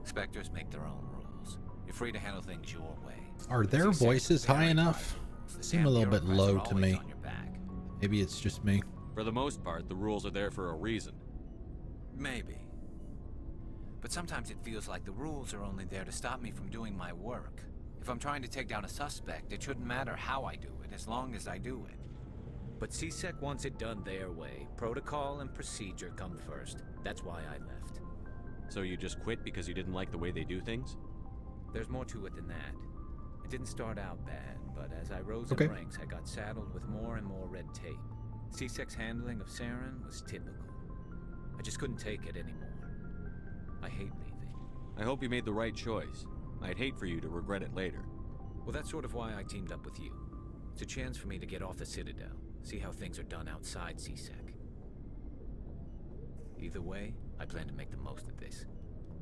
Spectres make their own rules. You're free to handle things your way. Are their voices high enough? They seem a little bit low to me. Maybe it's just me. For the most part, the rules are there for a reason. Maybe. But sometimes it feels like the rules are only there to stop me from doing my work. If I'm trying to take down a suspect, it shouldn't matter how I do it, as long as I do it. But CSEC wants it done their way. Protocol and procedure come first. That's why I left. So you just quit because you didn't like the way they do things? There's more to it than that. It didn't start out bad, but as I rose Okay. in ranks, I got saddled with more and more red tape. CSEC's handling of Saren was typical. I just couldn't take it anymore. I hate leaving. I hope you made the right choice. I'd hate for you to regret it later. Well, that's sort of why I teamed up with you. It's a chance for me to get off the Citadel, see how things are done outside CSEC. Either way, I plan to make the most of this.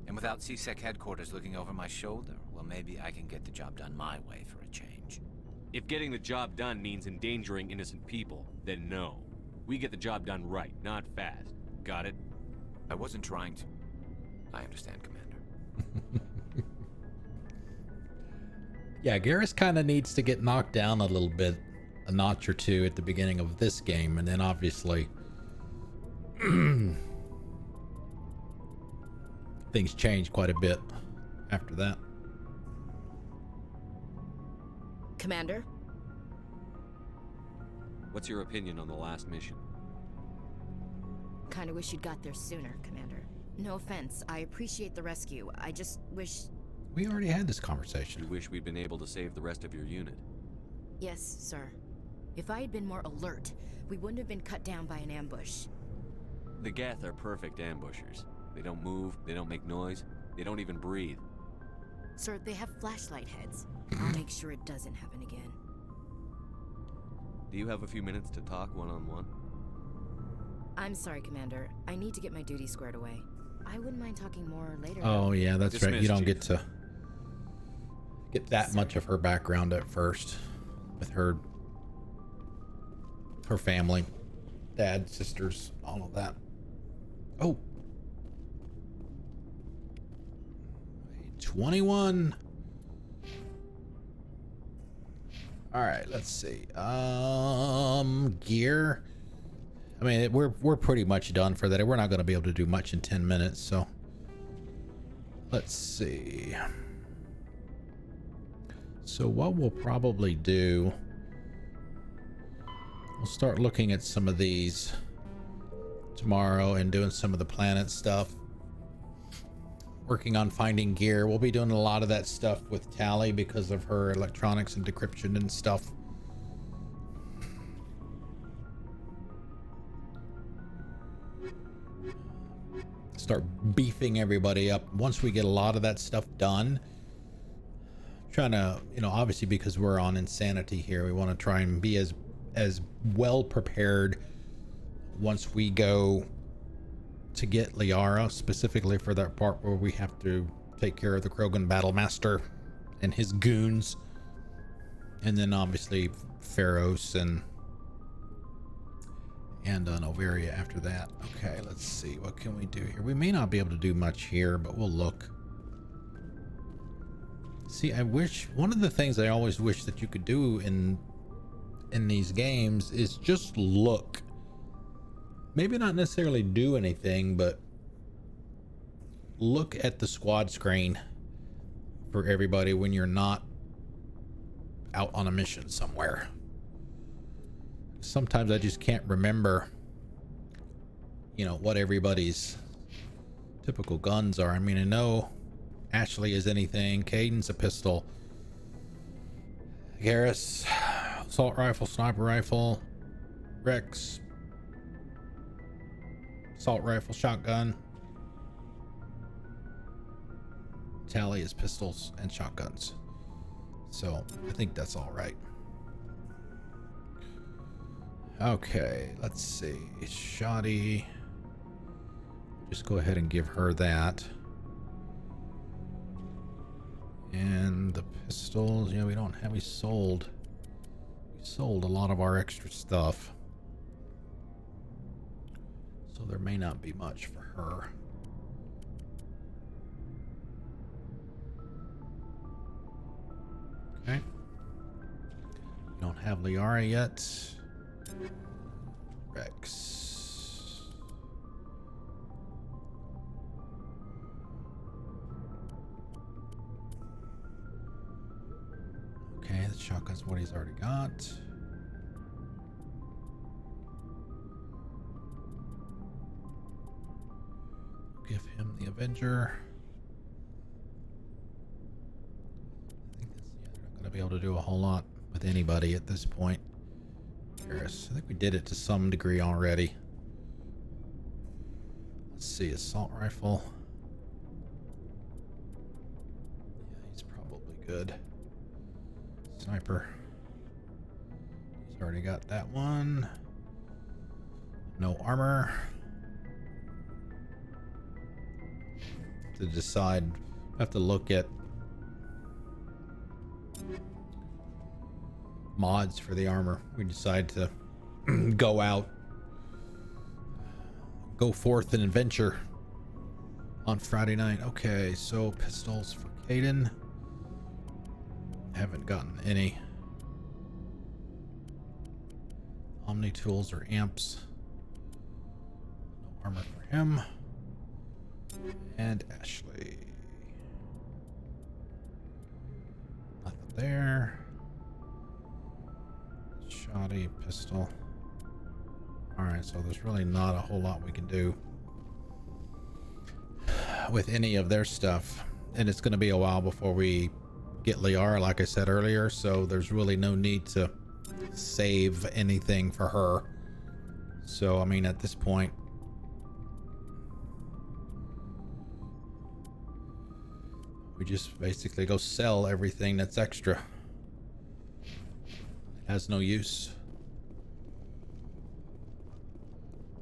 And without CSEC headquarters looking over my shoulder, well, maybe I can get the job done my way for a change. If getting the job done means endangering innocent people, then no. We get the job done right, not fast. Got it? I wasn't trying to... I understand, Commander. Yeah, Garrus kind of needs to get knocked down a little bit, a notch or two at the beginning of this game, and then obviously things change quite a bit after that. Commander? What's your opinion on the last mission? Kinda wish you'd got there sooner, Commander. No offense, I appreciate the rescue. I just wish... We already had this conversation. You wish we'd been able to save the rest of your unit? Yes, sir. If I had been more alert, we wouldn't have been cut down by an ambush. The Geth are perfect ambushers. They don't move, they don't make noise, they don't even breathe. Sir, they have flashlight heads. I'll make sure it doesn't happen again. Do you have a few minutes to talk one-on-one? I'm sorry, Commander. I need to get my duty squared away. I wouldn't mind talking more later. Oh, yeah, that's Dismissed, right. You don't Chief. get to get that much of her background at first with her family, dad, sisters, all of that. Oh, 21. All right, let's see. Gear. I mean, we're pretty much done for that. We're not going to be able to do much in 10 minutes, so let's see. So what we'll probably do, we'll start looking at some of these tomorrow and doing some of the planet stuff. Working on finding gear. We'll be doing a lot of that stuff with Tali because of her electronics and decryption and stuff. Start beefing everybody up once we get a lot of that stuff done. Trying to, you know, obviously because we're on insanity here, we want to try and be as well prepared once we go to get Liara, specifically for that part where we have to take care of the Krogan Battlemaster and his goons, and then obviously Pharos and Noveria after that. Okay, let's see, what can we do here? We may not be able to do much here, but we'll look. See, I wish, one of the things I always wish that you could do in these games is just look. Maybe not necessarily do anything, but look at the squad screen for everybody when you're not out on a mission somewhere. Sometimes I just can't remember, you know, what everybody's typical guns are. I mean, I know Ashley is anything, Caden's a pistol, Garrus, assault rifle, sniper rifle, Rex, assault rifle, shotgun. Tali is pistols and shotguns. So I think that's all right. Okay, let's see. Shoddy. Just go ahead and give her that. And the pistols, you know, we don't have, we sold a lot of our extra stuff. So there may not be much for her. Okay. We don't have Liara yet. Rex. Okay, the shotgun's what he's already got. Give him the Avenger. I think that's, yeah, they're not going to be able to do a whole lot with anybody at this point. Garrus, I think we did it to some degree already. Let's see, assault rifle. Yeah, he's probably good. Sniper. He's already got that one. No armor. To decide, I have to look at mods for the armor. We decide to go forth and adventure on Friday night. Okay, so pistols for Caden. Haven't gotten any. Omni tools or amps. No armor for him. And Ashley. Nothing there. Shoddy pistol. Alright, so there's really not a whole lot we can do with any of their stuff. And it's going to be a while before we get Liara, like I said earlier, so there's really no need to save anything for her. So, I mean, at this point, we just basically go sell everything that's extra. It has no use.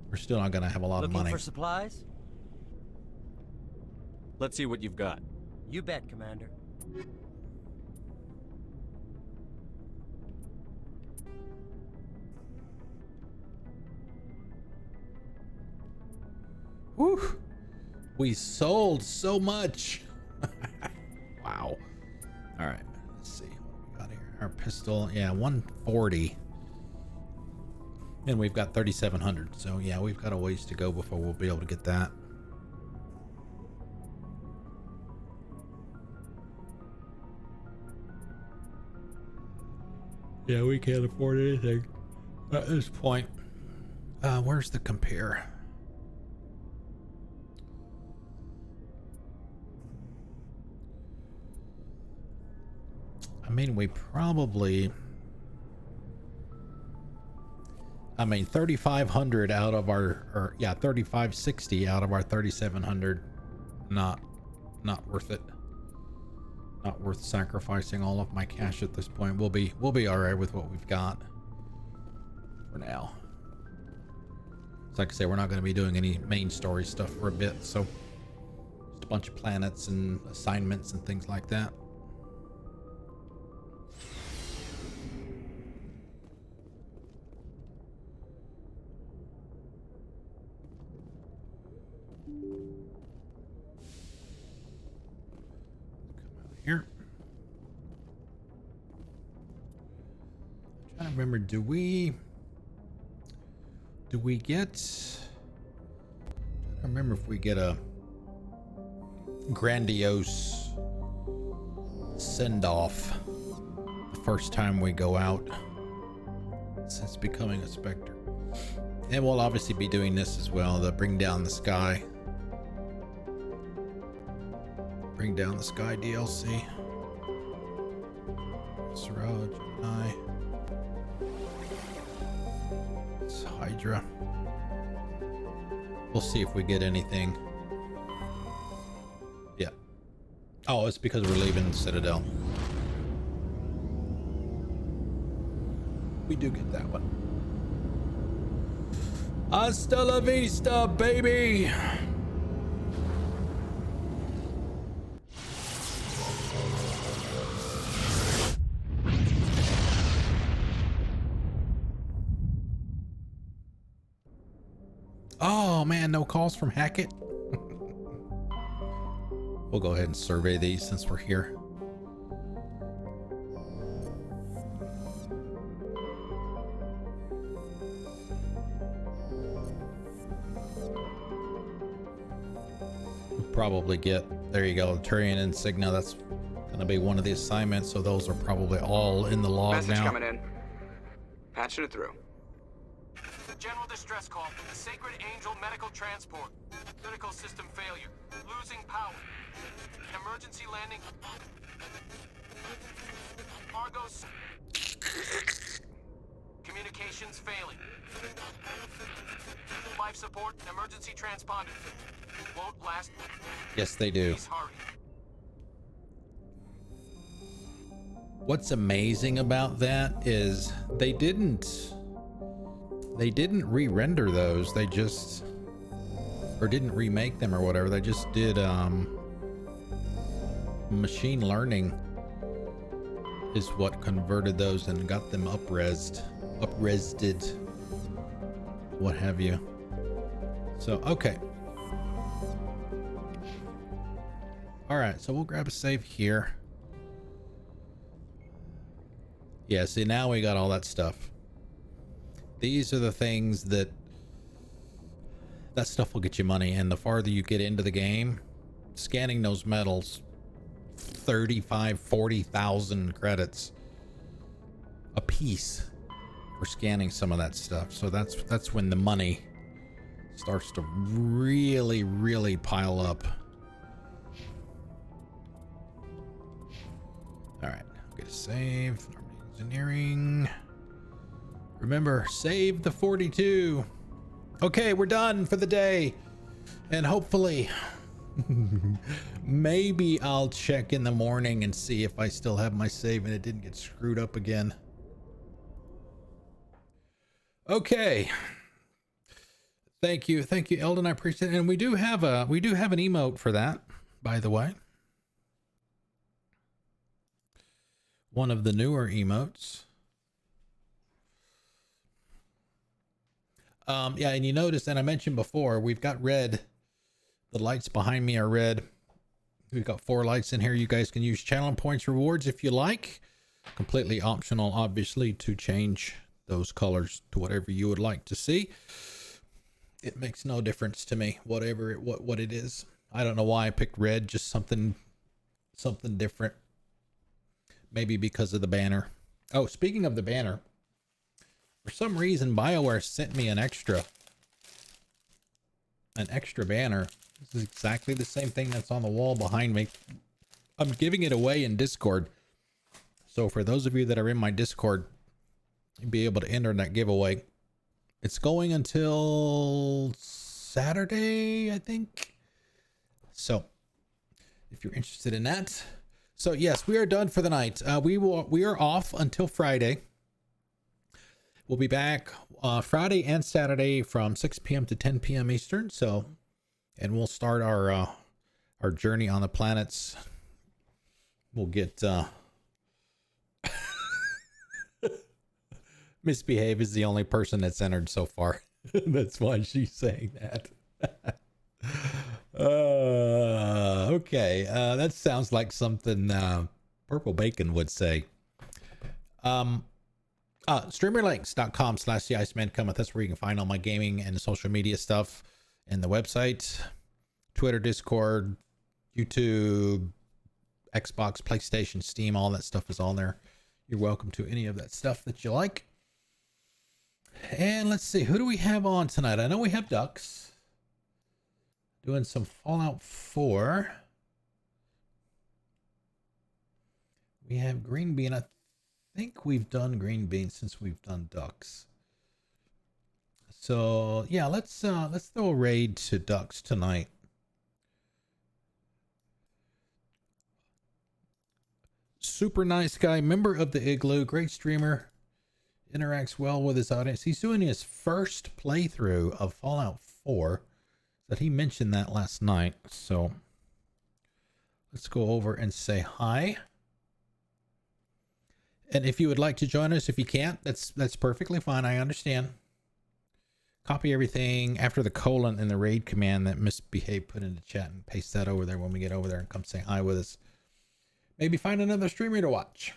We're still not going to have a lot of money. Looking for supplies? Let's see what you've got. You bet, Commander. Whew. We sold so much. Wow. All right. Let's see what we got here. Our pistol, yeah, 140. And we've got 3,700. So yeah, we've got a ways to go before we'll be able to get that. Yeah, we can't afford anything at this point. Where's the compare? I mean, we probably... I mean, 3,500 out of our... Or, yeah, 3,560 out of our 3,700. Not worth it. Not worth sacrificing all of my cash at this point. We'll be all right with what we've got for now. It's like I say, we're not going to be doing any main story stuff for a bit, so just a bunch of planets and assignments and things like that. Here. I'm trying to remember, do we get... I don't remember if we get a grandiose send-off the first time we go out since becoming a Spectre. And we'll obviously be doing this as well, the Bring Down the Sky. Bring Down the Sky DLC. Sarah, Gemini. It's Hydra. We'll see if we get anything. Yeah. Oh, it's because we're leaving Citadel. We do get that one. Hasta la vista, baby! Oh man, no calls from Hackett. We'll go ahead and survey these since we're here. We'll probably get, there you go, Turian Insignia. That's gonna be one of the assignments, so those are probably all in the log Message now. coming in. Patching it through. General distress call from the Sacred Angel Medical Transport. Critical system failure. Losing power. Emergency landing. Argos. Communications failing. Life support and emergency transponder. Won't last. Yes, they do. Please hurry. What's amazing about that is they didn't re-render those. They just, or didn't remake them or whatever. They just did machine learning is what converted those and got them up-resed, what have you. So okay, All right, so we'll grab a save here. Yeah, see, now we got all that stuff. These are the things that stuff will get you money, and the farther you get into the game, scanning those medals, 40,000 credits a piece for scanning some of that stuff. So that's when the money starts to really pile up. All right, get a save. Normandy engineering. Remember, save the 42. Okay, we're done for the day. And hopefully, maybe I'll check in the morning and see if I still have my save and it didn't get screwed up again. Okay. Thank you, Eldon. I appreciate it. And we do have an emote for that, by the way. One of the newer emotes. Yeah, and you notice, and I mentioned before, we've got red. The lights behind me are red. We've got 4 lights in here. You guys can use channel points rewards if you like. Completely optional, obviously, to change those colors to whatever you would like to see. It makes no difference to me, whatever what it is. I don't know why I picked red, just something different. Maybe because of the banner. Oh, speaking of the banner, for some reason BioWare sent me an extra banner. This is exactly the same thing that's on the wall behind me. I'm giving it away in Discord. So for those of you that are in my Discord, you'll be able to enter that giveaway. It's going until Saturday, I think. So if you're interested in that. So yes, we are done for the night. We are off until Friday. We'll be back Friday and Saturday from 6 p.m. to 10 p.m. Eastern. So, and we'll start our journey on the planets. We'll get Misbehave is the only person that's entered so far. That's why she's saying that. Okay, that sounds like something Purple Bacon would say. Streamerlinks.com/theiceman cometh. That's where you can find all my gaming and social media stuff, and the website, Twitter, Discord, YouTube, Xbox, PlayStation, Steam, all that stuff is on there. You're welcome to any of that stuff that you like. And let's see, who do we have on tonight? I know we have Ducks doing some Fallout 4. We have Green Bean. I think we've done Green Bean since we've done Ducks. So yeah, let's throw a raid to Ducks tonight. Super nice guy, member of the Igloo, great streamer, interacts well with his audience. He's doing his first playthrough of Fallout 4. That he mentioned that last night. So let's go over and say hi. And if you would like to join us, if you can't, that's perfectly fine. I understand. Copy everything after the colon in the raid command that Misbehave put into chat and paste that over there when we get over there and come say hi with us. Maybe find another streamer to watch.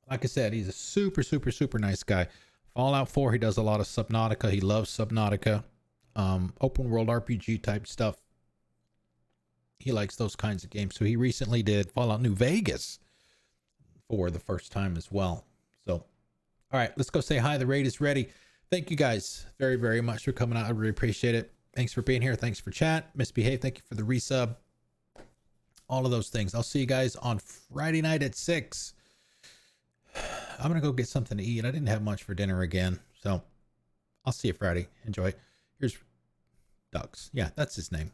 Like I said, he's a super nice guy. Fallout 4, he does a lot of Subnautica. He loves Subnautica. Open world RPG type stuff. He likes those kinds of games. So he recently did Fallout New Vegas for the first time as well. So, all right, let's go say hi. The raid is ready. Thank you guys very much for coming out. I really appreciate it. Thanks for being here. Thanks for chat. Misbehave. Thank you for the resub. All of those things. I'll see you guys on Friday night at 6. I'm going to go get something to eat. I didn't have much for dinner again. So I'll see you Friday. Enjoy. Here's Ducks. Yeah, that's his name.